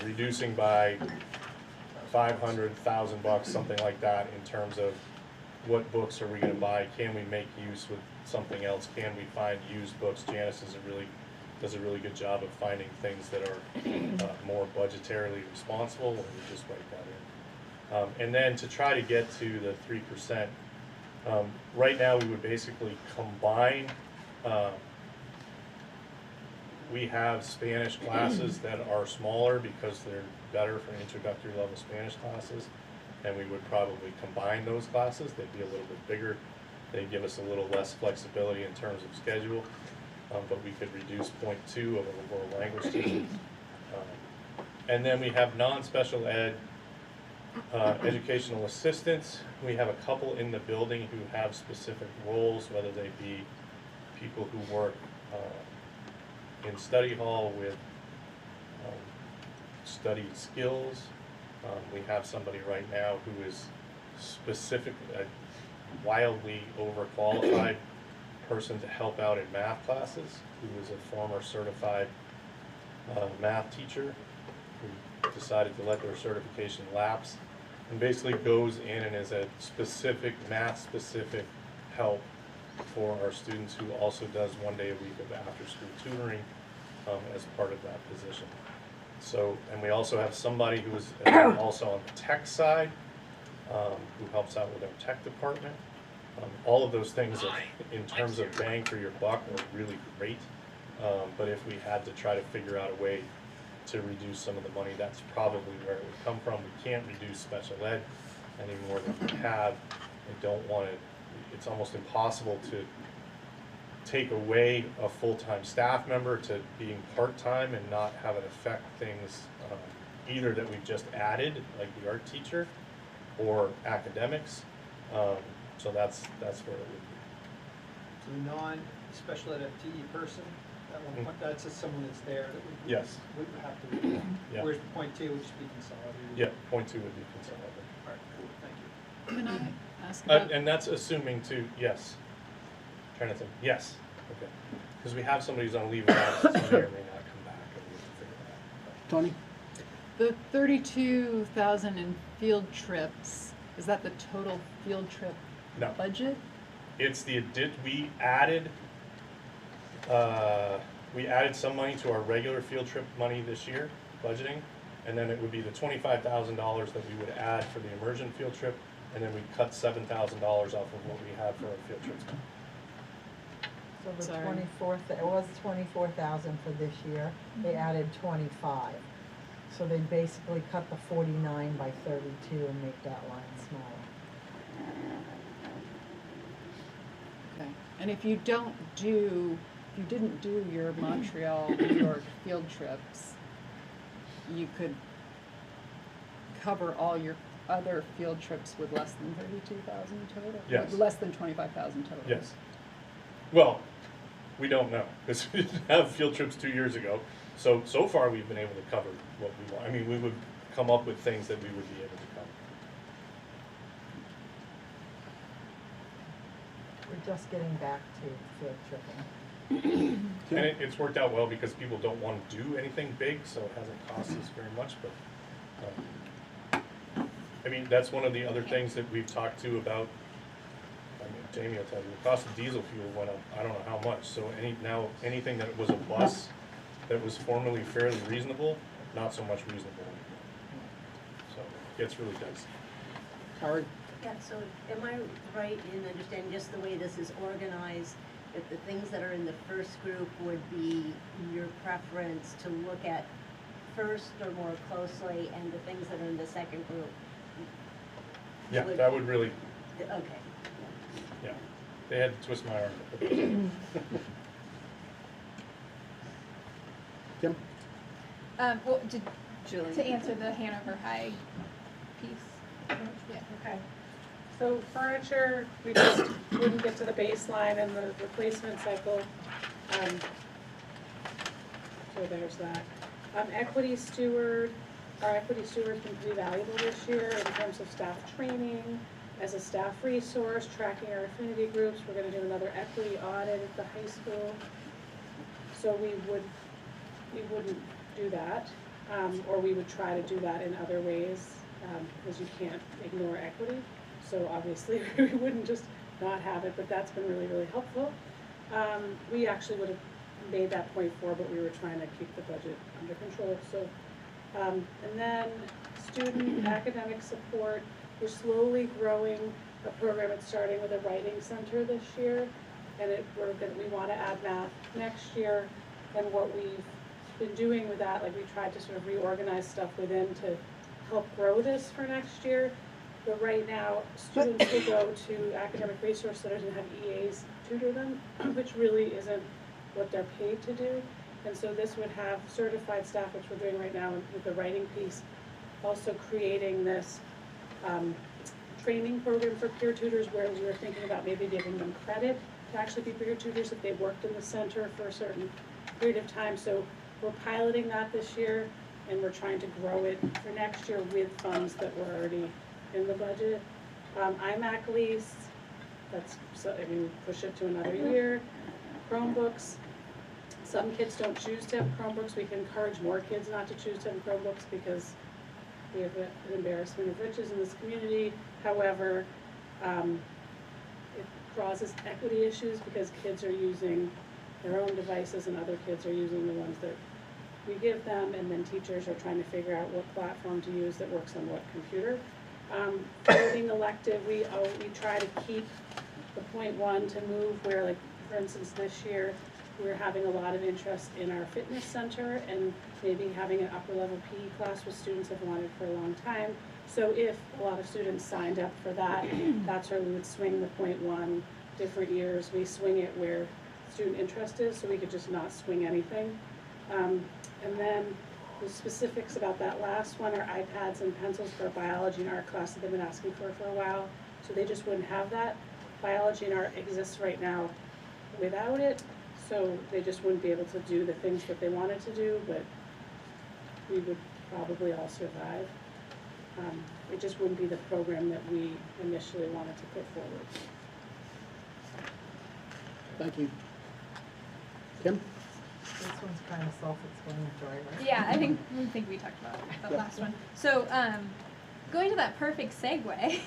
reducing by $500, $1,000, something like that, in terms of what books are we going to buy? Can we make use with something else? Can we find used books? Janice does a really good job of finding things that are more budgetarily responsible, and we just write that And then to try to get to the 3%, right now we would basically combine, we have Spanish classes that are smaller because they're better for introductory level Spanish classes, and we would probably combine those classes. They'd be a little bit bigger. They'd give us a little less flexibility in terms of schedule, but we could reduce 0.2 of a world language teacher. And then we have non-special ed educational assistants. We have a couple in the building who have specific roles, whether they be people who work in study hall with study skills. We have somebody right now who is specifically a wildly overqualified person to help out in math classes, who is a former certified math teacher who decided to let their certification lapse, and basically goes in and is a specific math-specific help for our students, who also does 1 day a week of after-school tutoring as part of that position. So, and we also have somebody who is also on the tech side, who helps out with our tech department. All of those things, are, in terms of bang for your buck, are really great. But if we had to try to figure out a way to reduce some of the money, that's probably where it would come from. We can't reduce special ed any more than we have. I don't want to, it's almost impossible to take away a full-time staff member to being part-time and not have it affect things either that we've just added, like the art teacher, or academics. So that's where it would be. So the non-special ed FTE person, at one point, that's just someone that's there that would. Yes. Would have to, Yeah. whereas point two would just be consolidated. Yeah, 0.2 would be consolidated. All right, cool, thank you. Can I ask about? And that's assuming too, yes. Trying to think, yes, okay. Because we have somebody who's on leave of absence, who may or may not come back, and we have to figure that out. Tony? The 32,000 in field trips, is that the total field trip No. budget? It's the, we added some money to our regular field trip money this year, budgeting, and then it would be the $25,000 that we would add for the immersion field trip, and then we cut $7,000 off of what we had for our field trips. So the Sorry. 24th, it was 24,000 for this year, they added 25. So they basically cut the 49 by 32 and make that line smaller. Okay, and if you didn't do your Montreal, New York field trips, you could cover all your other field trips with less than 32,000 total? Yes. Less than 25,000 total? Yes. Well, we don't know, because we didn't have field trips 2 years ago. So far we've been able to cover what we want. I mean, we would come up with things that we would be able to cover. We're just getting back to field tripping. And it's worked out well because people don't want to do anything big, so it hasn't cost us very much, but, I mean, that's one of the other things that we've talked to about. I mean, Jamie will tell you, the cost of diesel fuel went up, I don't know how much, so anything that was a bus that was formerly fairly reasonable, not so much reasonable anymore. So it gets really dicey. Howard? Yeah, so am I right in understanding just the way this is organized, that the things that are in the first group would be your preference to look at first or more closely, and the things that are in the second group? Yeah, that would really, Okay. yeah. They had to twist my arm to put those in. Kim? Well, to answer the Hanover High piece. Yeah, okay. So furniture, we just wouldn't get to the baseline and the replacement cycle. So there's that. Equity steward, our equity steward's been pretty valuable this year in terms of staff training, as a staff resource, tracking our affinity groups. We're gonna do another equity audit at the high school. So we wouldn't do that, or we would try to do that in other ways, because you can't ignore equity. So obviously, we wouldn't just not have it, but that's been really, really helpful. We actually would have made that 0.4, but we were trying to keep the budget under control. So And then student academic support, we're slowly growing a program. It's starting with a writing center this year, and we want to add math next year. And what we've been doing with that, like we tried to sort of reorganize stuff within to help grow this for next year. But right now, students will go to academic resource centers and have EAs tutor them, which really isn't what they're paid to do. And so this would have certified staff, which we're doing right now with the writing piece, also creating this training program for peer tutors where we were thinking about maybe giving them credit to actually be peer tutors if they worked in the center for a certain period of time. So we're piloting that this year, and we're trying to grow it for next year with funds that were already in the budget. iMac lease, push it to another year. Chromebooks, some kids don't choose to have Chromebooks. We can encourage more kids not to choose to have Chromebooks because we have an embarrassment of riches in this community. However, it causes equity issues because kids are using their own devices and other kids are using the ones that we give them, and then teachers are trying to figure out what platform to use that works on what computer. Voting elective, we try to keep the .1 to move where, like, for instance, this year, we're having a lot of interest in our fitness center and maybe having an upper level PE class what students have wanted for a long time. So if a lot of students signed up for that, that's where we would swing the .1. Different years, we swing it where student interest is, so we could just not swing anything. And then the specifics about that last one are iPads and pencils for a biology and art class that they've been asking for a while. So they just wouldn't have that. Biology and art exists right now without it, so they just wouldn't be able to do the things that they wanted to do, but we would probably all survive. It just wouldn't be the program that we initially wanted to put forward. Thank you. Kim? This one's kind of self-explanatory, right? Yeah, I think we talked about that last one. So, going to that perfect segue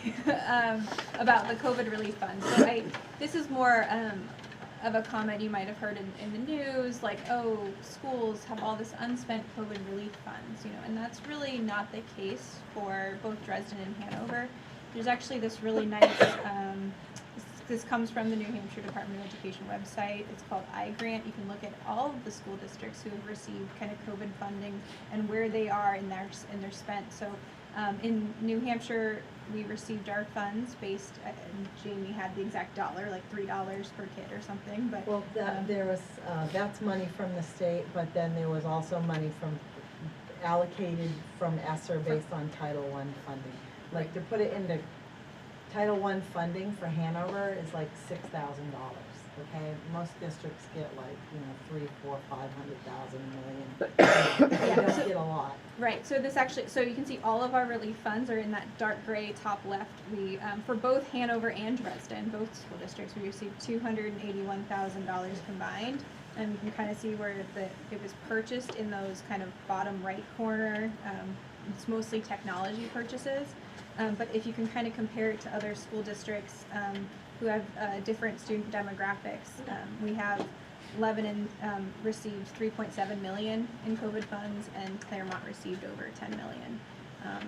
about the COVID relief fund. So this is more of a comment you might have heard in the news, like, oh, schools have all this unspent COVID relief funds, and that's really not the case for both Dresden and Hanover. There's actually this really nice, this comes from the New Hampshire Department of Education website. It's called iGrant. You can look at all of the school districts who have received kind of COVID funding and where they are in their spent. So in New Hampshire, we received our funds based, and Jamie had the exact dollar, like $3 per kid or something. But well, there was that's money from the state, but then there was also money from allocated from ESSER based on Title I funding. Like to put it into Title I funding for Hanover is like $6,000. Okay, most districts get like 300, 400, 500,000, $1 million. They don't get a lot. Right. So this actually, so you can see all of our relief funds are in that dark gray top left. We for both Hanover and Dresden, both school districts, we received $281,000 combined, and you can kind of see where it was purchased in those kind of bottom right corner. It's mostly technology purchases, but if you can kind of compare it to other school districts who have different student demographics, we have Lebanon received $3.7 million in COVID funds, and Claremont received over $10 million.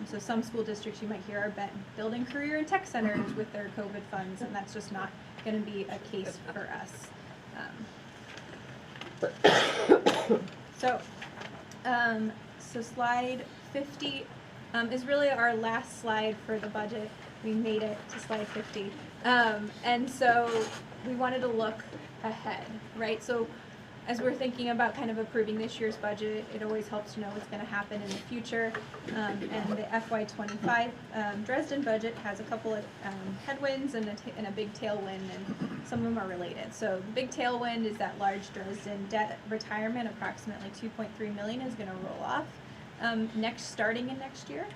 So some school districts you might hear are building career and tech centers with their COVID funds, and that's just not going to be a case for us. So slide 50 is really our last slide for the budget. We made it to slide 50. And so we wanted to look ahead, right? So as we're thinking about kind of approving this year's budget, it always helps to know what's going to happen in the future. And the FY25 Dresden budget has a couple of headwinds and a big tailwind, and some of them are related. So the big tailwind is that large Dresden debt retirement, approximately $2.3 million, is going to roll off starting in next year.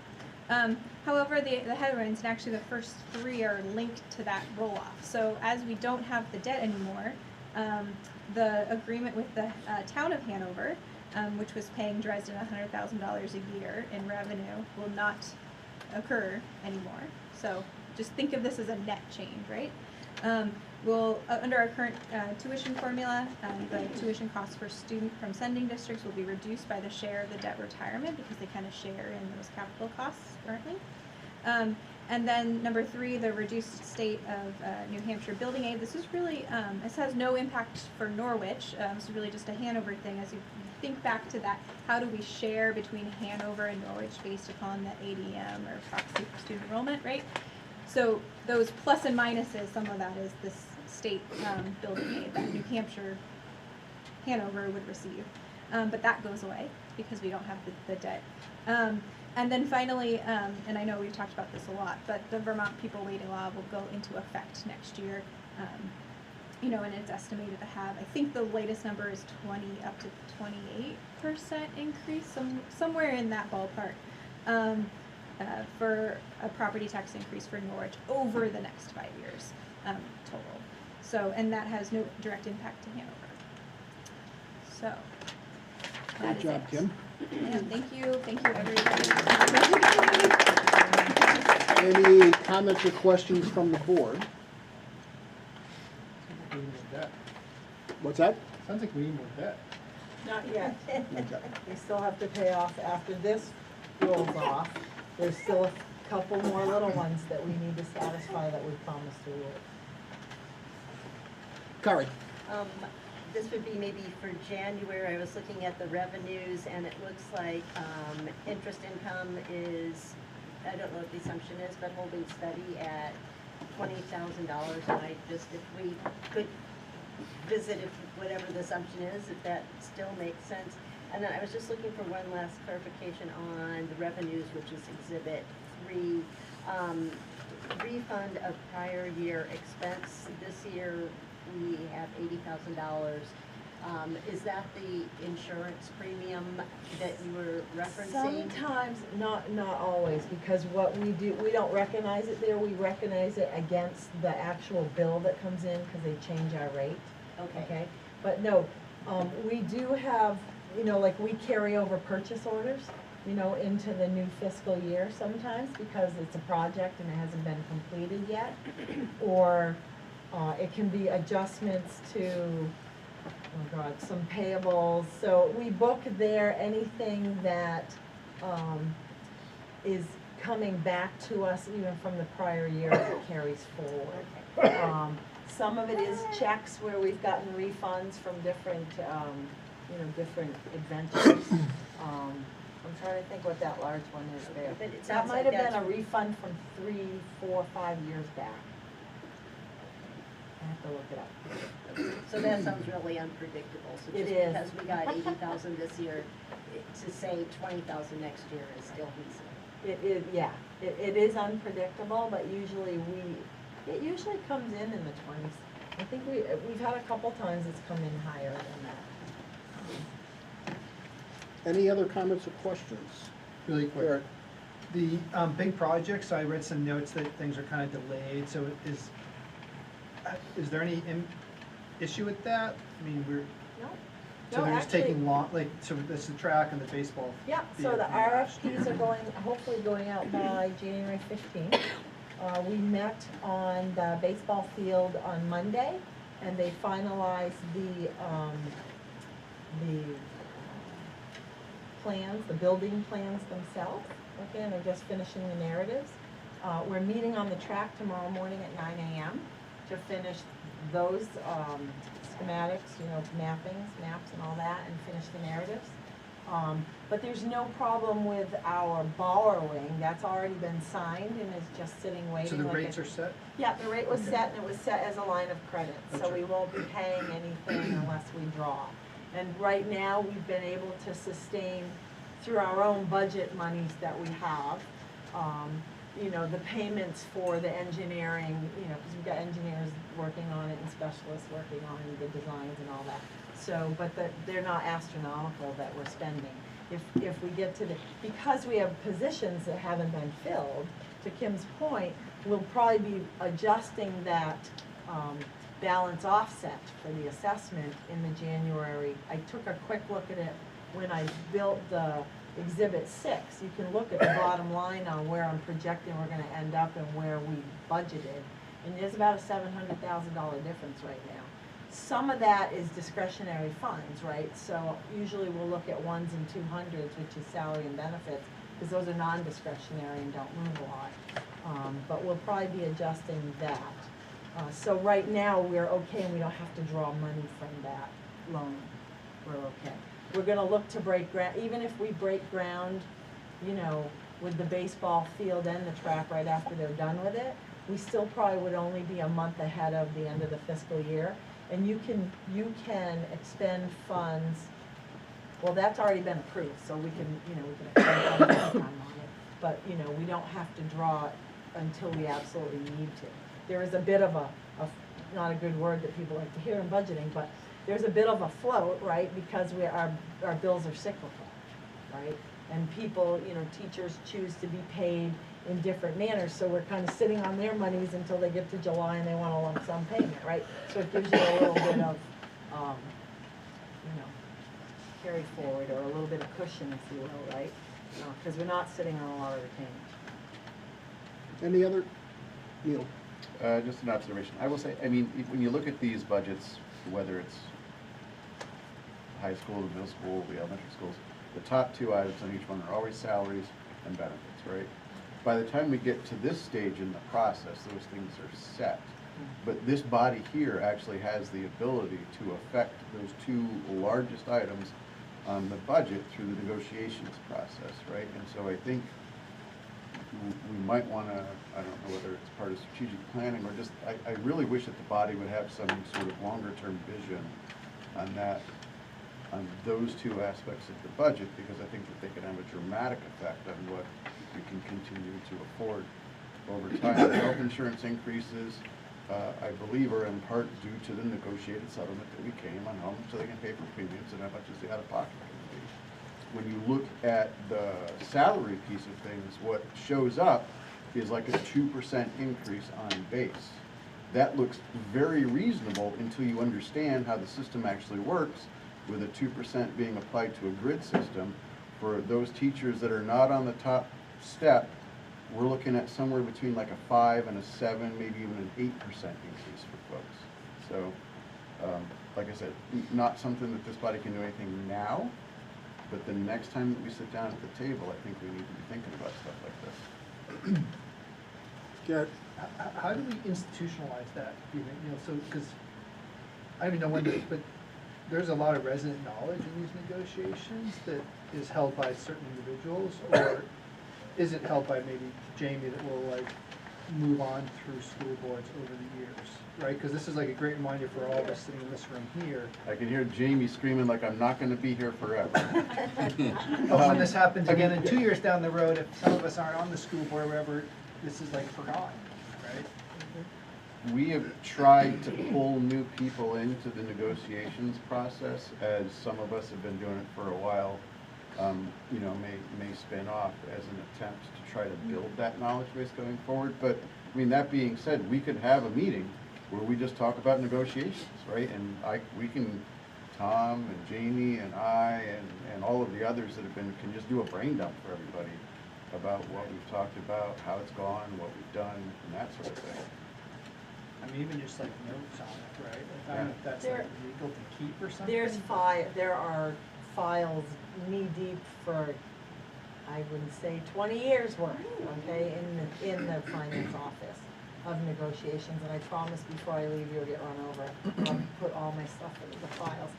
However, the headwinds, and actually the first three, are linked to that roll-off. So as we don't have the debt anymore, the agreement with the town of Hanover, which was paying Dresden $100,000 a year in revenue, will not occur anymore. So just think of this as a net change, right? Will, under our current tuition formula, the tuition costs for student from sending districts will be reduced by the share of the debt retirement because they kind of share in those capital costs currently. And then number 3, the reduced state of New Hampshire building aid. This is really, this has no impact for Norwich. It's really just a Hanover thing. As you think back to that, how do we share between Hanover and Norwich based upon the ADM or proxy for student enrollment, right? So those plus and minuses, some of that is this state building aid that New Hampshire, Hanover would receive. But that goes away because we don't have the debt. And then finally, and I know we've talked about this a lot, but the Vermont People Waiting Law will go into effect next year. You know, and it's estimated to have, I think the latest number is 20 up to 28% increase, somewhere in that ballpark, for a property tax increase for Norwich over the next 5 years total. So, and that has no direct impact to Hanover. So, that Great is job, it. Kim. Yeah, thank you everybody. Any comments or questions from the board? We need more debt. What's that? Sounds like we need more debt. Not yet. Okay. We still have to pay off after this rolls off. There's still a couple more little ones that we need to satisfy that we promised we would. Kari? This would be maybe for January. I was looking at the revenues, and it looks like interest income is, I don't know what the assumption is, but holding steady at $20,000. And I just, if we could visit if whatever the assumption is, if that still makes sense. And then I was just looking for one last clarification on the revenues, which is Exhibit 3. Refund of prior year expense. This year we have $80,000. Is that the insurance premium that you were referencing? Sometimes, not always, because what we do, we don't recognize it there, we recognize it against the actual bill that comes in, because they change our rate. Okay. But no, we do have, you know, like we carry over purchase orders, you know, into the new fiscal year sometimes, because it's a project and it hasn't been completed yet. Or it can be adjustments to, oh God, some payables. So we book there anything that is coming back to us even from the prior year that carries forward. Some of it is checks where we've gotten refunds from different, you know, different adventures. I'm trying to think what that large one is there. But it That sounds might like have been that's- a refund from 3, 4, 5 years back. I have to look it up. So that sounds really unpredictable. So It just is. because we got 80,000 this year, to say 20,000 next year is still reasonable. It is, yeah, it is unpredictable, but usually it usually comes in the 20s. I think we've had a couple times it's come in higher than that. Any other comments or questions? Really quick. Eric? The big projects, I read some notes that things are kind of delayed, so is there any issue with that? I mean, No. so No, they're just actually- taking long, like, so that's the track and the baseball. Yeah, so the RFPs are hopefully going out by January 15th. We met on the baseball field on Monday, and they finalized the plans, the building plans themselves, okay, and they're just finishing the narratives. We're meeting on the track tomorrow morning at 9 a.m. to finish those schematics, you know, maps and all that, and finish the narratives. But there's no problem with our borrowing. That's already been signed and is just sitting waiting. So the like rates a- are set? Yeah, the rate was Okay. set, and it was set as a line of credit, so Gotcha. we won't be paying anything unless we draw. And right now, we've been able to sustain through our own budget monies that we have, you know, the payments for the engineering, you know, because we've got engineers working on it and specialists working on the designs and all that. So, but they're not astronomical that we're spending. If we get to because we have positions that haven't been filled, to Kim's point, we'll probably be adjusting that balance offset for the assessment in the January. I took a quick look at it when I built the Exhibit 6. You can look at the bottom line on where I'm projecting we're gonna end up and where we budgeted. and there's about a $700,000 difference right now. Some of that is discretionary funds, right? So usually we'll look at ones and 200s, which is salary and benefits, because those are non-discretionary and don't move a lot. But we'll probably be adjusting that. So right now, we're okay and we don't have to draw money from that loan. We're okay. We're gonna look to break ground, even if we break ground, you know, with the baseball field and the track right after they're done with it, we still probably would only be a month ahead of the end of the fiscal year. And you can expend funds, well, that's already been approved, so we can, you know, we can expend funds anytime on it. But, you know, we don't have to draw it until we absolutely need to. There is a bit of a not a good word that people like to hear in budgeting, but there's a bit of a float, right? Because our bills are cyclical, right? And people, you know, teachers choose to be paid in different manners, so we're kind of sitting on their monies until they get to July and they want a lump sum payment, right? So it gives you a little bit of, you know, carry forward or a little bit of cushion, if you will, right? Because we're not sitting on a lot of retainage. Any other, Neil? Just an observation. I will say, I mean, when you look at these budgets, whether it's high school, the middle school, the elementary schools, the top two items on each one are always salaries and benefits, right? By the time we get to this stage in the process, those things are set. But this body here actually has the ability to affect those two largest items on the budget through the negotiations process, right? And so I think we might want to, I don't know whether it's part of strategic planning or just, I really wish that the body would have some sort of longer term vision on that, on those two aspects of the budget, because I think that they can have a dramatic effect on what we can continue to afford over time. The health insurance increases, I believe, are in part due to the negotiated settlement that we came on how much they can pay for premiums and how much is the out-of-pocket going to be. When you look at the salary piece of things, what shows up is like a 2% increase on base. That looks very reasonable until you understand how the system actually works, with a 2% being applied to a grid system. For those teachers that are not on the top step, we're looking at somewhere between like a 5 and a 7, maybe even an 8% increase for folks. So, like I said, not something that this body can do anything now, but the next time that we sit down at the table, I think we need to be thinking about stuff like this. Garrett? How do we institutionalize that, do you think, you know, so, because, I don't even know when, but there's a lot of resident knowledge in these negotiations that is held by certain individuals, or is it held by maybe Jamie that will like move on through school boards over the years, right? Because this is like a great reminder for all of us sitting in this room here. I can hear Jamie screaming like I'm not going to be here forever. But when this happens again in 2 years down the road, if some of us aren't on the school board or whatever, this is like forgotten, right? We have tried to pull new people into the negotiations process, as some of us have been doing it for a while. You know, may spin off as an attempt to try to build that knowledge base going forward. But I mean, that being said, we could have a meeting where we just talk about negotiations, right? And Tom and Jamie and I and all of the others that have been, can just do a brain dump for everybody about what we've talked about, how it's gone, what we've done, and that sort of thing. I mean, even just like notes on it, right? Like, I don't know if that's like legal to keep or something. There are files knee deep for, I wouldn't say 20 years worth, okay, in the finance office of negotiations, and I promise before I leave you'll get run over. I'll put all my stuff into the files.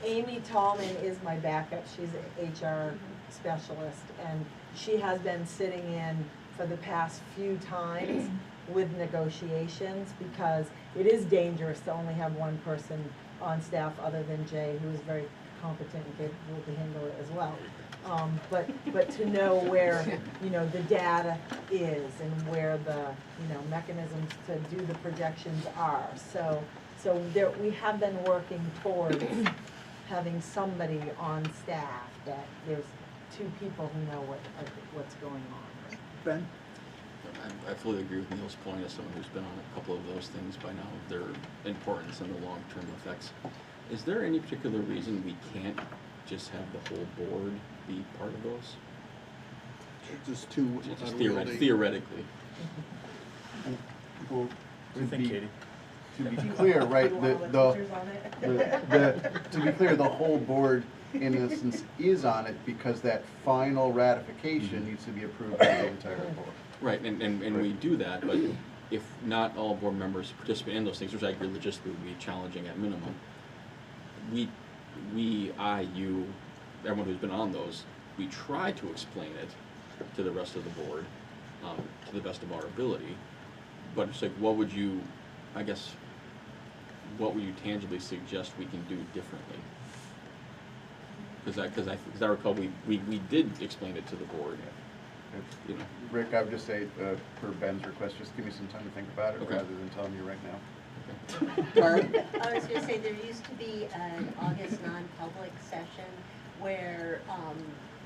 Amy Tallman is my backup. She's an HR specialist, and she has been sitting in for the past few times with negotiations, because it is dangerous to only have one person on staff other than Jay, who is very competent and capable to handle it as well. But to know where, you know, the data is and where the, you know, mechanisms to do the projections are. So there, we have been working towards having somebody on staff that there's two people who know what's going on. Ben? I fully agree with Neil's point as someone who's been on a couple of those things by now, their importance and the long-term effects. Is there any particular reason we can't just have the whole board be part of those? Just too Just theoretically. Well, would think, be, Katie? to be clear, right, to be clear, the whole board in essence is on it because that final ratification needs to be approved by the entire board. Right, and we do that, but if not all board members participate in those things, which I agree logistically would be challenging at minimum, I, you, everyone who's been on those, we try to explain it to the rest of the board, to the best of our ability, but it's like, what would you tangibly suggest we can do differently? Because I recall we did explain it to the board. You know. Rick, I would just say, per Ben's request, just give me some time to think about it Okay. rather than telling you right now. I was gonna say, there used to be an August non-public session where,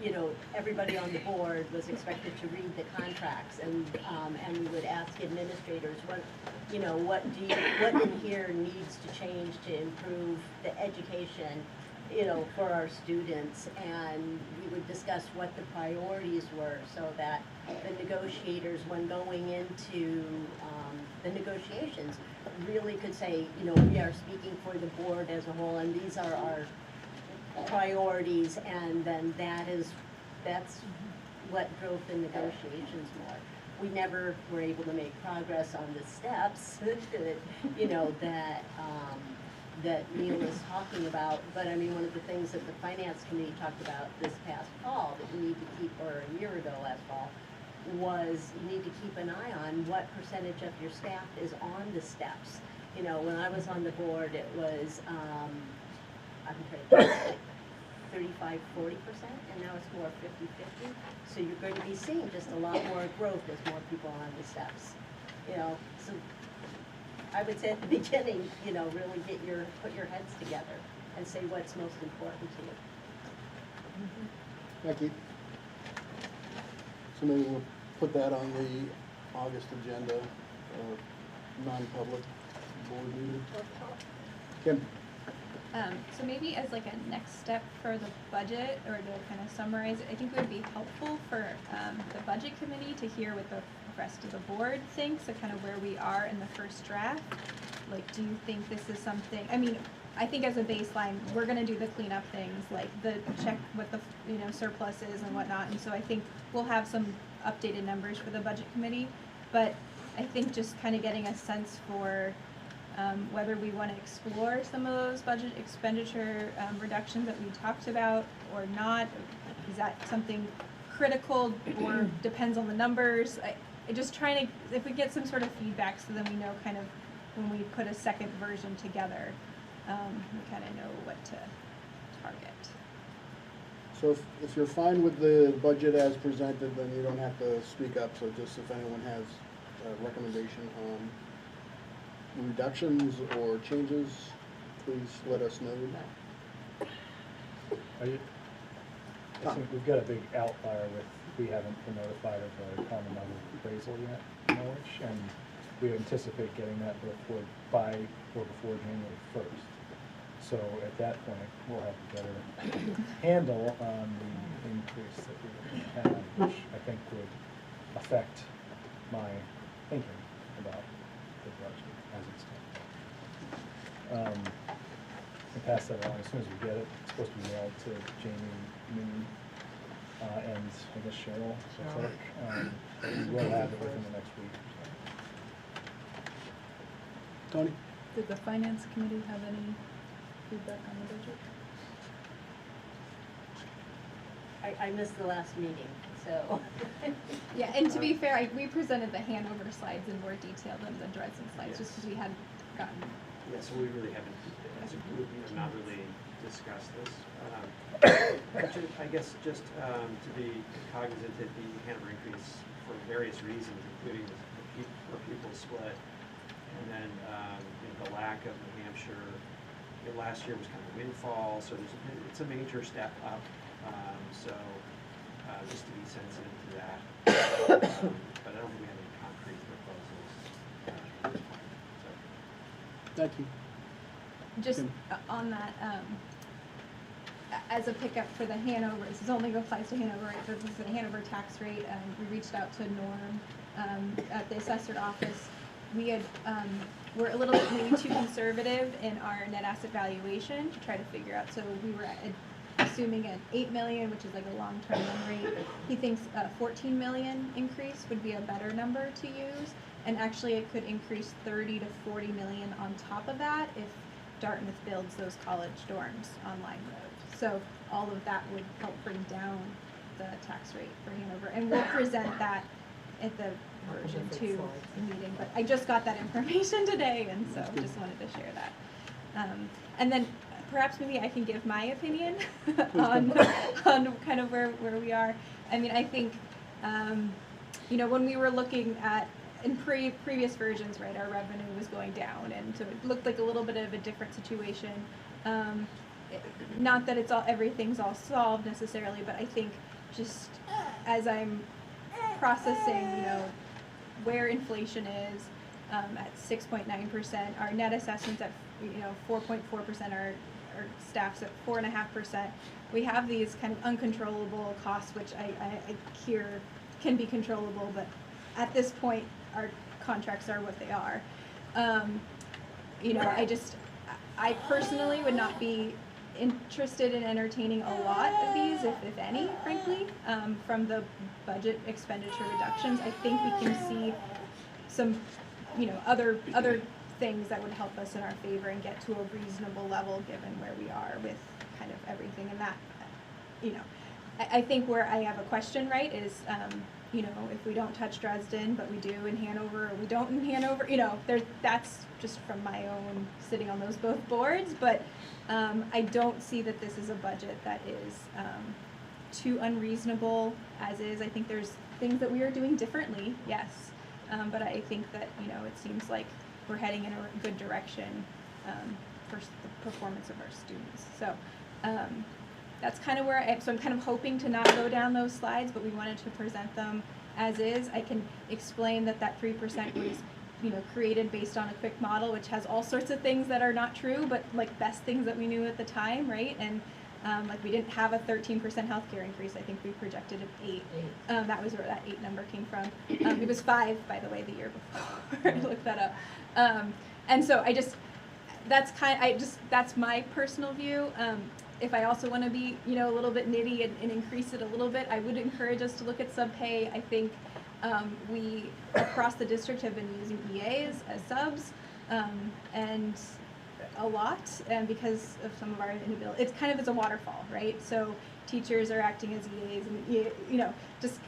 you know, everybody on the board was expected to read the contracts, and we would ask administrators, what in here needs to change to improve the education, you know, for our students, and we would discuss what the priorities were so that the negotiators, when going into the negotiations, really could say, you know, we are speaking for the board as a whole, and these are our priorities, and then that's what drove the negotiations more. We never were able to make progress on the steps, you know, that Neil is talking about. But I mean, one of the things that the finance committee talked about this past fall that you need to keep, or a year ago last fall, was you need to keep an eye on what percentage of your staff is on the steps. You know, when I was on the board, it was, I'm trying to think, 35-40%, and now it's more 50-50. So you're going to be seeing just a lot more growth as more people are on the steps. You know, so I would say at the beginning, you know, really put your heads together and say what's most important to you. Thank you. So maybe we'll put that on the August agenda, non-public board meeting. Kim? So maybe as like a next step for the budget, or to kind of summarize it, I think it would be helpful for the budget committee to hear what the rest of the board thinks, of kind of where we are in the first draft. Like, do you think this is something, I mean, I think as a baseline, we're gonna do the cleanup things, like the check what the, you know, surplus is and whatnot, and so I think we'll have some updated numbers for the budget committee, but I think just kind of getting a sense for whether we want to explore some of those budget expenditure reductions that we talked about or not. Is that something critical or depends on the numbers? I just trying to, if we get some sort of feedback, so then we know kind of when we put a second version together, we kind of know what to target. So if you're fine with the budget as presented, then you don't have to speak up, so just if anyone has a recommendation on reductions or changes, please let us know. I think we've got a big outlier with, we haven't been notified of the common level appraisal yet, Norwich, and we anticipate getting that before January 1st. So at that point, we'll have a better handle on the increase that we have, which I think would affect my thinking about the budget as it stands. And pass that along as soon as we get it. It's supposed to be mailed to Jamie, me, and I guess Cheryl, the clerk. We'll have it within the next week or so. Tony? Did the finance committee have any feedback on the budget? I missed the last meeting, so. Yeah, and to be fair, we presented the Hanover slides in more detail than the Dresden slides, just because we hadn't gotten. Yeah, so we really haven't, as a group, not really discussed this. I guess just to be cognizant that the Hanover increase for various reasons, including the per pupil split, and then the lack of New Hampshire. Last year was kind of a windfall, so it's a major step up. Just to be sensitive to that. But I don't think we have any concrete proposals at this point. So. Thank you. Just on that, as a pickup for the Hanover, this only applies to Hanover, right? This is the Hanover tax rate. We reached out to Norm at the assessor office. we had, we're a little bit maybe too conservative in our net asset valuation to try to figure out, so we were assuming an 8 million, which is like a long-term run rate. He thinks a 14 million increase would be a better number to use, and actually it could increase 30 to 40 million on top of that if Dartmouth builds those college dorms on Line Road. So all of that would help bring down the tax rate for Hanover, and we'll present that at the version 2 meeting, but I just got that information today, and so just wanted to share that. And then perhaps maybe I can give my opinion on kind of where we are. I mean, I think, you know, when we were looking at, in previous versions, right, our revenue was going down, and so it looked like a little bit of a different situation. Not that everything's all solved necessarily, but I think just as I'm processing, you know, where inflation is at 6.9%, our net assessments at 4.4%, our staff's at 4.5%. We have these kind of uncontrollable costs, which I hear can be controllable, but at this point, our contracts are what they are. You know, I personally would not be interested in entertaining a lot of these, if any, frankly, from the budget expenditure reductions. I think we can see some, you know, other things that would help us in our favor and get to a reasonable level given where we are with kind of everything. And that, you know, I think where I have a question, right, is, you know, if we don't touch Dresden, but we do in Hanover, or we don't in Hanover, you know, that's just from my own sitting on those both boards. But I don't see that this is a budget that is too unreasonable as is. I think there's things that we are doing differently, yes, but I think that, you know, it seems like we're heading in a good direction for the performance of our students. So that's kind of where so I'm kind of hoping to not go down those slides, but we wanted to present them as is. I can explain that 3% was, you know, created based on a quick model, which has all sorts of things that are not true, but like best things that we knew at the time, right? And like we didn't have a 13% healthcare increase. I think we projected an 8. That was where that 8 number came from. It was 5, by the way, the year before. I looked that up. And so that's my personal view. If I also want to be, you know, a little bit nitty and increase it a little bit, I would encourage us to look at sub-pay. I think we, across the district, have been using EAs as subs, and a lot, and because of some of our inability, it's kind of as a waterfall, right? So teachers are acting as EAs, and you know, just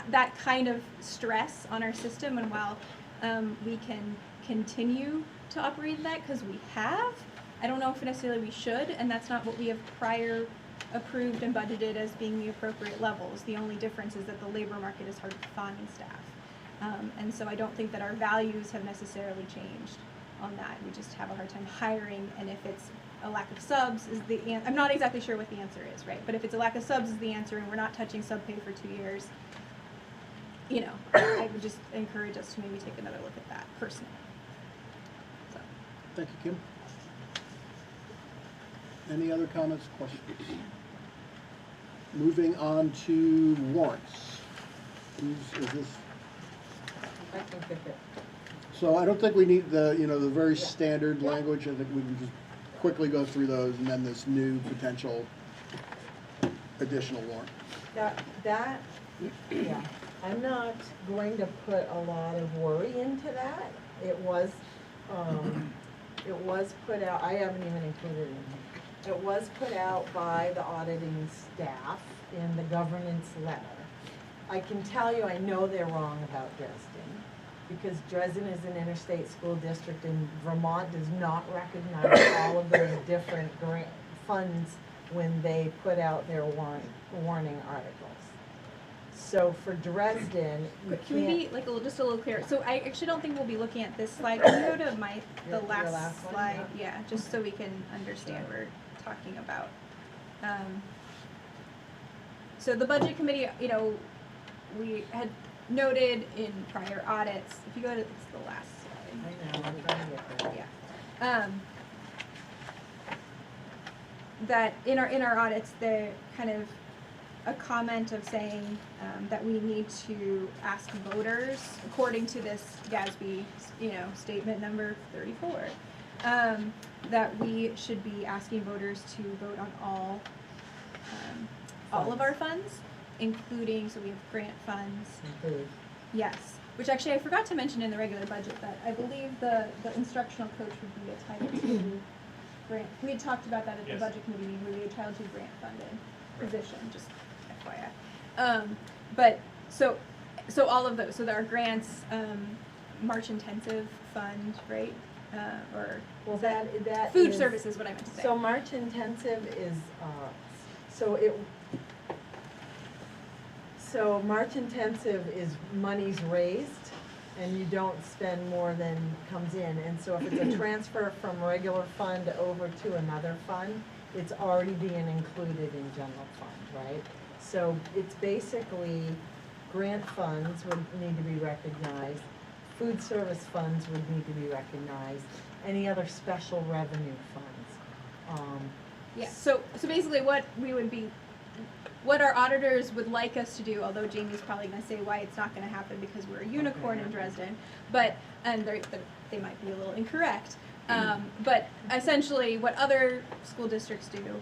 that kind of stress on our system. And while we can continue to operate that because we have, I don't know if necessarily we should, and that's not what we have prior approved and budgeted as being the appropriate levels. The only difference is that the labor market is hard to find staff, and so I don't think that our values have necessarily changed on that. We just have a hard time hiring, and if it's a lack of subs is the answer. I'm not exactly sure what the answer is, right? But if it's a lack of subs is the answer, and we're not touching sub-pay for 2 years, you know, I would just encourage us to maybe take another look at that personally. So. Thank you, Kim. Any other comments, questions? Moving on to warrants. Is this? I can pick it. So I don't think we need the very standard language. I think we can just quickly go through those, and then this new potential additional warrant. Yeah, I'm not going to put a lot of worry into that. It was put out, I haven't even included it in here. It was put out by the auditing staff in the governance letter. I can tell you, I know they're wrong about Dresden, because Dresden is an interstate school district, and Vermont does not recognize all of those different grant funds when they put out their warning articles. So for Dresden, Can we be like just a little clearer? So I actually don't think we'll be looking at this slide. Can you go to the last one, slide? Yeah, just so we can understand what we're talking about. So the budget committee, you know, we had noted in prior audits. If you go to it's the last slide. I know, I'm trying to get there. Yeah. That in our audits, the kind of a comment of saying that we need to ask voters, according to this GASB, statement number 34, that we should be asking voters to vote on all of our funds, including, so we have grant funds. Yes, which actually I forgot to mention in the regular budget, that I believe the instructional coach would be a Title II grant. We had talked about that at the Yes. budget committee meeting, would be a Title II grant funded position, just FYI. But so all of those, so there are grants, March Intensive Fund, right? Or Well, that food is- services, what I meant to say. So March Intensive is, so March Intensive is monies raised, and you don't spend more than comes in. And so if it's a transfer from regular fund over to another fund, it's already being included in general fund, right? So it's basically grant funds would need to be recognized, food service funds would need to be recognized, any other special revenue funds. Yeah, so basically what our auditors would like us to do, although Jamie's probably gonna say why it's not gonna happen because we're a unicorn in Dresden, and they might be a little incorrect. But essentially what other school districts do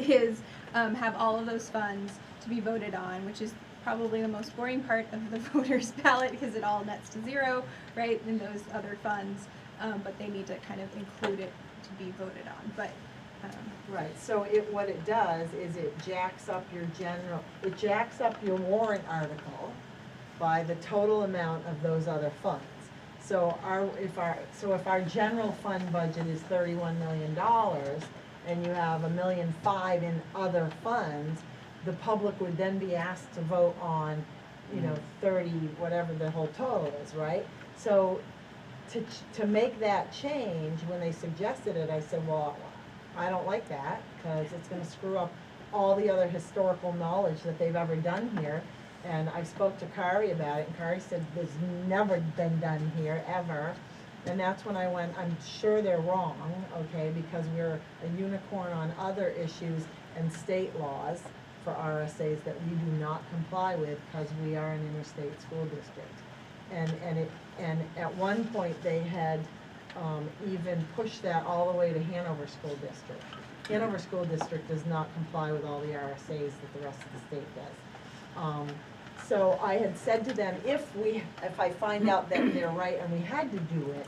is have all of those funds to be voted on, which is probably the most boring part of the voter's ballot because it all nets to zero, right, in those other funds. But they need to kind of include it to be voted on, but. Right, so what it does is it jacks up your warrant article by the total amount of those other funds. So if our general fund budget is $31 million and you have $1.5 million in other funds, the public would then be asked to vote on, 30, whatever the whole total is, right? So to make that change, when they suggested it, I said, well, I don't like that, because it's gonna screw up all the other historical knowledge that they've ever done here. And I spoke to Kari about it, and Kari said, there's never been done here, ever. And that's when I went, I'm sure they're wrong, okay, because we're a unicorn on other issues and state laws for RSAs that we do not comply with, because we are an interstate school district. And at one point, they had even pushed that all the way to Hanover School District. Hanover School District does not comply with all the RSAs that the rest of the state does. So I had said to them, if I find out that they're right and we had to do it,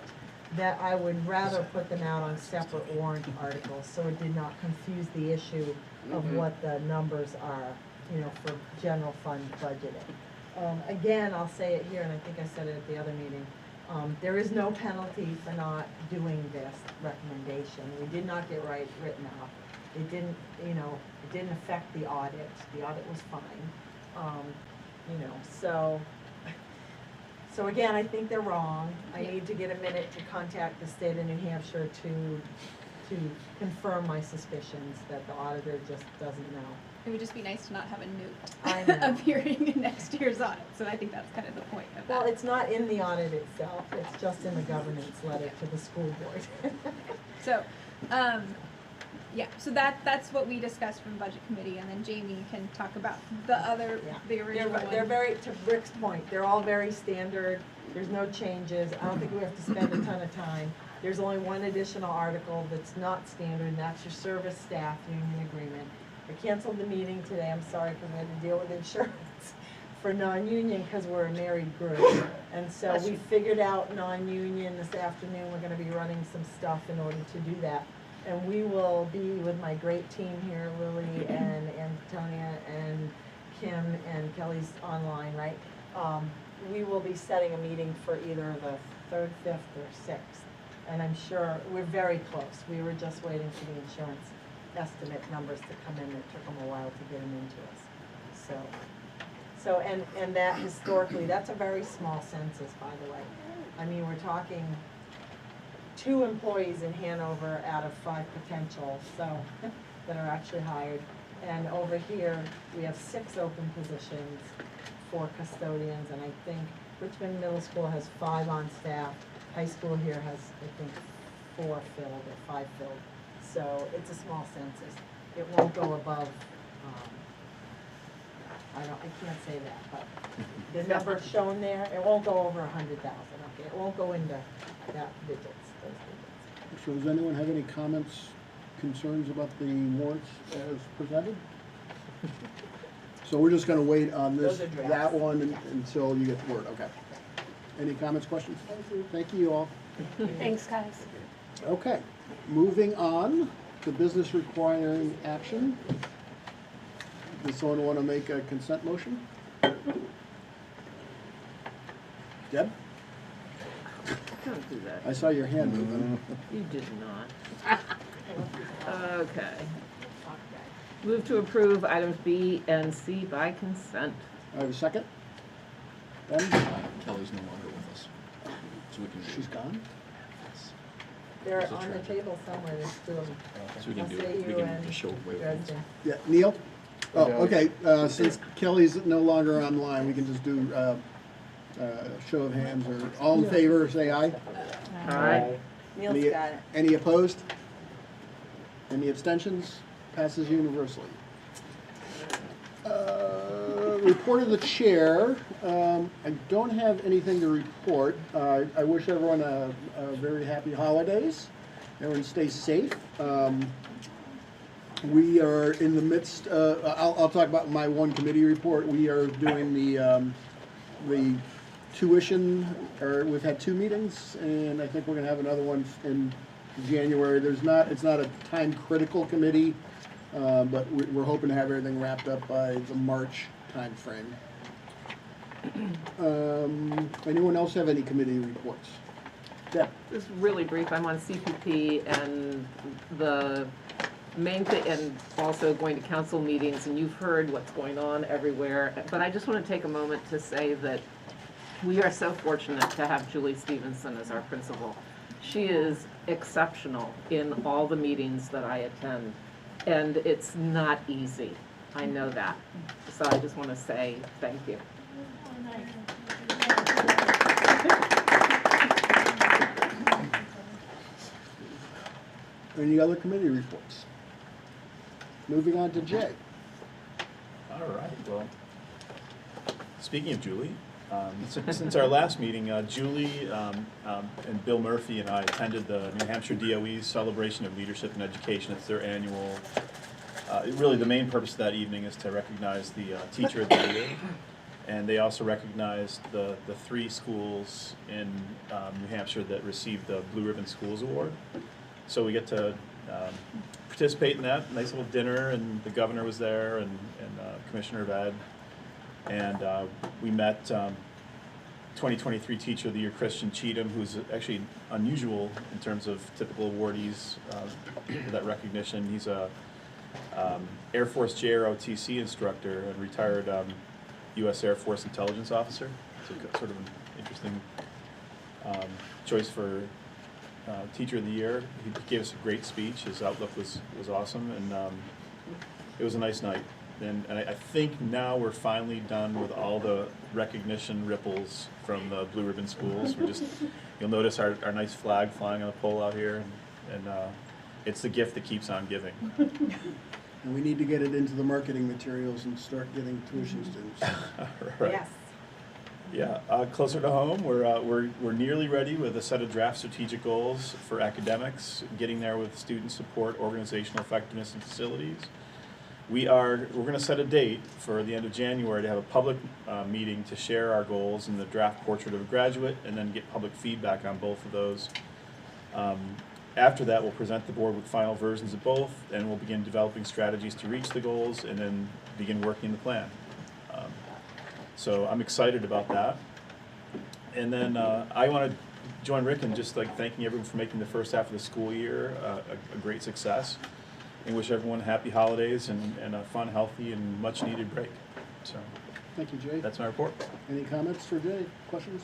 that I would rather put them out on separate warrant articles, so it did not confuse the issue of what the numbers are, for general fund budgeting. Again, I'll say it here, and I think I said it at the other meeting, there is no penalty for not doing this recommendation. We did not get written up. It didn't, it didn't affect the audit. The audit was fine. So again, I think they're wrong. I need to get a minute to contact the state of New Hampshire to confirm my suspicions that the auditor just doesn't know. It would just be nice to not have a I note know. appearing in next year's audit, so I think that's kind of the point of that. Well, it's not in the audit itself, it's just in the governance letter to the school board. So, so that's what we discussed from budget committee, and then Jamie can talk about the original one. They're very, to Rick's point, they're all very standard, there's no changes, I don't think we have to spend a ton of time. There's only one additional article that's not standard, and that's your service staff union agreement. I canceled the meeting today, I'm sorry, because I had to deal with insurance for non-union, because we're a married group. And so we figured out non-union this afternoon, we're gonna be running some stuff in order to do that. And we will be with my great team here, Lily and Antonia and Kim and Kelly's online, right? We will be setting a meeting for either the 3rd, 5th, or 6th. And I'm sure, we're very close, we were just waiting for the insurance estimate numbers to come in. It took them a while to get them into us. So and that historically, that's a very small census, by the way. I mean, we're talking 2 employees in Hanover out of 5 potential, so, that are actually hired. And over here, we have 6 open positions for custodians, and I think Richmond Middle School has 5 on staff. High school here has, I think, 4 filled or 5 filled. So it's a small census. It won't go above I can't say that, but the number shown there, it won't go over 100,000, okay? It won't go into that digits, those digits. So does anyone have any comments, concerns about the warrants as presented? So we're just gonna wait on this, Those are drafts. that one until you get the word, okay. Any comments, questions? Thank you. Thank you all. Thanks, guys. Okay, moving on to business requiring action. Does someone want to make a consent motion? Deb? Don't do that. I saw your hand moving. You did not. Okay. Move to approve items B and C by consent. I have a second? Ben? Kelly's no longer with us, so we can do. She's gone? They're It's a on the tragedy. table somewhere, there's two of them. So we can do I'll it, say we you can and just show wait. Dresden. Yeah, Neil? Oh, Okay. okay, since Kelly's no longer online, we can just do show of hands, or all in favor, say aye. All right. Neil's got it. Any opposed? Any abstentions? Passes universally. Report of the chair. I don't have anything to report. I wish everyone a very happy holidays. Everyone stay safe. We are in the midst, I'll talk about my one committee report. We are doing the tuition, or we've had 2 meetings, and I think we're gonna have another one in January. It's not a time critical committee, but we're hoping to have everything wrapped up by the March timeframe. Anyone else have any committee reports? Deb? This is really brief. I'm on CPP, and the main thing, and also going to council meetings, and you've heard what's going on everywhere. But I just want to take a moment to say that we are so fortunate to have Julie Stevenson as our principal. She is exceptional in all the meetings that I attend, and it's not easy. I know that. So I just want to say thank you. Any other committee reports? Moving on to Jay. All right, well, speaking of Julie, since our last meeting, Julie and Bill Murphy and I attended the New Hampshire DOE's Celebration of Leadership in Education. It's their annual, really the main purpose of that evening is to recognize the Teacher of the Year. And they also recognized the 3 schools in New Hampshire that received the Blue Ribbon Schools Award. So we get to participate in that nice little dinner, and the governor was there, and Commissioner of Ed, and we met 2023 Teacher of the Year Christian Cheatham, who's actually unusual in terms of typical awardees for that recognition. He's a Air Force JROTC instructor and retired U.S. Air Force intelligence officer. It's sort of an interesting choice for Teacher of the Year. He gave us a great speech. His outlook was awesome, and it was a nice night. And I think now we're finally done with all the recognition ripples from the Blue Ribbon schools. You'll notice our nice flag flying on a pole out here, and it's the gift that keeps on giving. And we need to get it into the marketing materials and start getting tuition students. Right. Yes. Yeah, closer to home, we're nearly ready with a set of draft strategic goals for academics, getting there with student support, organizational effectiveness, and facilities. We're going to set a date for the end of January to have a public meeting to share our goals and the draft portrait of a graduate, and then get public feedback on both of those. After that, we'll present the board with final versions of both, and we'll begin developing strategies to reach the goals, and then begin working the plan. So I'm excited about that. And then I want to join Rick in just thanking everyone for making the first half of the school year a great success, and wish everyone happy holidays and a fun, healthy, and much needed break. So Thank you, Jay. that's my report. Any comments for Jay? Questions?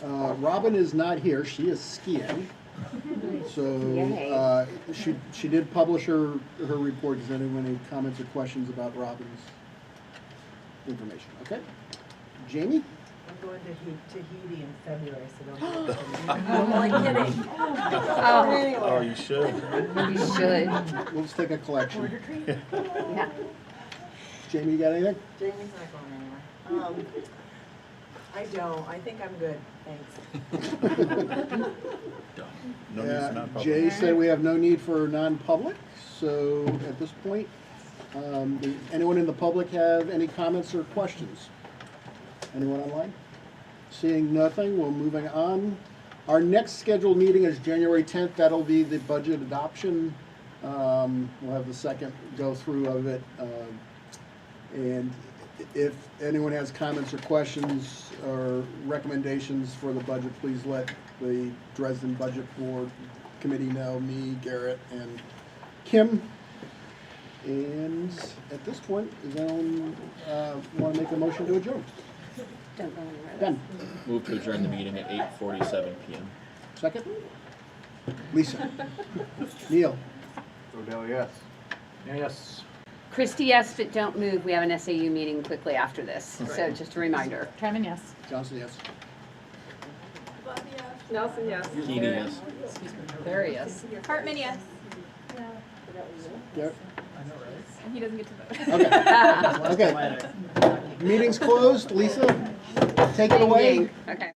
Robin is not here. She is skiing. So she did publish her report. Does anyone have any comments or questions about Robin's information? Okay. Jamie? I'm going to Tahiti in February, so don't. I'm only kidding. Oh, you should. You should. Let's take a collection. Yeah. Jamie, you got anything? Jamie's not going anywhere. I don't, I think I'm good, thanks. Done. No need for non-public. Jay said we have no need for non-public, so at this point, does anyone in the public have any comments or questions? Anyone online? Seeing nothing, we're moving on. Our next scheduled meeting is January 10th. That'll be the budget adoption. We'll have the second go through of it. And if anyone has comments or questions or recommendations for the budget, please let the Dresden Budget Board Committee know, me, Garrett, and Kim. And at this point, does anyone want to make a motion to adjourn? Don't go anywhere. Ben, Move to adjourn the meeting at 8:47 PM. second? Lisa? Neil? Odell, yes. Yes. Christie, yes, but don't move. We have an SAU meeting quickly after this, so just a reminder. Treman, yes. Johnson, yes. Nelson, yes. Keeney, yes. There he is. Hartman, yes. Garrett? I know, right? And he doesn't get to vote. Okay. Okay. Meeting's closed. Lisa, take it away. Okay.